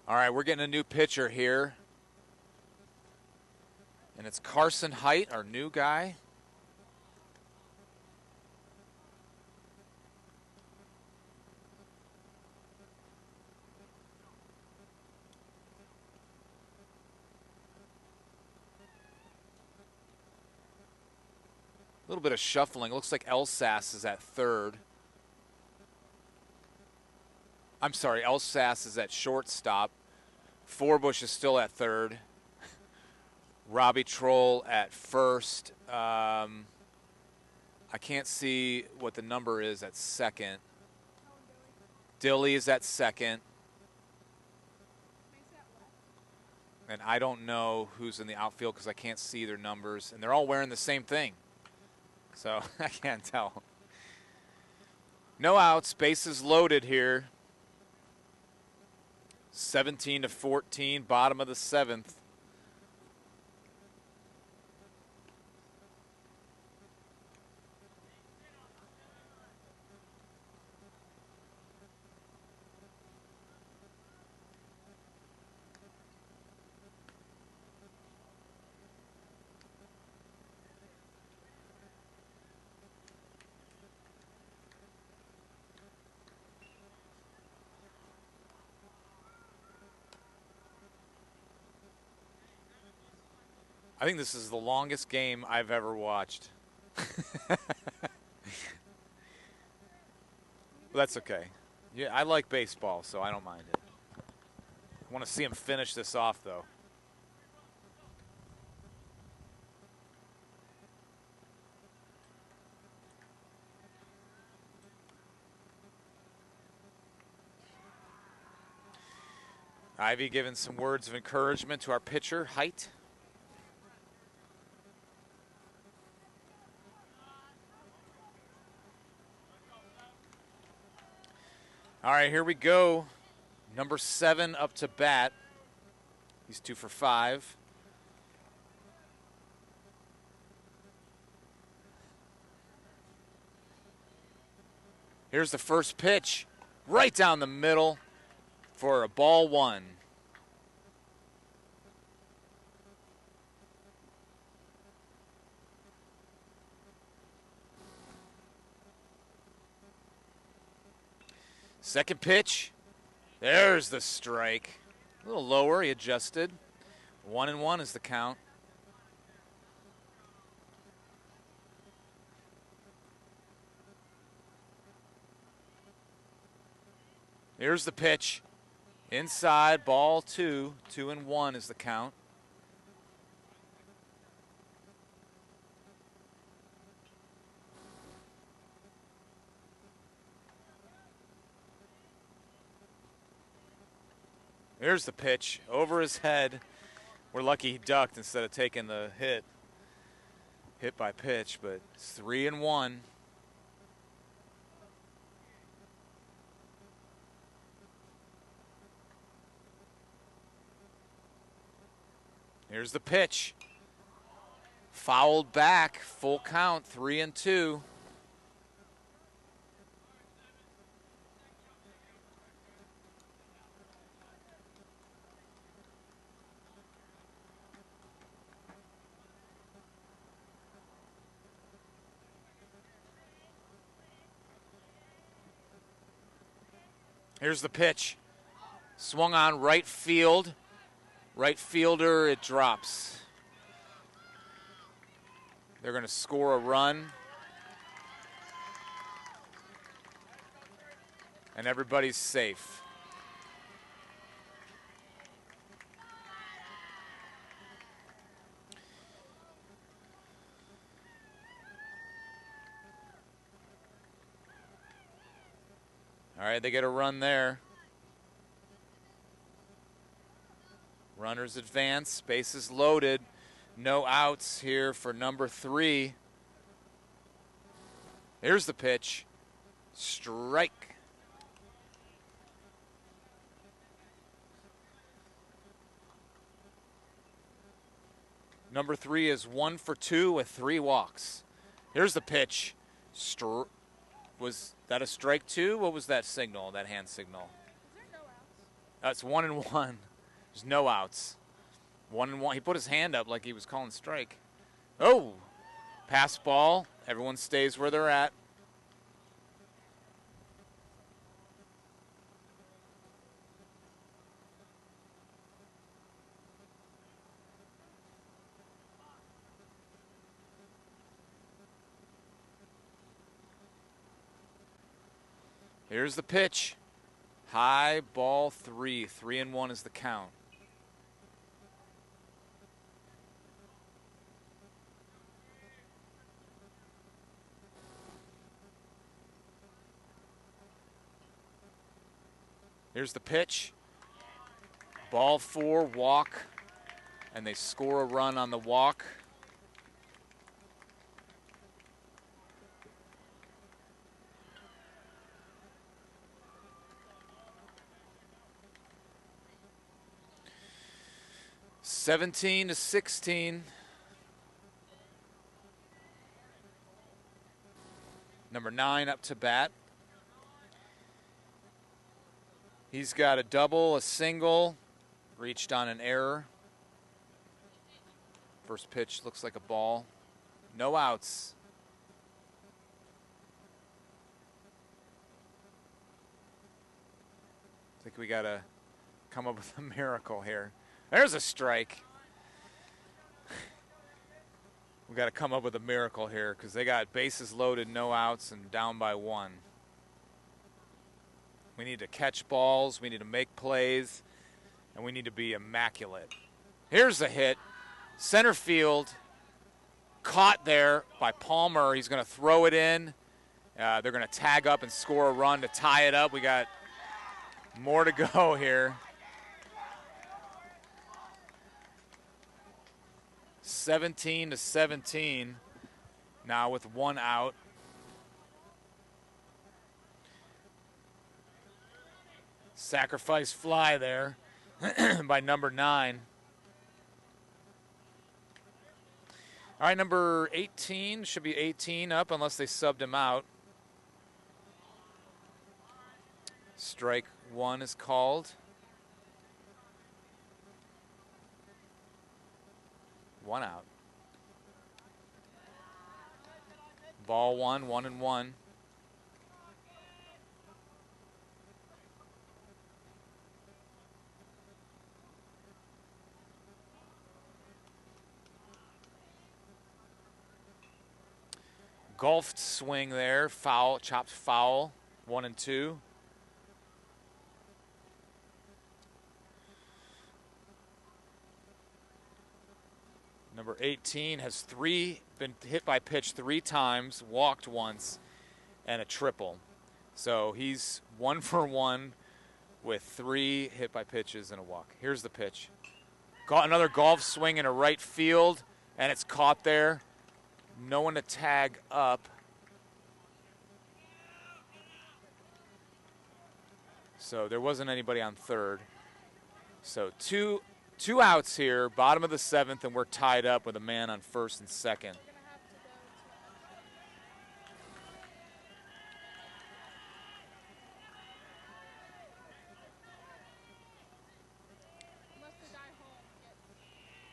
All right, we're getting a new pitcher here. And it's Carson Height, our new guy. A little bit of shuffling. It looks like Elsass is at third. I'm sorry, Elsass is at shortstop. Forbush is still at third. Robbie Troll at first. I can't see what the number is at second. Dilly is at second. And I don't know who's in the outfield because I can't see their numbers. And they're all wearing the same thing. So I can't tell. No outs, bases loaded here. 17 to 14, bottom of the 7th. I think this is the longest game I've ever watched. But that's okay. Yeah, I like baseball, so I don't mind it. I want to see him finish this off, though. Ivy giving some words of encouragement to our pitcher, Height. All right, here we go. Number 7 up to bat. He's 2 for 5. Here's the first pitch, right down the middle for a ball 1. Second pitch, there's the strike. A little lower, he adjusted. 1-1 is the count. Here's the pitch. Inside, ball 2. 2-1 is the count. Here's the pitch over his head. We're lucky he ducked instead of taking the hit by pitch, but it's 3-1. Here's the pitch. Fouled back, full count, 3-2. Here's the pitch. Swung on right field. Right fielder, it drops. They're going to score a run. And everybody's safe. All right, they get a run there. Runners advance, bases loaded. No outs here for number 3. Here's the pitch. Strike. Number 3 is 1 for 2 with 3 walks. Here's the pitch. Was that a strike 2? What was that signal, that hand signal? Is there no outs? That's 1-1. There's no outs. 1-1. He put his hand up like he was calling strike. Oh, pass ball. Everyone stays where they're at. Here's the pitch. High, ball 3. 3-1 is the count. Here's the pitch. Ball 4, walk, and they score a run on the walk. (17-16). Number 9 up to bat. He's got a double, a single, reached on an error. First pitch looks like a ball. No outs. I think we got to come up with a miracle here. There's a strike. We got to come up with a miracle here because they got bases loaded, no outs, and down by 1. We need to catch balls, we need to make plays, and we need to be immaculate. Here's a hit. Center field. Caught there by Palmer. He's going to throw it in. They're going to tag up and score a run to tie it up. We got more to go here. 17-17 now with 1 out. Sacrifice fly there by number 9. All right, number 18 should be 18 up unless they subbed him out. Strike one is called. One out. Ball one, 1-1. Golfed swing there, foul, chopped foul, 1-2. Number 18 has been hit by pitch 3 times, walked once, and a triple. So he's 1 for 1 with 3 hit by pitches and a walk. Here's the pitch. Got another golf swing in a right field, and it's caught there. No one to tag up. So there wasn't anybody on third. So two outs here, bottom of the 7th, and we're tied up with a man on first and second.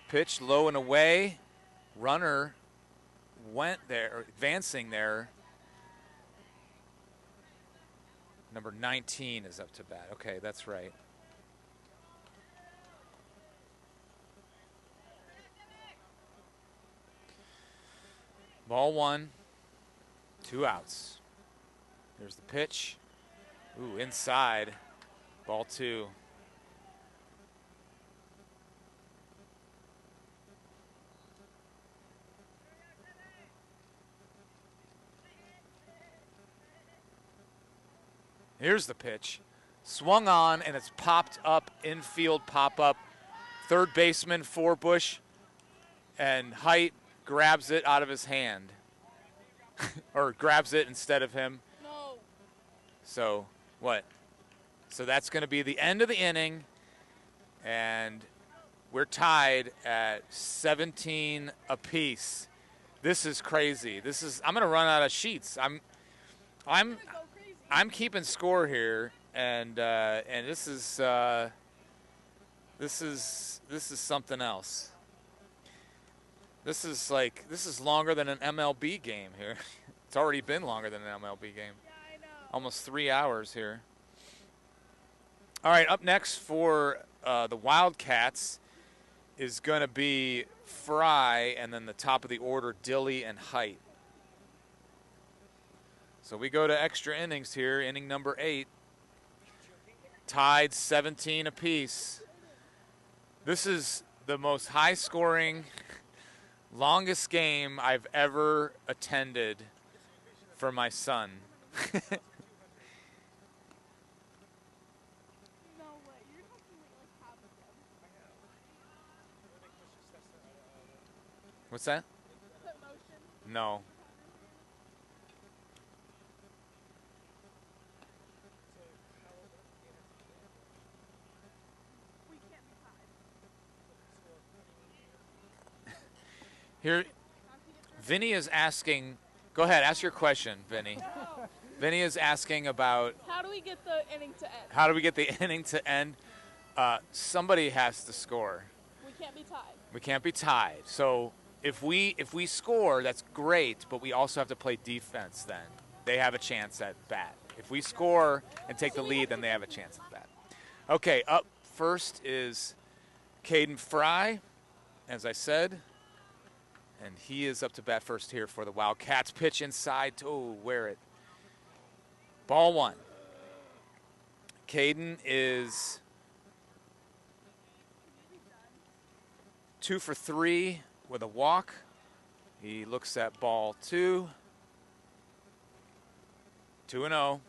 Pitch low and away. Runner went there, advancing there. Number 19 is up to bat. Okay, that's right. Ball 1, 2 outs. There's the pitch. Ooh, inside. Ball 2. Here's the pitch. Swung on, and it's popped up, infield pop-up. Third baseman, Forbush, and Height grabs it out of his hand. Or grabs it instead of him. No. So, what? So that's going to be the end of the inning, and we're tied at 17 apiece. This is crazy. I'm going to run out of sheets. I'm keeping score here, and this is something else. This is longer than an MLB game here. It's already been longer than an MLB game. Yeah, I know. Almost 3 hours here. All right, up next for the Wildcats is going to be Fry, and then the top of the order, Dilly and Height. So we go to extra innings here, inning number 8. Tied 17 apiece. This is the most high-scoring, longest game I've ever attended for my son. No way. You're talking like half of them. What's that? Put motion. No. We can't be tied. Here, Vinny is asking, go ahead, ask your question, Vinny. Vinny is asking about How do we get the inning to end? how do we get the inning to end? Somebody has to score. We can't be tied. We can't be tied. So if we score, that's great, but we also have to play defense then. They have a chance at bat. If we score and take the lead, then they have a chance at bat. Okay, up first is Caden Fry, as I said. And he is up to bat first here for the Wildcats. Pitch inside. Oh, wear it. Ball 1. Caden is 2 for 3 with a walk. He looks at ball 2. 2-0.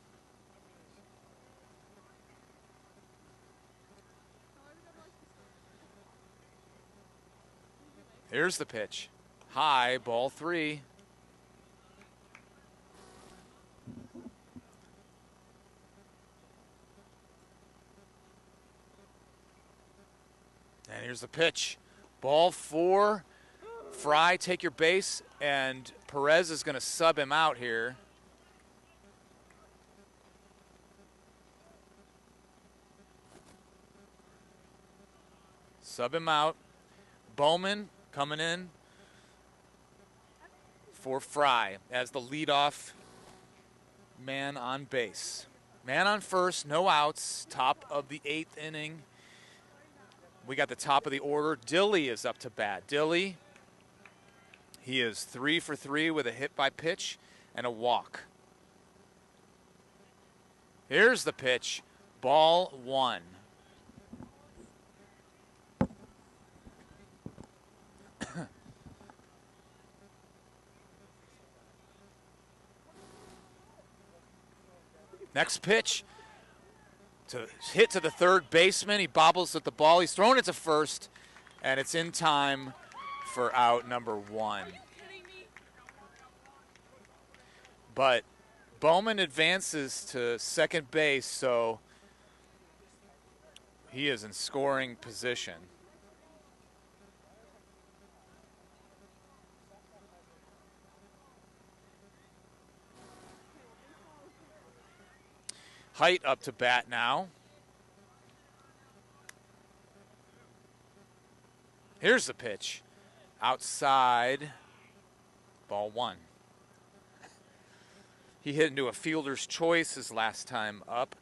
Here's the pitch. High, ball 3. And here's the pitch. Ball 4. Fry, take your base, and Perez is going to sub him out here. Sub him out. Bowman coming in for Fry as the leadoff man on base. Man on first, no outs, top of the 8th inning. We got the top of the order. Dilly is up to bat. Dilly, he is 3 for 3 with a hit by pitch and a walk. Here's the pitch, ball 1. Next pitch, to hit to the third baseman. He bobbles at the ball. He's thrown it to first, and it's in time for out number 1. But Bowman advances to second base, so he is in scoring position. Height up to bat now. Here's the pitch. Outside, ball 1. He hit into a fielder's choice his last time up.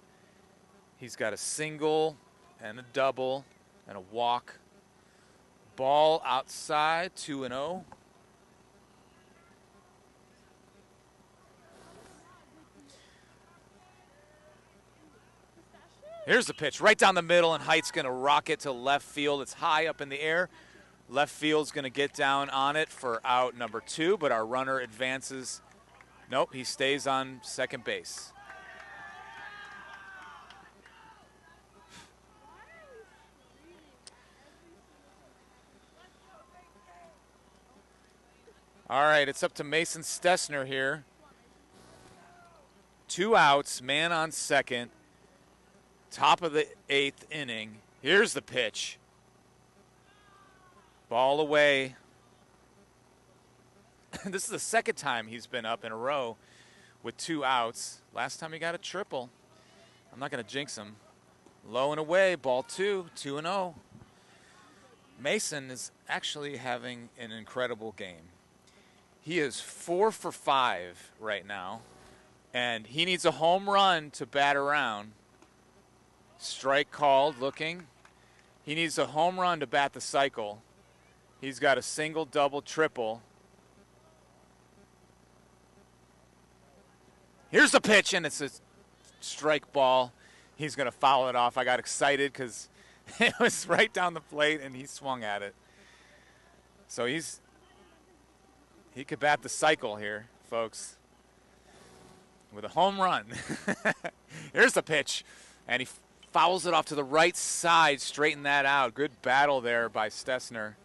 He's got a single and a double and a walk. Ball outside, 2-0. Here's the pitch right down the middle, and Height's going to rock it to left field. It's high up in the air. Left field's going to get down on it for out number 2, but our runner advances. Nope, he stays on second base. All right, it's up to Mason Stessner here. 2 outs, man on second. Top of the 8th inning. Here's the pitch. Ball away. This is the second time he's been up in a row with 2 outs. Last time he got a triple. I'm not going to jinx him. Low and away, ball 2, 2-0. Mason is actually having an incredible game. He is 4 for 5 right now, and he needs a home run to bat around. Strike called, looking. He needs a home run to bat the cycle. He's got a single, double, triple. Here's the pitch, and it's a strike ball. He's going to foul it off. I got excited because it was right down the plate, and he swung at it. So he could bat the cycle here, folks, with a home run. Here's the pitch, and he fouls it off to the right side, straighten that out. Good battle there by Stessner.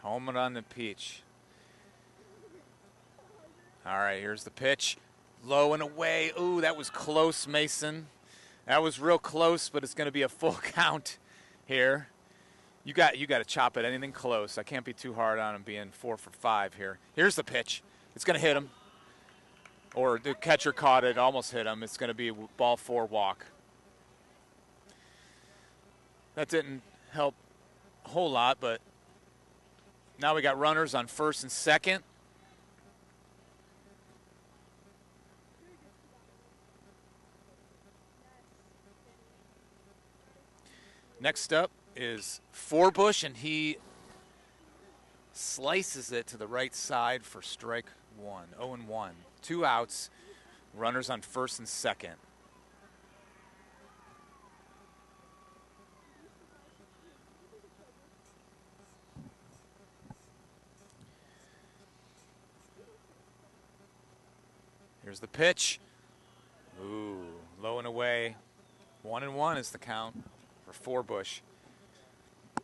Home run the Peach. All right, here's the pitch. Low and away. Ooh, that was close, Mason. That was real close, but it's going to be a full count here. You got to chop at anything close. I can't be too hard on him being 4 for 5 here. Here's the pitch. It's going to hit him. Or the catcher caught it, almost hit him. It's going to be ball 4 walk. That didn't help a whole lot, but now we got runners on first and second. Next up is Forbush, and he slices it to the right side for strike 1. 0-1. 2 outs. Runners on first and second. Here's the pitch. Ooh, low and away. 1-1 is the count for Forbush.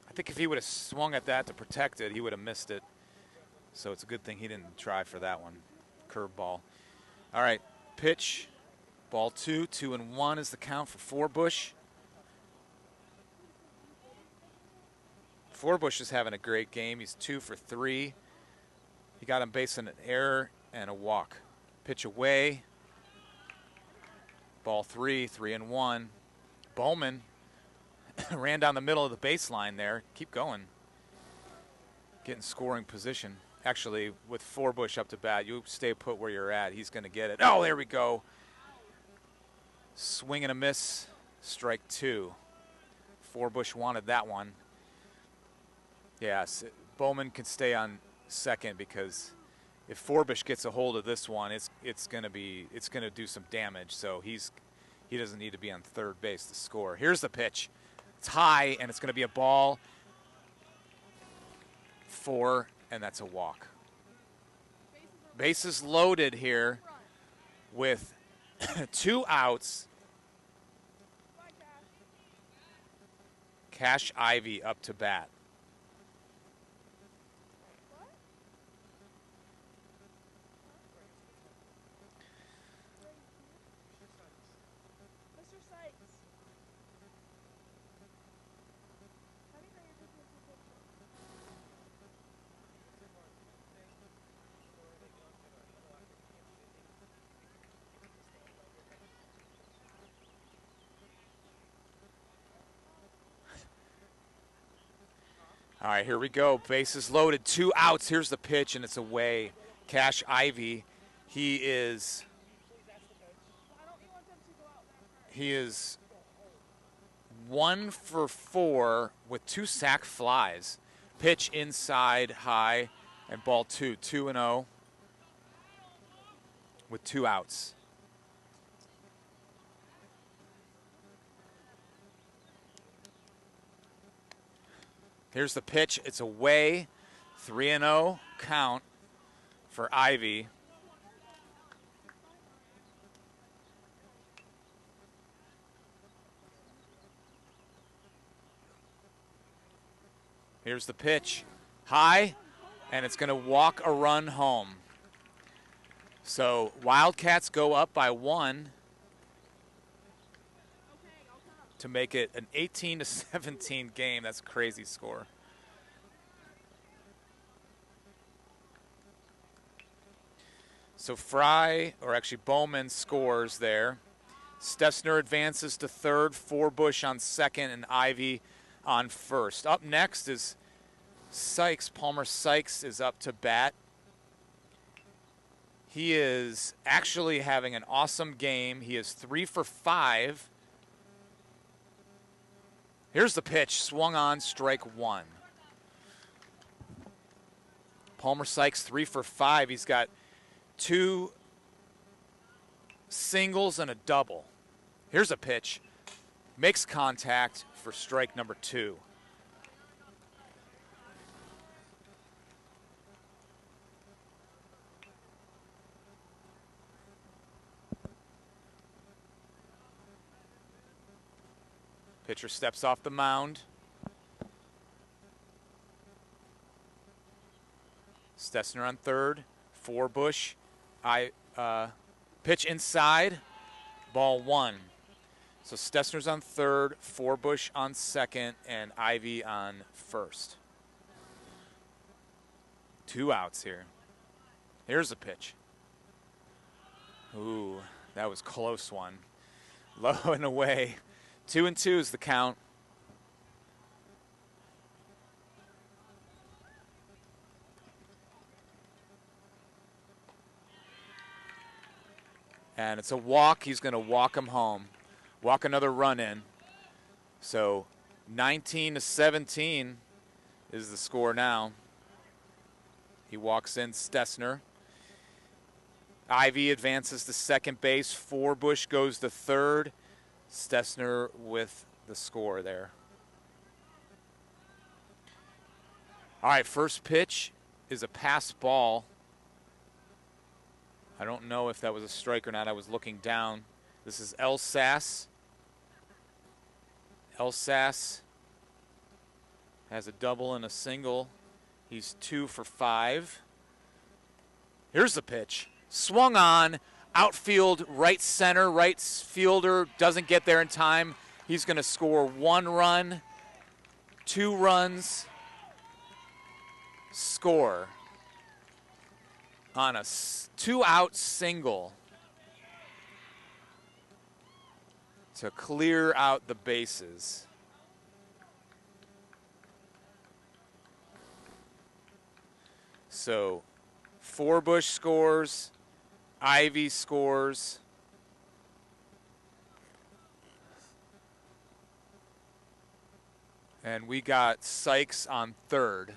I think if he would have swung at that to protect it, he would have missed it. So it's a good thing he didn't try for that one. Curveball. All right, pitch. Ball 2, 2-1 is the count for Forbush. Forbush is having a great game. He's 2 for 3. He got on base on an error and a walk. Pitch away. Ball 3, 3-1. Bowman ran down the middle of the baseline there. Keep going. Get in scoring position. Actually, with Forbush up to bat, you stay put where you're at. He's going to get it. Oh, there we go. Swing and a miss. Strike 2. Forbush wanted that one. Yes, Bowman can stay on second because if Forbush gets a hold of this one, it's going to do some damage. So he doesn't need to be on third base to score. Here's the pitch. It's high, and it's going to be a ball. 4, and that's a walk. Bases loaded here with 2 outs. Cash Ivy up to bat. Mr. Sykes. How do you know you're taking a picture? All right, here we go. Bases loaded, 2 outs. Here's the pitch, and it's away. Cash Ivy, he is 1 for 4 with 2 sac flies. Pitch inside, high, and ball 2. 2-0 with 2 outs. Here's the pitch. It's away. 3-0 count for Ivy. Here's the pitch. High, and it's going to walk a run home. So Wildcats go up by 1 to make it an 18-17 game. That's a crazy score. So Bowman scores there. Stessner advances to third, Forbush on second, and Ivy on first. Up next is Sykes. Palmer Sykes is up to bat. He is actually having an awesome game. He is 3 for 5. Here's the pitch, swung on, strike 1. Palmer Sykes 3 for 5. He's got 2 singles and a double. Here's a pitch, makes contact for strike number 2. Pitcher steps off the mound. Stessner on third. Forbush. Pitch inside. Ball 1. So Stessner's on third, Forbush on second, and Ivy on first. 2 outs here. Here's the pitch. Ooh, that was a close one. Low and away. 2-2 is the count. And it's a walk. He's going to walk him home. Walk another run in. So 19-17 is the score now. He walks in Stessner. Ivy advances to second base. Forbush goes to third. Stessner with the score there. All right, first pitch is a pass ball. I don't know if that was a strike or not. I was looking down. This is Elsas. Elsas has a double and a single. He's 2 for 5. Here's the pitch. Swung on. Outfield, right center, right fielder doesn't get there in time. He's going to score 1 run, 2 runs, score on a 2-out single. to clear out the bases. So Forbush scores, Ivy scores. And we got Sykes on third.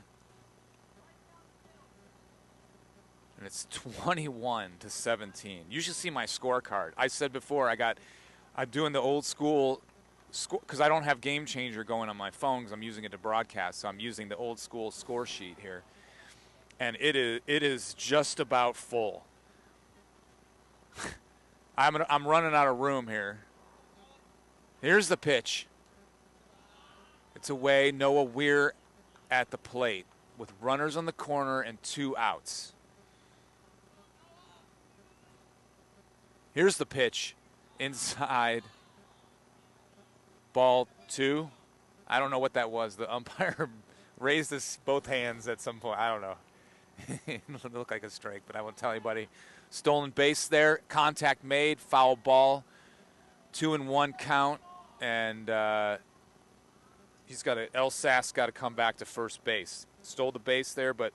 And it's 21-17. You should see my scorecard. I said before I'm doing the old school because I don't have Game Changer going on my phone because I'm using it to broadcast. So I'm using the old school score sheet here. And it is just about full. I'm running out of room here. Here's the pitch. It's away. Noah Weir at the plate with runners on the corner and 2 outs. Here's the pitch. Inside. Ball 2. I don't know what that was. The umpire raised both hands at some point. I don't know. It looked like a strike, but I won't tell anybody. Stolen base there. Contact made. Foul ball. 2-1 count. And Elsas got to come back to first base. Stole the base there, but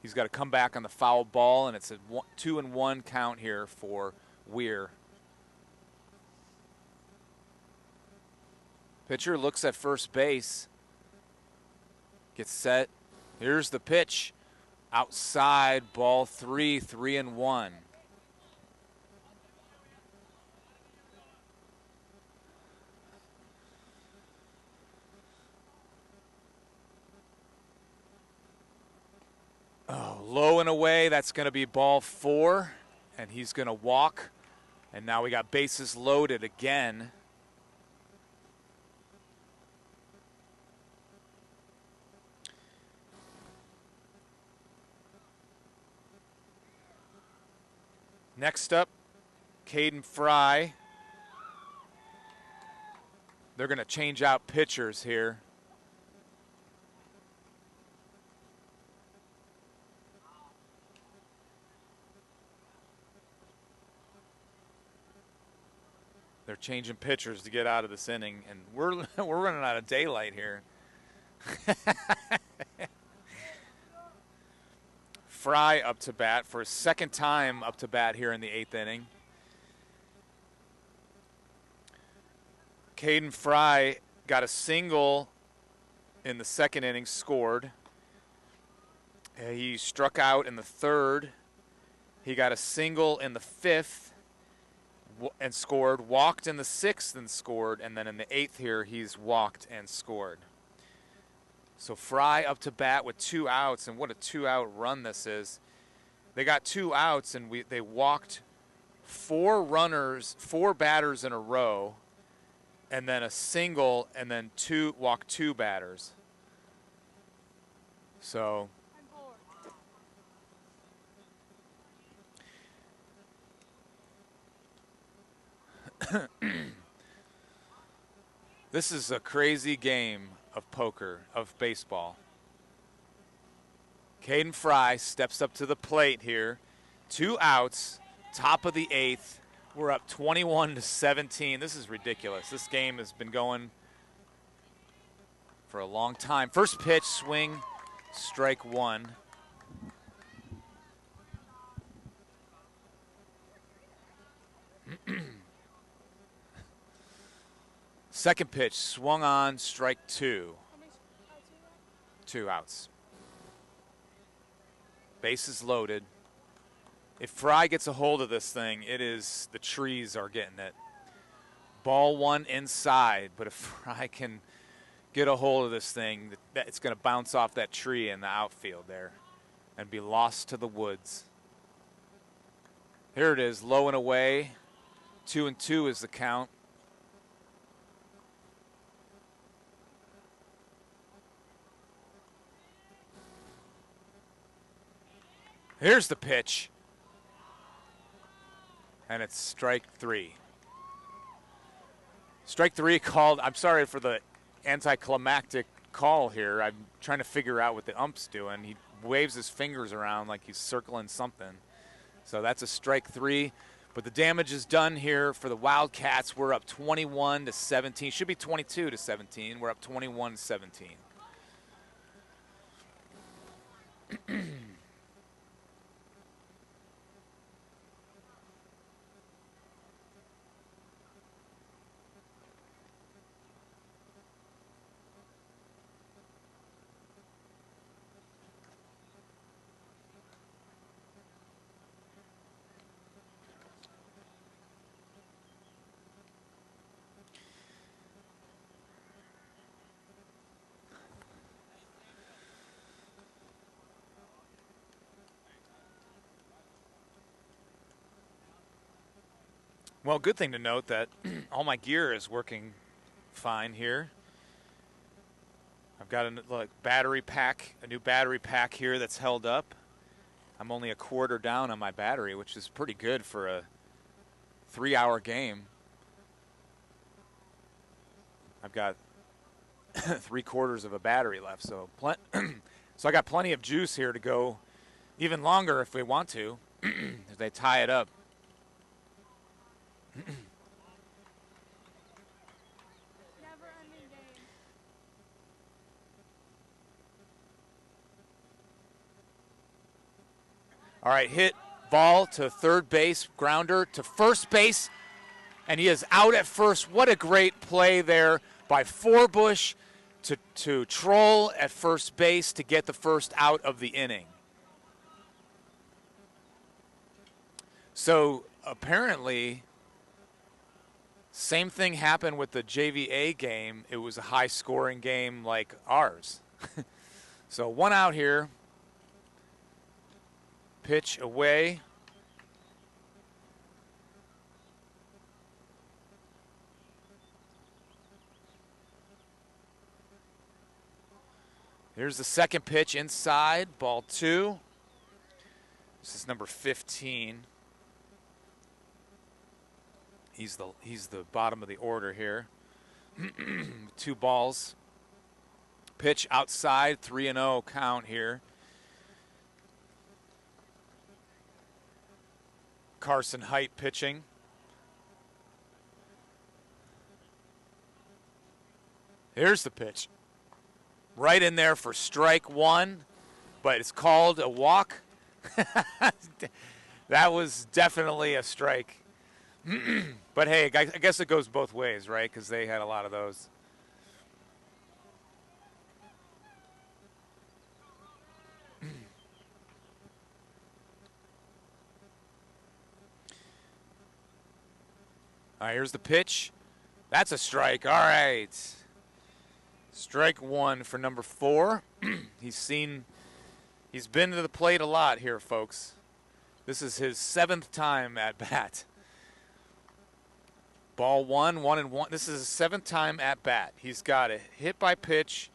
he's got to come back on the foul ball, and it's a 2-1 count here for Weir. Pitcher looks at first base. Gets set. Here's the pitch. Outside, ball 3, 3-1. Oh, low and away. That's going to be ball 4, and he's going to walk. And now we got bases loaded again. Next up, Caden Fry. They're going to change out pitchers here. They're changing pitchers to get out of this inning, and we're running out of daylight here. Fry up to bat for a second time up to bat here in the 8th inning. Caden Fry got a single in the 2nd inning, scored. He struck out in the 3rd. He got a single in the 5th and scored, walked in the 6th and scored, and then in the 8th here he's walked and scored. So Fry up to bat with 2 outs, and what a 2-out run this is. They got 2 outs, and they walked 4 batters in a row, and then a single, and then walked 2 batters. So this is a crazy game of poker, of baseball. Caden Fry steps up to the plate here. 2 outs, top of the 8th. We're up 21-17. This is ridiculous. This game has been going for a long time. First pitch, swing, strike 1. Second pitch, swung on, strike 2. 2 outs. Bases loaded. If Fry gets a hold of this thing, the trees are getting it. Ball 1 inside, but if Fry can get a hold of this thing, it's going to bounce off that tree in the outfield there and be lost to the woods. Here it is, low and away. 2-2 is the count. Here's the pitch. And it's strike 3. Strike 3 called. I'm sorry for the anticlimactic call here. I'm trying to figure out what the ump's doing. He waves his fingers around like he's circling something. So that's a strike 3. But the damage is done here for the Wildcats. We're up 21-17. Should be 22-17. We're up 21-17. Well, good thing to note that all my gear is working fine here. I've got a battery pack, a new battery pack here that's held up. I'm only a quarter down on my battery, which is pretty good for a 3-hour game. I've got 3/4 of a battery left, so so I got plenty of juice here to go even longer if we want to, if they tie it up. Never-ending game. All right, hit ball to third base, grounder to first base, and he is out at first. What a great play there by Forbush to troll at first base to get the first out of the inning. So apparently, same thing happened with the JVA game. It was a high-scoring game like ours. So 1 out here. Pitch away. Here's the second pitch inside, ball 2. This is number 15. He's the bottom of the order here. 2 balls. Pitch outside, 3-0 count here. Carson Height pitching. Here's the pitch. Right in there for strike 1, but it's called a walk. That was definitely a strike. But hey, I guess it goes both ways, right? Because they had a lot of those. All right, here's the pitch. That's a strike. All right. Strike 1 for number 4. He's been to the plate a lot here, folks. This is his 7th time at bat. Ball 1, 1-1. This is his 7th time at bat. He's got a hit by pitch,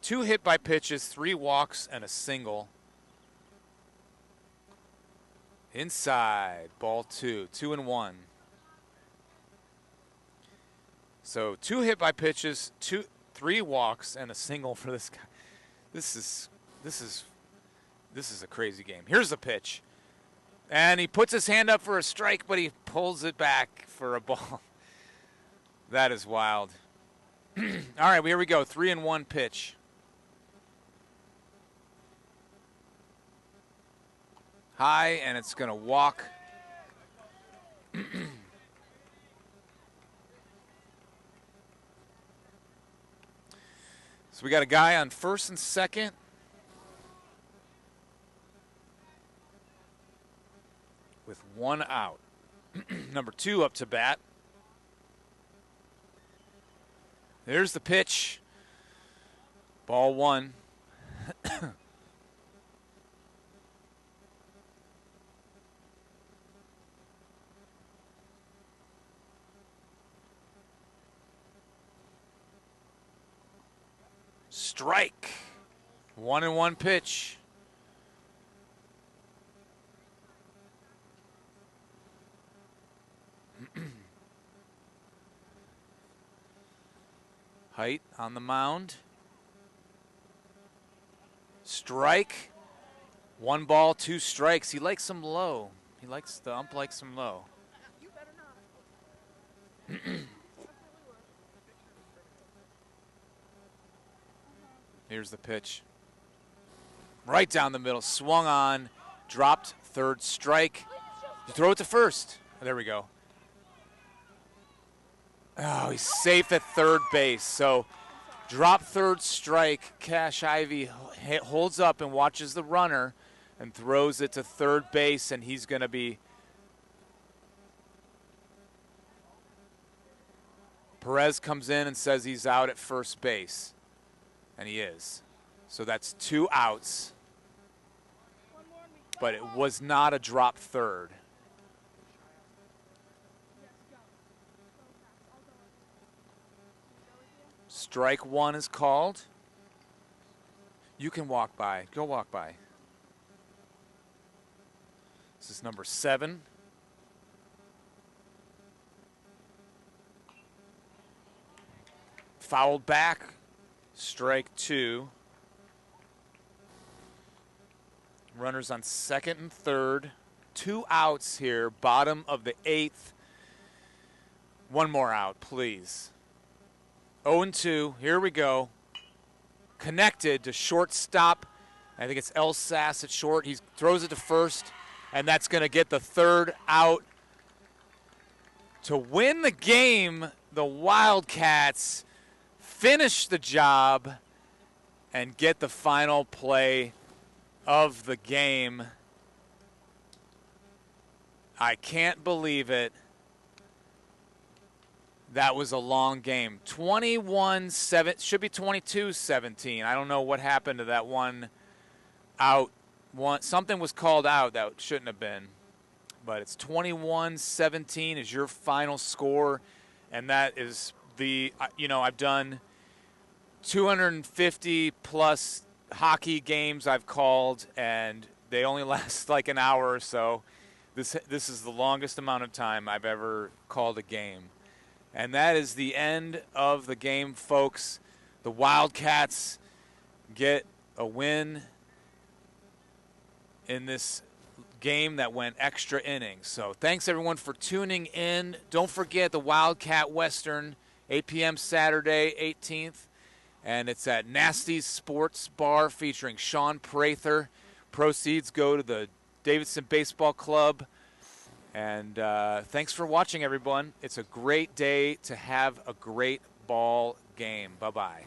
2 hit by pitches, 3 walks, and a single. Inside, ball 2, 2-1. So 2 hit by pitches, 3 walks, and a single for this guy. This is a crazy game. Here's the pitch. And he puts his hand up for a strike, but he pulls it back for a ball. That is wild. All right, here we go. 3-1 pitch. High, and it's going to walk. So we got a guy on first and second. With 1 out. Number 2 up to bat. There's the pitch. Ball 1. Strike. 1-1 pitch. Height on the mound. Strike. 1 ball, 2 strikes. He likes them low. The ump likes him low. You better not. Here's the pitch. Right down the middle, swung on, dropped, third strike. You throw it to first. There we go. Oh, he's safe at third base. So drop third strike. Cash Ivy holds up and watches the runner and throws it to third base, and he's going to be. Perez comes in and says he's out at first base, and he is. So that's 2 outs, but it was not a drop third. Strike 1 is called. You can walk by. Go walk by. This is number 7. Fouled back. Strike 2. Runners on second and third. 2 outs here. Bottom of the 8th. 1 more out, please. 0-2. Here we go. Connected to shortstop. I think it's El Sass at short. He throws it to first, and that's going to get the 3rd out. To win the game, the Wildcats finish the job and get the final play of the game. I can't believe it. That was a long game. 21-7, should be 22-17. I don't know what happened to that one out. Something was called out that shouldn't have been. But it's 21-17 is your final score. And that is I've done 250 plus hockey games I've called, and they only last like an hour or so. This is the longest amount of time I've ever called a game. And that is the end of the game, folks. The Wildcats get a win in this game that went extra innings. So thanks, everyone, for tuning in. Don't forget the Wildcat Western, 8 p.m. Saturday, 18th. And it's at Nasty's Sports Bar featuring Sean Prather. Proceeds go to the Davidson Baseball Club. And thanks for watching, everyone. It's a great day to have a great ball game. Bye-bye.